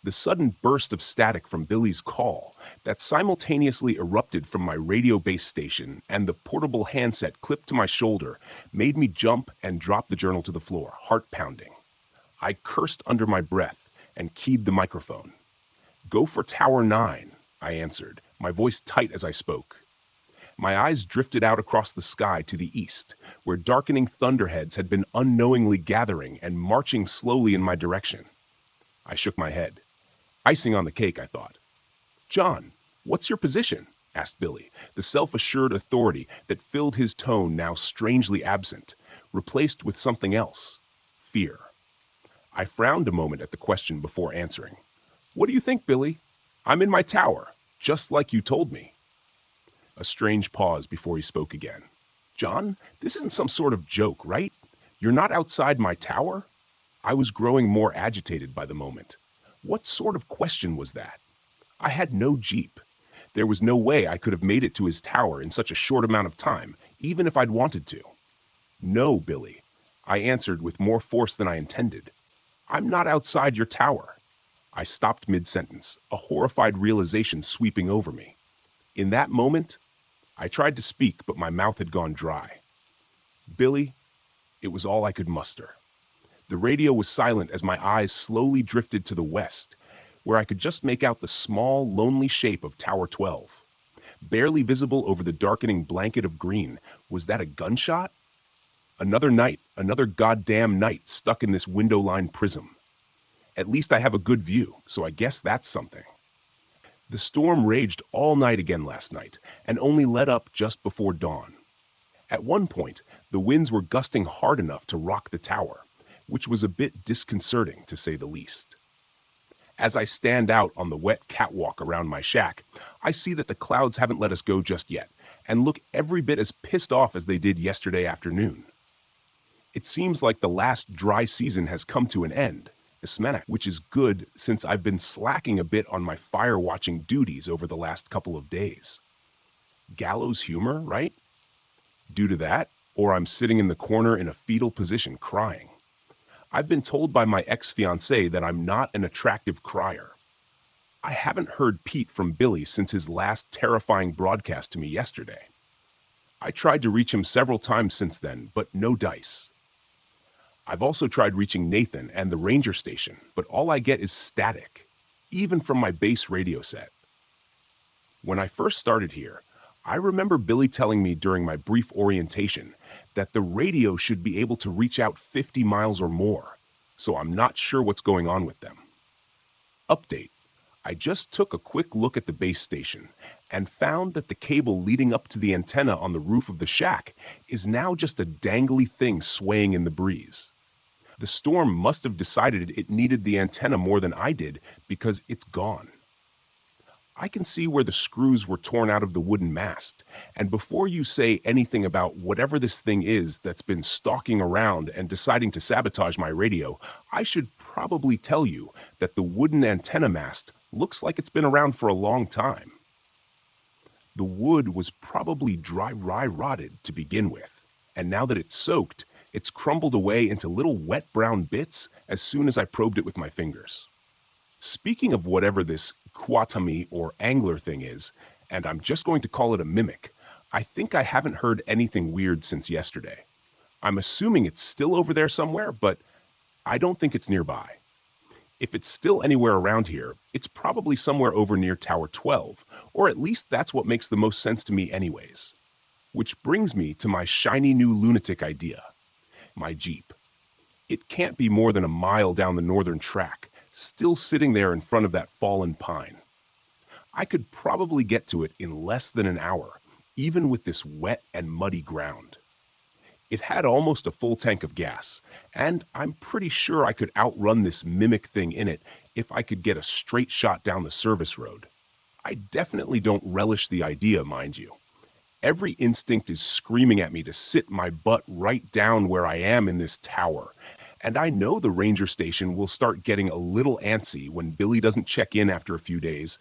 The sudden burst of static from Billy's call that simultaneously erupted from my radio base station and the portable handset clipped to my shoulder made me jump and drop the journal to the floor, heart pounding. I cursed under my breath and keyed the microphone. "Go for Tower 9, I answered, my voice tight as I spoke. My eyes drifted out across the sky to the east, where darkening thunderheads had been unknowingly gathering and marching slowly in my direction. I shook my head. Icing on the cake, I thought. "John, what's your position?" asked Billy, the self-assured authority that filled his tone now strangely absent, replaced with something else, fear. I frowned a moment at the question before answering. "What do you think, Billy? I'm in my tower, just like you told me." A strange pause before he spoke again. "John, this isn't some sort of joke, right? You're not outside my tower?" I was growing more agitated by the moment. What sort of question was that? I had no Jeep. There was no way I could have made it to his tower in such a short amount of time, even if I'd wanted to. "No, Billy," I answered with more force than I intended. "I'm not outside your tower." I stopped mid-sentence, a horrified realization sweeping over me. In that moment, I tried to speak, but my mouth had gone dry. "Billy," it was all I could muster. The radio was silent as my eyes slowly drifted to the west, where I could just make out the small, lonely shape of Tower 12. Barely visible over the darkening blanket of green, was that a gunshot? Another night, another goddamn night stuck in this window-lined prism. At least I have a good view, so I guess that's something. The storm raged all night again last night, and only let up just before dawn. At one point, the winds were gusting hard enough to rock the tower, which was a bit disconcerting to say the least. As I stand out on the wet catwalk around my shack, I see that the clouds haven't let us go just yet, and look every bit as pissed off as they did yesterday afternoon. It seems like the last dry season has come to an end, which is good since I've been slacking a bit on my fire-watching duties over the last couple of days. Gallows humor, right? Due to that, or I'm sitting in the corner in a fetal position crying. I've been told by my ex-fiancée that I'm not an attractive crier. I haven't heard Pete from Billy since his last terrifying broadcast to me yesterday. I tried to reach him several times since then, but no dice. I've also tried reaching Nathan and the ranger station, but all I get is static, even from my base radio set. When I first started here, I remember Billy telling me during my brief orientation that the radio should be able to reach out 50 miles or more, so I'm not sure what's going on with them. Update. I just took a quick look at the base station and found that the cable leading up to the antenna on the roof of the shack is now just a dangly thing swaying in the breeze. The storm must have decided it needed the antenna more than I did because it's gone. I can see where the screws were torn out of the wooden mast, and before you say anything about whatever this thing is that's been stalking around and deciding to sabotage my radio, I should probably tell you that the wooden antenna mast looks like it's been around for a long time. The wood was probably dry rotted to begin with, and now that it's soaked, it's crumbled away into little wet brown bits as soon as I probed it with my fingers. Speaking of whatever this Quatami or angler thing is, and I'm just going to call it a mimic, I think I haven't heard anything weird since yesterday. I'm assuming it's still over there somewhere, but I don't think it's nearby. If it's still anywhere around here, it's probably somewhere over near Tower 12, or at least that's what makes the most sense to me anyways. Which brings me to my shiny new lunatic idea, my Jeep. It can't be more than a mile down the northern track, still sitting there in front of that fallen pine. I could probably get to it in less than an hour, even with this wet and muddy ground. It had almost a full tank of gas, and I'm pretty sure I could outrun this mimic thing in it if I could get a straight shot down the service road. I definitely don't relish the idea, mind you. Every instinct is screaming at me to sit my butt right down where I am in this tower, and I know the ranger station will start getting a little antsy when Billy doesn't check in after a few days,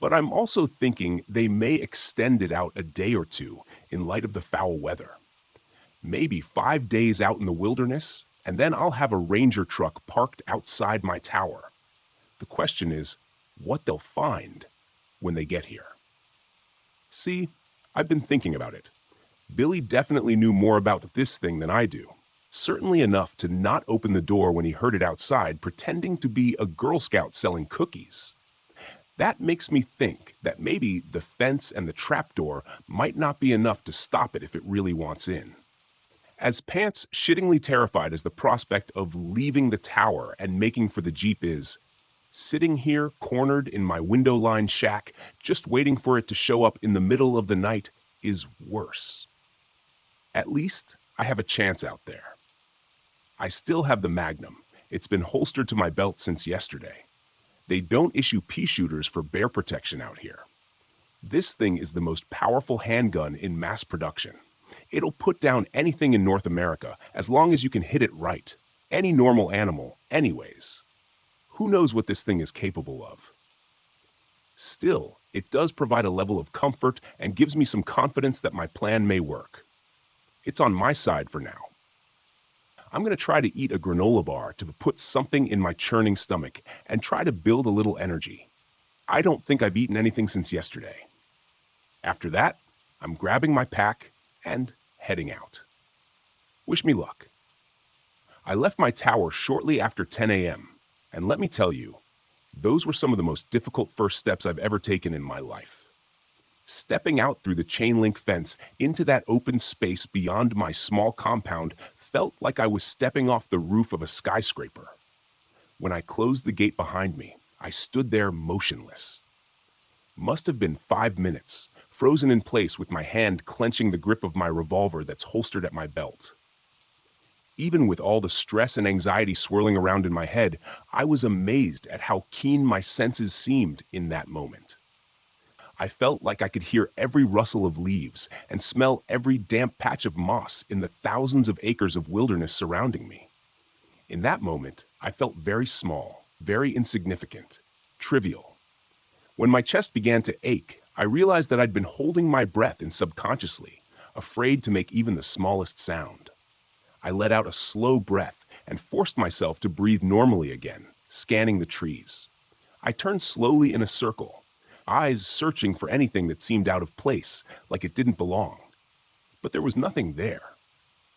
but I'm also thinking they may extend it out a day or two in light of the foul weather. Maybe 5 days out in the wilderness, and then I'll have a ranger truck parked outside my tower. The question is, what they'll find when they get here. See, I've been thinking about it. Billy definitely knew more about this thing than I do. Certainly enough to not open the door when he heard it outside pretending to be a Girl Scout selling cookies. That makes me think that maybe the fence and the trapdoor might not be enough to stop it if it really wants in. As pants shittingly terrified as the prospect of leaving the tower and making for the Jeep is, sitting here cornered in my window-lined shack, just waiting for it to show up in the middle of the night, is worse. At least I have a chance out there. I still have the Magnum. It's been holstered to my belt since yesterday. They don't issue pea shooters for bear protection out here. This thing is the most powerful handgun in mass production. It'll put down anything in North America as long as you can hit it right. Any normal animal, anyways. Who knows what this thing is capable of? Still, it does provide a level of comfort and gives me some confidence that my plan may work. It's on my side for now. I'm going to try to eat a granola bar to put something in my churning stomach and try to build a little energy. I don't think I've eaten anything since yesterday. After that, I'm grabbing my pack and heading out. Wish me luck. I left my tower shortly after 10 a.m., and let me tell you, those were some of the most difficult first steps I've ever taken in my life. Stepping out through the chain link fence into that open space beyond my small compound felt like I was stepping off the roof of a skyscraper. When I closed the gate behind me, I stood there motionless. Must have been 5 minutes, frozen in place with my hand clenching the grip of my revolver that's holstered at my belt. Even with all the stress and anxiety swirling around in my head, I was amazed at how keen my senses seemed in that moment. I felt like I could hear every rustle of leaves and smell every damp patch of moss in the thousands of acres of wilderness surrounding me. In that moment, I felt very small, very insignificant, trivial. When my chest began to ache, I realized that I'd been holding my breath in subconsciously, afraid to make even the smallest sound. I let out a slow breath and forced myself to breathe normally again, scanning the trees. I turned slowly in a circle, eyes searching for anything that seemed out of place, like it didn't belong. But there was nothing there.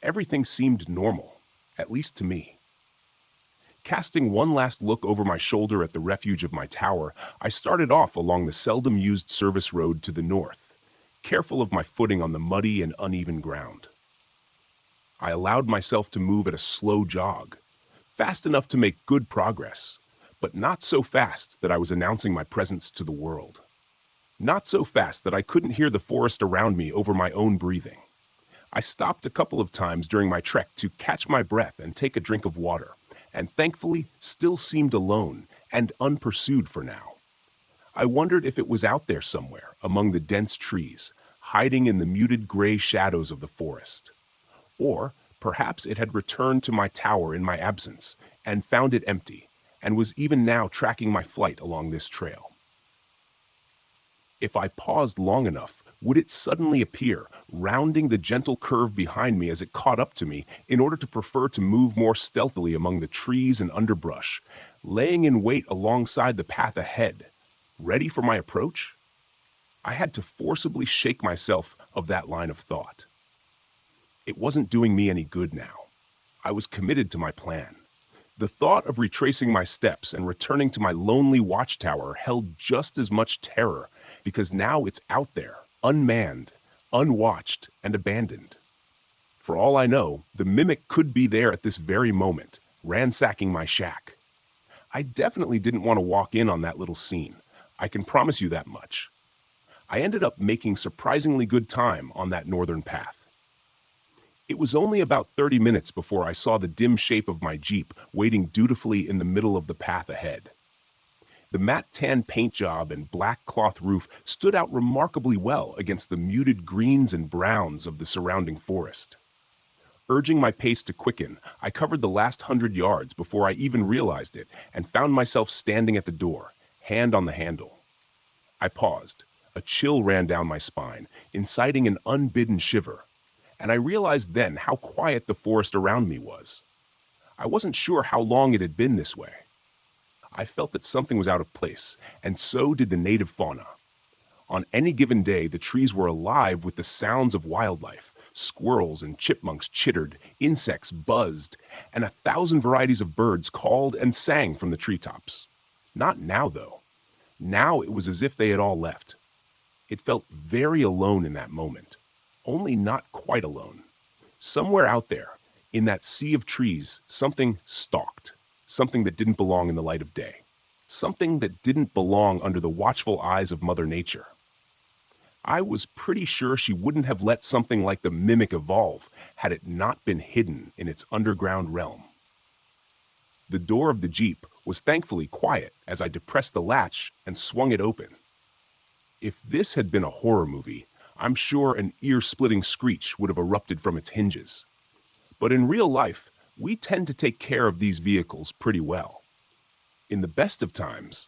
Everything seemed normal, at least to me. Casting one last look over my shoulder at the refuge of my tower, I started off along the seldom-used service road to the north, careful of my footing on the muddy and uneven ground. I allowed myself to move at a slow jog, fast enough to make good progress, but not so fast that I was announcing my presence to the world. Not so fast that I couldn't hear the forest around me over my own breathing. I stopped a couple of times during my trek to catch my breath and take a drink of water, and thankfully still seemed alone and unpursued for now. I wondered if it was out there somewhere among the dense trees, hiding in the muted gray shadows of the forest. Or perhaps it had returned to my tower in my absence and found it empty, and was even now tracking my flight along this trail. If I paused long enough, would it suddenly appear, rounding the gentle curve behind me as it caught up to me in order to prefer to move more stealthily among the trees and underbrush, laying in wait alongside the path ahead, ready for my approach? I had to forcibly shake myself of that line of thought. It wasn't doing me any good now. I was committed to my plan. The thought of retracing my steps and returning to my lonely watchtower held just as much terror, because now it's out there, unmanned, unwatched, and abandoned. For all I know, the mimic could be there at this very moment, ransacking my shack. I definitely didn't want to walk in on that little scene. I can promise you that much. I ended up making surprisingly good time on that northern path. It was only about 30 minutes before I saw the dim shape of my Jeep waiting dutifully in the middle of the path ahead. The matte tan paint job and black cloth roof stood out remarkably well against the muted greens and browns of the surrounding forest. Urging my pace to quicken, I covered the last 100 yards before I even realized it and found myself standing at the door, hand on the handle. I paused. A chill ran down my spine, inciting an unbidden shiver, and I realized then how quiet the forest around me was. I wasn't sure how long it had been this way. I felt that something was out of place, and so did the native fauna. On any given day, the trees were alive with the sounds of wildlife. Squirrels and chipmunks chittered, insects buzzed, and 1,000 varieties of birds called and sang from the treetops. Not now, though. Now it was as if they had all left. It felt very alone in that moment, only not quite alone. Somewhere out there, in that sea of trees, something stalked, something that didn't belong in the light of day, something that didn't belong under the watchful eyes of Mother Nature. I was pretty sure she wouldn't have let something like the mimic evolve had it not been hidden in its underground realm. The door of the Jeep was thankfully quiet as I depressed the latch and swung it open. If this had been a horror movie, I'm sure an ear-splitting screech would have erupted from its hinges. But in real life, we tend to take care of these vehicles pretty well. In the best of times,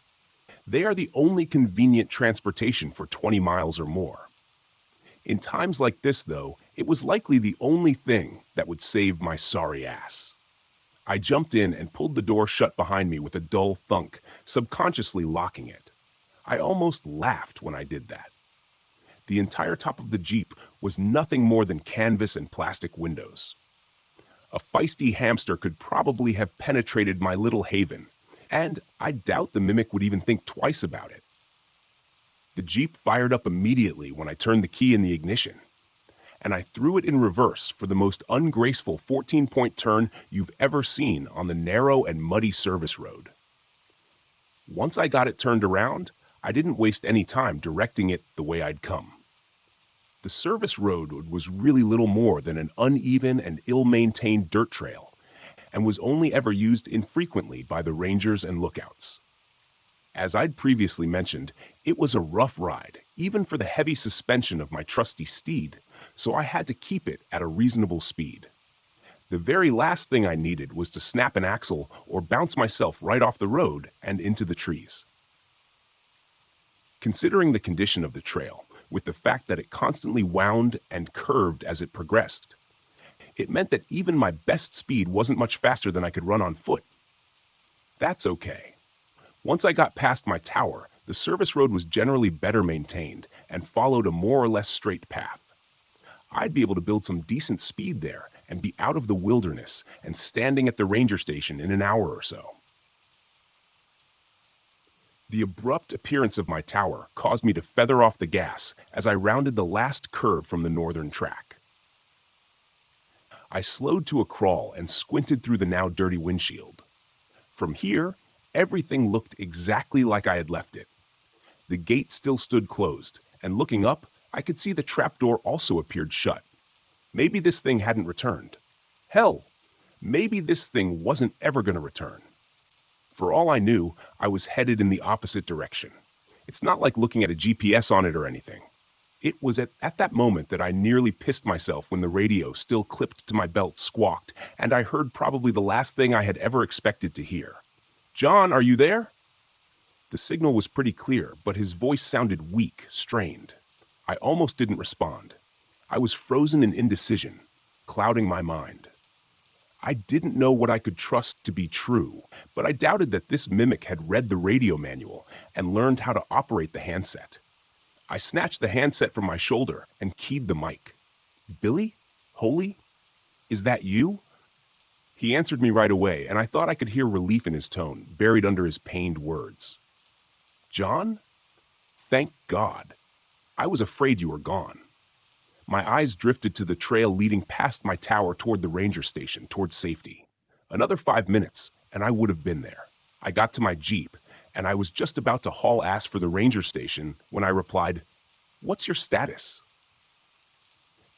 they are the only convenient transportation for 20 miles or more. In times like this, though, it was likely the only thing that would save my sorry ass. I jumped in and pulled the door shut behind me with a dull thunk, subconsciously locking it. I almost laughed when I did that. The entire top of the Jeep was nothing more than canvas and plastic windows. A feisty hamster could probably have penetrated my little haven, and I doubt the mimic would even think twice about it. The Jeep fired up immediately when I turned the key in the ignition, and I threw it in reverse for the most ungraceful 14-point turn you've ever seen on the narrow and muddy service road. Once I got it turned around, I didn't waste any time directing it the way I'd come. The service road was really little more than an uneven and ill-maintained dirt trail, and was only ever used infrequently by the rangers and lookouts. As I'd previously mentioned, it was a rough ride, even for the heavy suspension of my trusty steed, so I had to keep it at a reasonable speed. The very last thing I needed was to snap an axle or bounce myself right off the road and into the trees. Considering the condition of the trail, with the fact that it constantly wound and curved as it progressed, it meant that even my best speed wasn't much faster than I could run on foot. That's okay. Once I got past my tower, the service road was generally better maintained and followed a more or less straight path. I'd be able to build some decent speed there and be out of the wilderness and standing at the ranger station in an hour or so. The abrupt appearance of my tower caused me to feather off the gas as I rounded the last curve from the northern track. I slowed to a crawl and squinted through the now dirty windshield. From here, everything looked exactly like I had left it. The gate still stood closed, and looking up, I could see the trapdoor also appeared shut. Maybe this thing hadn't returned. Hell, maybe this thing wasn't ever going to return. For all I knew, I was headed in the opposite direction. It's not like looking at a GPS on it or anything. It was at that moment that I nearly pissed myself when the radio, still clipped to my belt, squawked, and I heard probably the last thing I had ever expected to hear. "John, are you there?" The signal was pretty clear, but his voice sounded weak, strained. I almost didn't respond. I was frozen in indecision, clouding my mind. I didn't know what I could trust to be true, but I doubted that this mimic had read the radio manual and learned how to operate the handset. I snatched the handset from my shoulder and keyed the mic. "Billy? Holy? Is that you?" He answered me right away, and I thought I could hear relief in his tone, buried under his pained words. "John? Thank God. I was afraid you were gone." My eyes drifted to the trail leading past my tower toward the ranger station, toward safety. Another 5 minutes, and I would have been there. I got to my Jeep, and I was just about to haul ass for the ranger station when I replied, "What's your status?"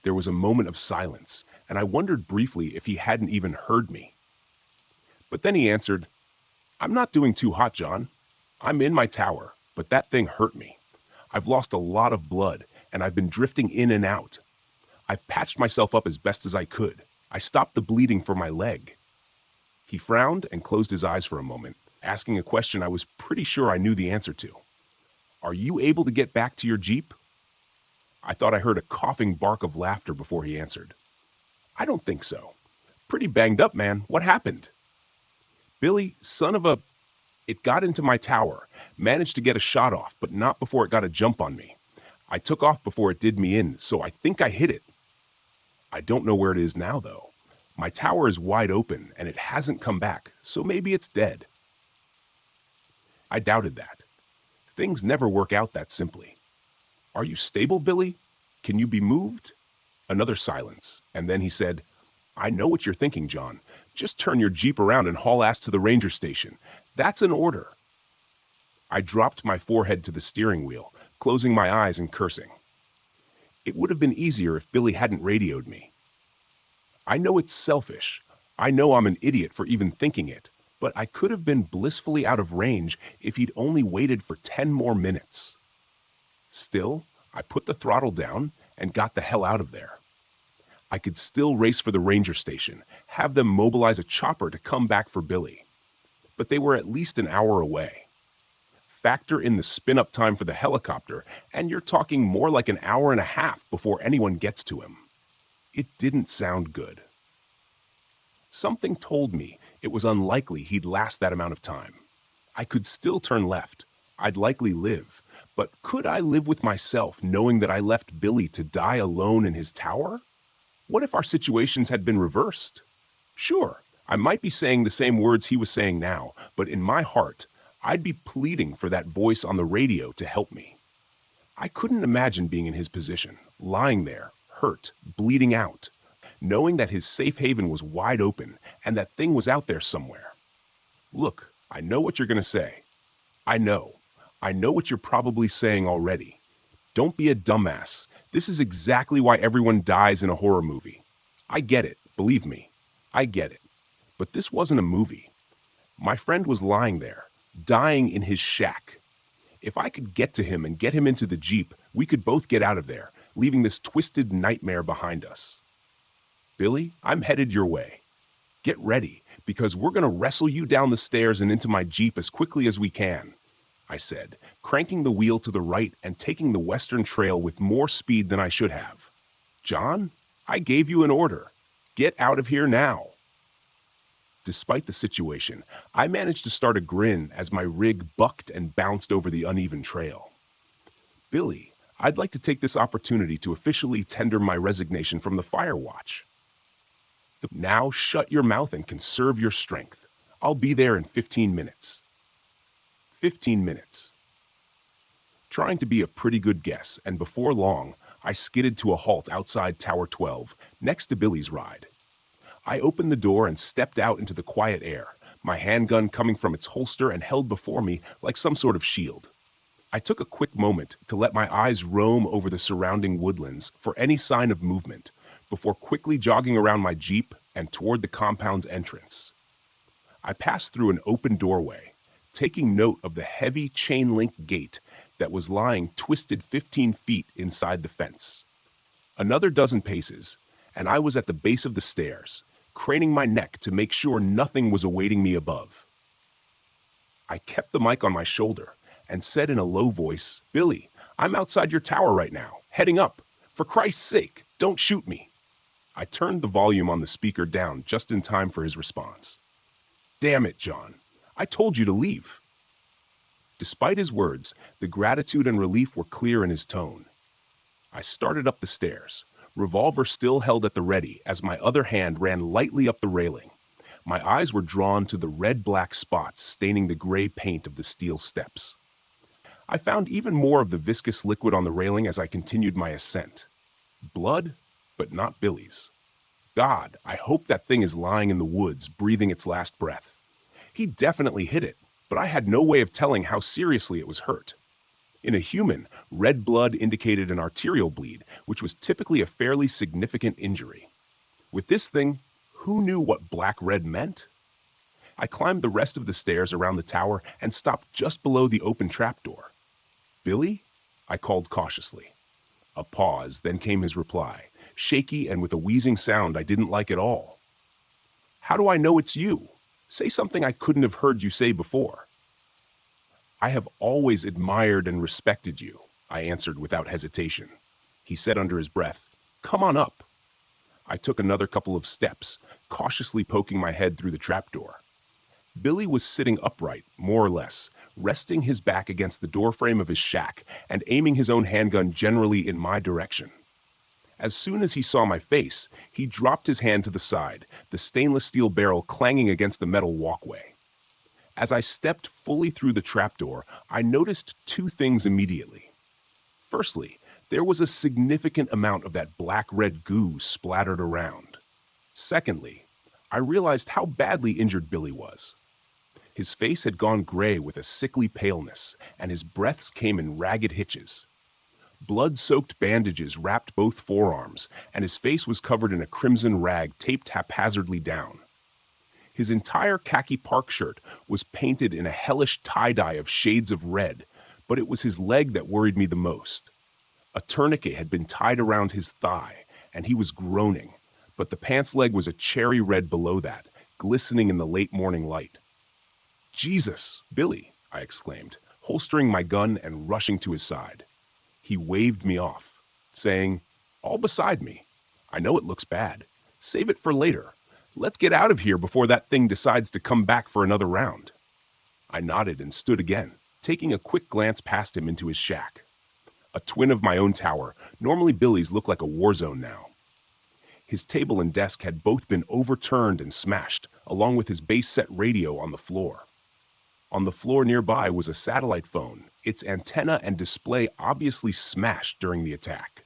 There was a moment of silence, and I wondered briefly if he hadn't even heard me. But then he answered, "I'm not doing too hot, John. I'm in my tower, but that thing hurt me. I've lost a lot of blood, and I've been drifting in and out. I've patched myself up as best as I could. I stopped the bleeding for my leg." He frowned and closed his eyes for a moment, asking a question I was pretty sure I knew the answer to. "Are you able to get back to your Jeep?" I thought I heard a coughing bark of laughter before he answered. "I don't think so. Pretty banged up, man. What happened?" "Billy, son of a... It got into my tower, managed to get a shot off, but not before it got a jump on me. I took off before it did me in, so I think I hit it. I don't know where it is now, though. My tower is wide open, and it hasn't come back, so maybe it's dead." I doubted that. Things never work out that simply. "Are you stable, Billy? Can you be moved?" Another silence, and then he said, "I know what you're thinking, John. Just turn your Jeep around and haul ass to the ranger station. That's an order." I dropped my forehead to the steering wheel, closing my eyes and cursing. It would have been easier if Billy hadn't radioed me. I know it's selfish. I know I'm an idiot for even thinking it, but I could have been blissfully out of range if he'd only waited for 10 more minutes. Still, I put the throttle down and got the hell out of there. I could still race for the ranger station, have them mobilize a chopper to come back for Billy. But they were at least an hour away. Factor in the spin-up time for the helicopter, and you're talking more like an hour and a half before anyone gets to him. It didn't sound good. Something told me it was unlikely he'd last that amount of time. I could still turn left. I'd likely live. But could I live with myself knowing that I left Billy to die alone in his tower? What if our situations had been reversed? Sure, I might be saying the same words he was saying now, but in my heart, I'd be pleading for that voice on the radio to help me. I couldn't imagine being in his position, lying there, hurt, bleeding out, knowing that his safe haven was wide open and that thing was out there somewhere. Look, I know what you're going to say. I know what you're probably saying already. Don't be a dumbass. This is exactly why everyone dies in a horror movie. I get it, believe me. I get it. But this wasn't a movie. My friend was lying there, dying in his shack. If I could get to him and get him into the Jeep, we could both get out of there, leaving this twisted nightmare behind us. Billy, I'm headed your way. Get ready, because we're going to wrestle you down the stairs and into my Jeep as quickly as we can, I said, cranking the wheel to the right and taking the western trail with more speed than I should have. John, I gave you an order. Get out of here now. Despite the situation, I managed to start a grin as my rig bucked and bounced over the uneven trail. Billy, I'd like to take this opportunity to officially tender my resignation from the fire watch. Now shut your mouth and conserve your strength. I'll be there in 15 minutes. 15 minutes. Trying to be a pretty good guess, and before long, I skidded to a halt outside Tower 12, next to Billy's ride. I opened the door and stepped out into the quiet air, my handgun coming from its holster and held before me like some sort of shield. I took a quick moment to let my eyes roam over the surrounding woodlands for any sign of movement, before quickly jogging around my Jeep and toward the compound's entrance. I passed through an open doorway, taking note of the heavy chain-link gate that was lying twisted 15 feet inside the fence. Another dozen paces, and I was at the base of the stairs, craning my neck to make sure nothing was awaiting me above. I kept the mic on my shoulder and said in a low voice, "Billy, I'm outside your tower right now, heading up. For Christ's sake, don't shoot me." I turned the volume on the speaker down just in time for his response. "Damn it, John. I told you to leave." Despite his words, the gratitude and relief were clear in his tone. I started up the stairs, revolver still held at the ready as my other hand ran lightly up the railing. My eyes were drawn to the red-black spots staining the gray paint of the steel steps. I found even more of the viscous liquid on the railing as I continued my ascent. Blood, but not Billy's. God, I hope that thing is lying in the woods, breathing its last breath. He definitely hit it, but I had no way of telling how seriously it was hurt. In a human, red blood indicated an arterial bleed, which was typically a fairly significant injury. With this thing, who knew what black-red meant? I climbed the rest of the stairs around the tower and stopped just below the open trapdoor. "Billy?" I called cautiously. A pause, then came his reply, shaky and with a wheezing sound I didn't like at all. "How do I know it's you? Say something I couldn't have heard you say before." "I have always admired and respected you," I answered without hesitation. He said under his breath, "Come on up." I took another couple of steps, cautiously poking my head through the trapdoor. Billy was sitting upright, more or less, resting his back against the doorframe of his shack and aiming his own handgun generally in my direction. As soon as he saw my face, he dropped his hand to the side, the stainless steel barrel clanging against the metal walkway. As I stepped fully through the trapdoor, I noticed two things immediately. Firstly, there was a significant amount of that black-red goo splattered around. Secondly, I realized how badly injured Billy was. His face had gone gray with a sickly paleness, and his breaths came in ragged hitches. Blood-soaked bandages wrapped both forearms, and his face was covered in a crimson rag taped haphazardly down. His entire khaki park shirt was painted in a hellish tie-dye of shades of red, but it was his leg that worried me the most. A tourniquet had been tied around his thigh, and he was groaning, but the pants leg was a cherry red below that, glistening in the late morning light. "Jesus, Billy," I exclaimed, holstering my gun and rushing to his side. He waved me off, saying, "All beside me. I know it looks bad. Save it for later. Let's get out of here before that thing decides to come back for another round." I nodded and stood again, taking a quick glance past him into his shack. A twin of my own tower, normally Billy's looked like a war zone now. His table and desk had both been overturned and smashed, along with his base-set radio on the floor. On the floor nearby was a satellite phone, its antenna and display obviously smashed during the attack.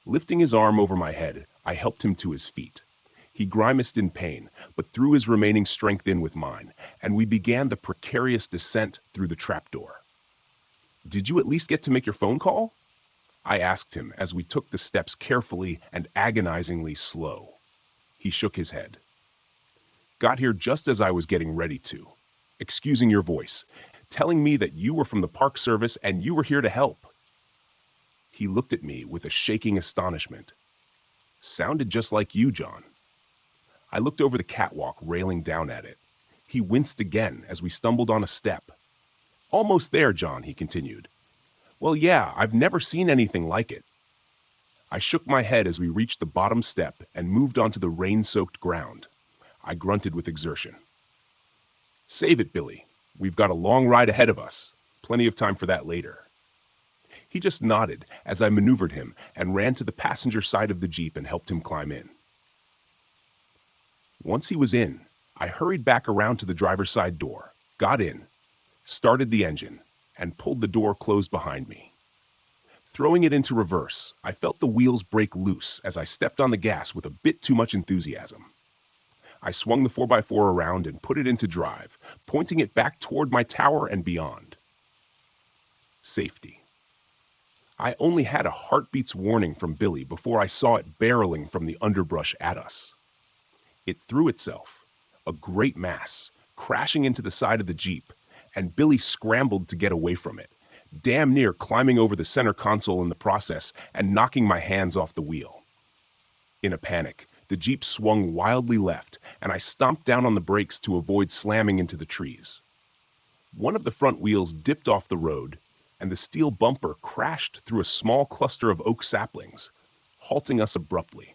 Lifting his arm over my head, I helped him to his feet. He grimaced in pain, but threw his remaining strength in with mine, and we began the precarious descent through the trapdoor. "Did you at least get to make your phone call?" I asked him as we took the steps carefully and agonizingly slow. He shook his head. "Got here just as I was getting ready to. Excusing your voice, telling me that you were from the Park Service and you were here to help." He looked at me with a shaking astonishment. "Sounded just like you, John." I looked over the catwalk, railing down at it. He winced again as we stumbled on a step. "Almost there, John," he continued. "Well, yeah, I've never seen anything like it." I shook my head as we reached the bottom step and moved onto the rain-soaked ground. I grunted with exertion. "Save it, Billy. We've got a long ride ahead of us. Plenty of time for that later." He just nodded as I maneuvered him and ran to the passenger side of the Jeep and helped him climb in. Once he was in, I hurried back around to the driver's side door, got in, started the engine, and pulled the door closed behind me. Throwing it into reverse, I felt the wheels break loose as I stepped on the gas with a bit too much enthusiasm. I swung the 4x4 around and put it into drive, pointing it back toward my tower and beyond. Safety. I only had a heartbeat's warning from Billy before I saw it barreling from the underbrush at us. It threw itself, a great mass, crashing into the side of the Jeep, and Billy scrambled to get away from it, damn near climbing over the center console in the process and knocking my hands off the wheel. In a panic, the Jeep swung wildly left, and I stomped down on the brakes to avoid slamming into the trees. One of the front wheels dipped off the road, and the steel bumper crashed through a small cluster of oak saplings, halting us abruptly.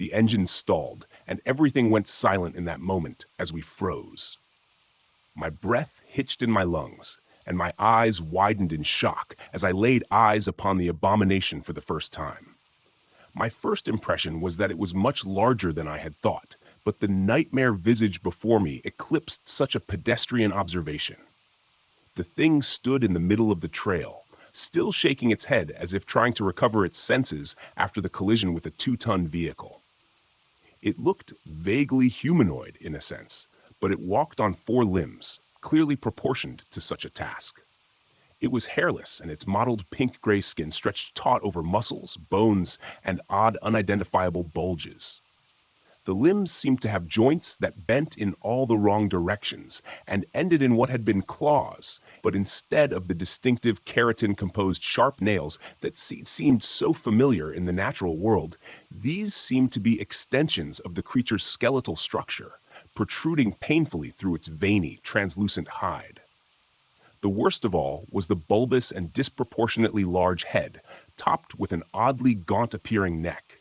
The engine stalled, and everything went silent in that moment as we froze. My breath hitched in my lungs, and my eyes widened in shock as I laid eyes upon the abomination for the first time. My first impression was that it was much larger than I had thought, but the nightmare visage before me eclipsed such a pedestrian observation. The thing stood in the middle of the trail, still shaking its head as if trying to recover its senses after the collision with a 2-ton vehicle. It looked vaguely humanoid in a sense, but it walked on 4 limbs, clearly proportioned to such a task. It was hairless, and its mottled pink-gray skin stretched taut over muscles, bones, and odd unidentifiable bulges. The limbs seemed to have joints that bent in all the wrong directions and ended in what had been claws, but instead of the distinctive keratin-composed sharp nails that seemed so familiar in the natural world, these seemed to be extensions of the creature's skeletal structure, protruding painfully through its veiny, translucent hide. The worst of all was the bulbous and disproportionately large head, topped with an oddly gaunt-appearing neck.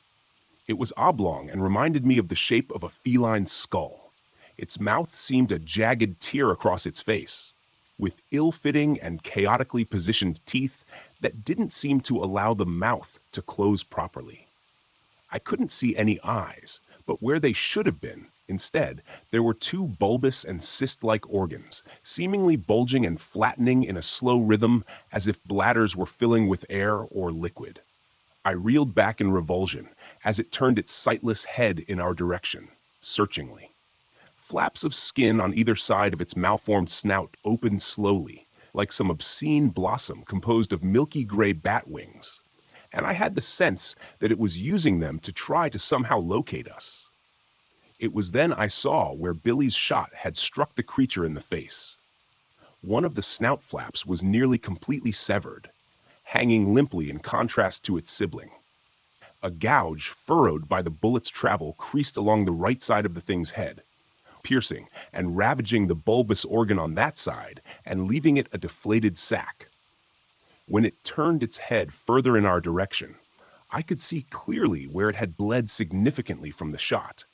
It was oblong and reminded me of the shape of a feline's skull. Its mouth seemed a jagged tear across its face, with ill-fitting and chaotically positioned teeth that didn't seem to allow the mouth to close properly. I couldn't see any eyes, but where they should have been, instead, there were 2 bulbous and cyst-like organs, seemingly bulging and flattening in a slow rhythm as if bladders were filling with air or liquid. I reeled back in revulsion as it turned its sightless head in our direction, searchingly. Flaps of skin on either side of its malformed snout opened slowly, like some obscene blossom composed of milky gray bat wings, and I had the sense that it was using them to try to somehow locate us. It was then I saw where Billy's shot had struck the creature in the face. One of the snout flaps was nearly completely severed, hanging limply in contrast to its sibling. A gouge furrowed by the bullet's travel creased along the right side of the thing's head, piercing and ravaging the bulbous organ on that side and leaving it a deflated sac. When it turned its head further in our direction, I could see clearly where it had bled significantly from the shot,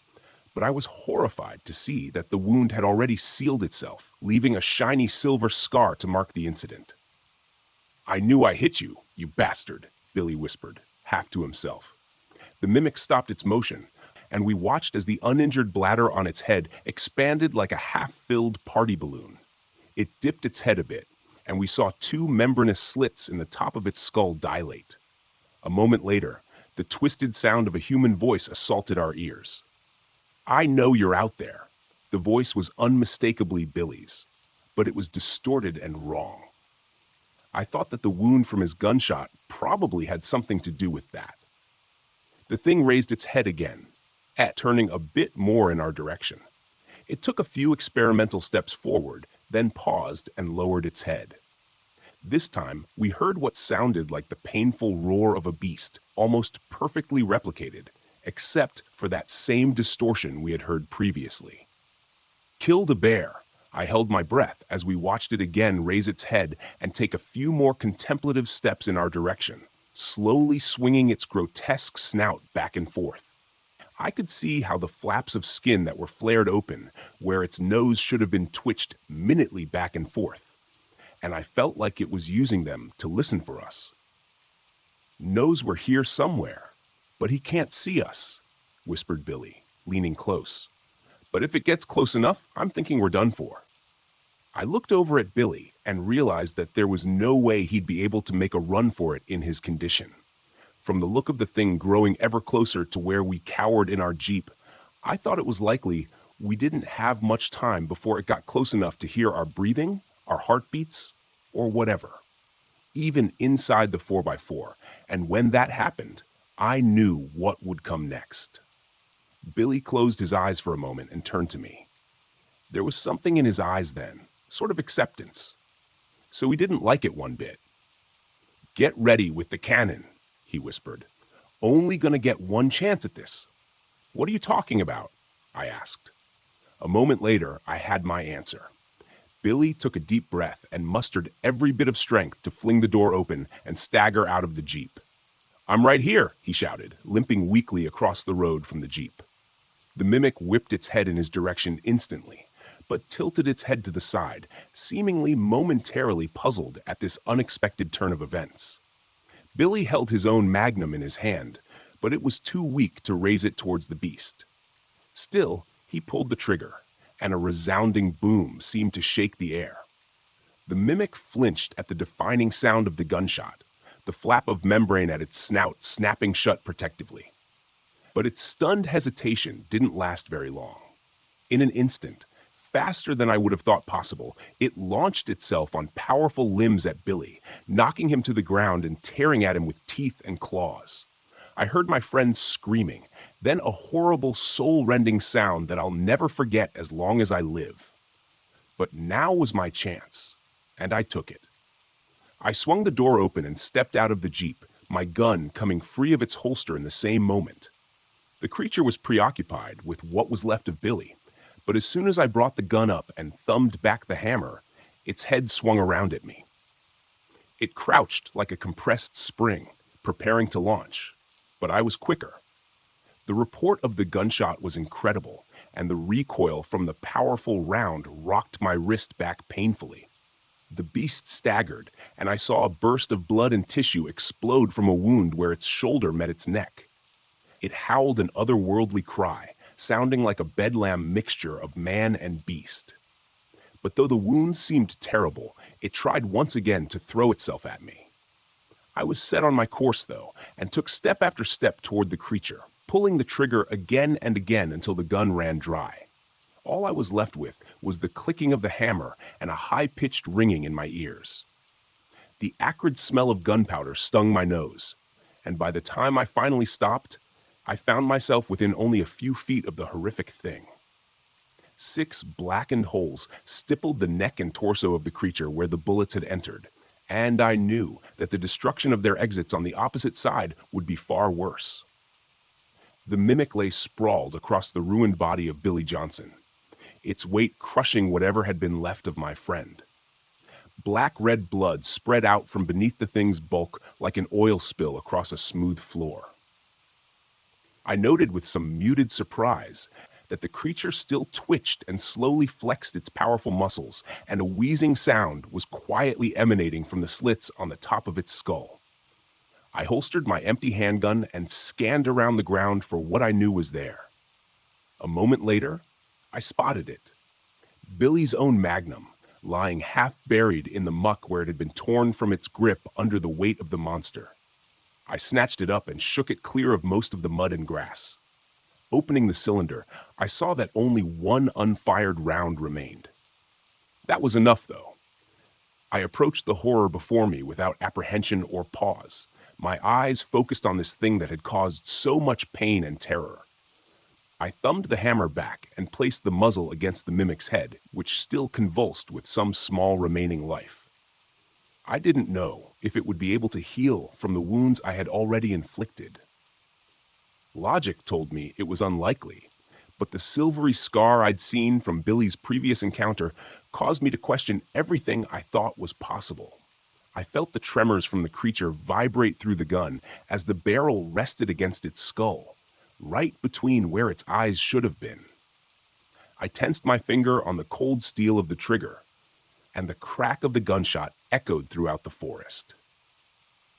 but I was horrified to see that the wound had already sealed itself, leaving a shiny silver scar to mark the incident. "I knew I hit you, you bastard," Billy whispered, half to himself. The mimic stopped its motion, and we watched as the uninjured bladder on its head expanded like a half-filled party balloon. It dipped its head a bit, and we saw 2 membranous slits in the top of its skull dilate. A moment later, the twisted sound of a human voice assaulted our ears. "I know you're out there." The voice was unmistakably Billy's, but it was distorted and wrong. I thought that the wound from his gunshot probably had something to do with that. The thing raised its head again, turning a bit more in our direction. It took a few experimental steps forward, then paused and lowered its head. This time, we heard what sounded like the painful roar of a beast, almost perfectly replicated, except for that same distortion we had heard previously. "Killed a bear." I held my breath as we watched it again raise its head and take a few more contemplative steps in our direction, slowly swinging its grotesque snout back and forth. I could see how the flaps of skin that were flared open, where its nose should have been twitched minutely back and forth, and I felt like it was using them to listen for us. "Knows we're here somewhere, but he can't see us," whispered Billy, leaning close. "But if it gets close enough, I'm thinking we're done for." I looked over at Billy and realized that there was no way he'd be able to make a run for it in his condition. From the look of the thing growing ever closer to where we cowered in our Jeep, I thought it was likely we didn't have much time before it got close enough to hear our breathing, our heartbeats, or whatever, even inside the 4x4, and when that happened, I knew what would come next. Billy closed his eyes for a moment and turned to me. There was something in his eyes then, sort of acceptance. So he didn't like it one bit. "Get ready with the cannon," he whispered. "Only gonna get one chance at this." "What are you talking about?" I asked. A moment later, I had my answer. Billy took a deep breath and mustered every bit of strength to fling the door open and stagger out of the Jeep. "I'm right here," he shouted, limping weakly across the road from the jeep. The mimic whipped its head in his direction instantly, but tilted its head to the side, seemingly momentarily puzzled at this unexpected turn of events. Billy held his own magnum in his hand, but it was too weak to raise it towards the beast. Still, he pulled the trigger, and a resounding boom seemed to shake the air. The mimic flinched at the defining sound of the gunshot, the flap of membrane at its snout snapping shut protectively. But its stunned hesitation didn't last very long. In an instant, faster than I would have thought possible, it launched itself on powerful limbs at Billy, knocking him to the ground and tearing at him with teeth and claws. I heard my friend screaming, then a horrible, soul-rending sound that I'll never forget as long as I live. But now was my chance, and I took it. I swung the door open and stepped out of the jeep, my gun coming free of its holster in the same moment. The creature was preoccupied with what was left of Billy, but as soon as I brought the gun up and thumbed back the hammer, its head swung around at me. It crouched like a compressed spring, preparing to launch, but I was quicker. The report of the gunshot was incredible, and the recoil from the powerful round rocked my wrist back painfully. The beast staggered, and I saw a burst of blood and tissue explode from a wound where its shoulder met its neck. It howled an otherworldly cry, sounding like a bedlam mixture of man and beast. But though the wound seemed terrible, it tried once again to throw itself at me. I was set on my course, though, and took step after step toward the creature, pulling the trigger again and again until the gun ran dry. All I was left with was the clicking of the hammer and a high-pitched ringing in my ears. The acrid smell of gunpowder stung my nose, and by the time I finally stopped, I found myself within only a few feet of the horrific thing. 6 blackened holes stippled the neck and torso of the creature where the bullets had entered, and I knew that the destruction of their exits on the opposite side would be far worse. The mimic lay sprawled across the ruined body of Billy Johnson, its weight crushing whatever had been left of my friend. Black-red blood spread out from beneath the thing's bulk like an oil spill across a smooth floor. I noted with some muted surprise that the creature still twitched and slowly flexed its powerful muscles, and a wheezing sound was quietly emanating from the slits on the top of its skull. I holstered my empty handgun and scanned around the ground for what I knew was there. A moment later, I spotted it. Billy's own magnum, lying half buried in the muck where it had been torn from its grip under the weight of the monster. I snatched it up and shook it clear of most of the mud and grass. Opening the cylinder, I saw that only one unfired round remained. That was enough, though. I approached the horror before me without apprehension or pause, my eyes focused on this thing that had caused so much pain and terror. I thumbed the hammer back and placed the muzzle against the mimic's head, which still convulsed with some small remaining life. I didn't know if it would be able to heal from the wounds I had already inflicted. Logic told me it was unlikely, but the silvery scar I'd seen from Billy's previous encounter caused me to question everything I thought was possible. I felt the tremors from the creature vibrate through the gun as the barrel rested against its skull, right between where its eyes should have been. I tensed my finger on the cold steel of the trigger, and the crack of the gunshot echoed throughout the forest.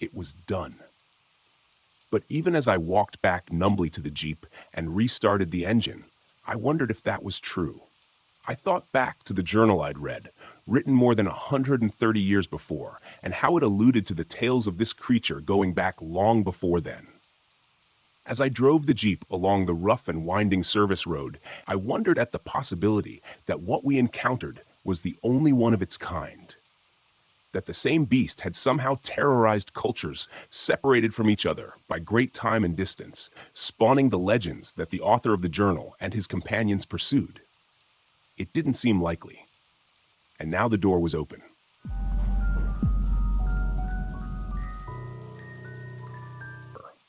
It was done. But even as I walked back numbly to the jeep and restarted the engine, I wondered if that was true. I thought back to the journal I'd read, written more than 130 years before, and how it alluded to the tales of this creature going back long before then. As I drove the jeep along the rough and winding service road, I wondered at the possibility that what we encountered was the only one of its kind. That the same beast had somehow terrorized cultures separated from each other by great time and distance, spawning the legends that the author of the journal and his companions pursued. It didn't seem likely. And now the door was open.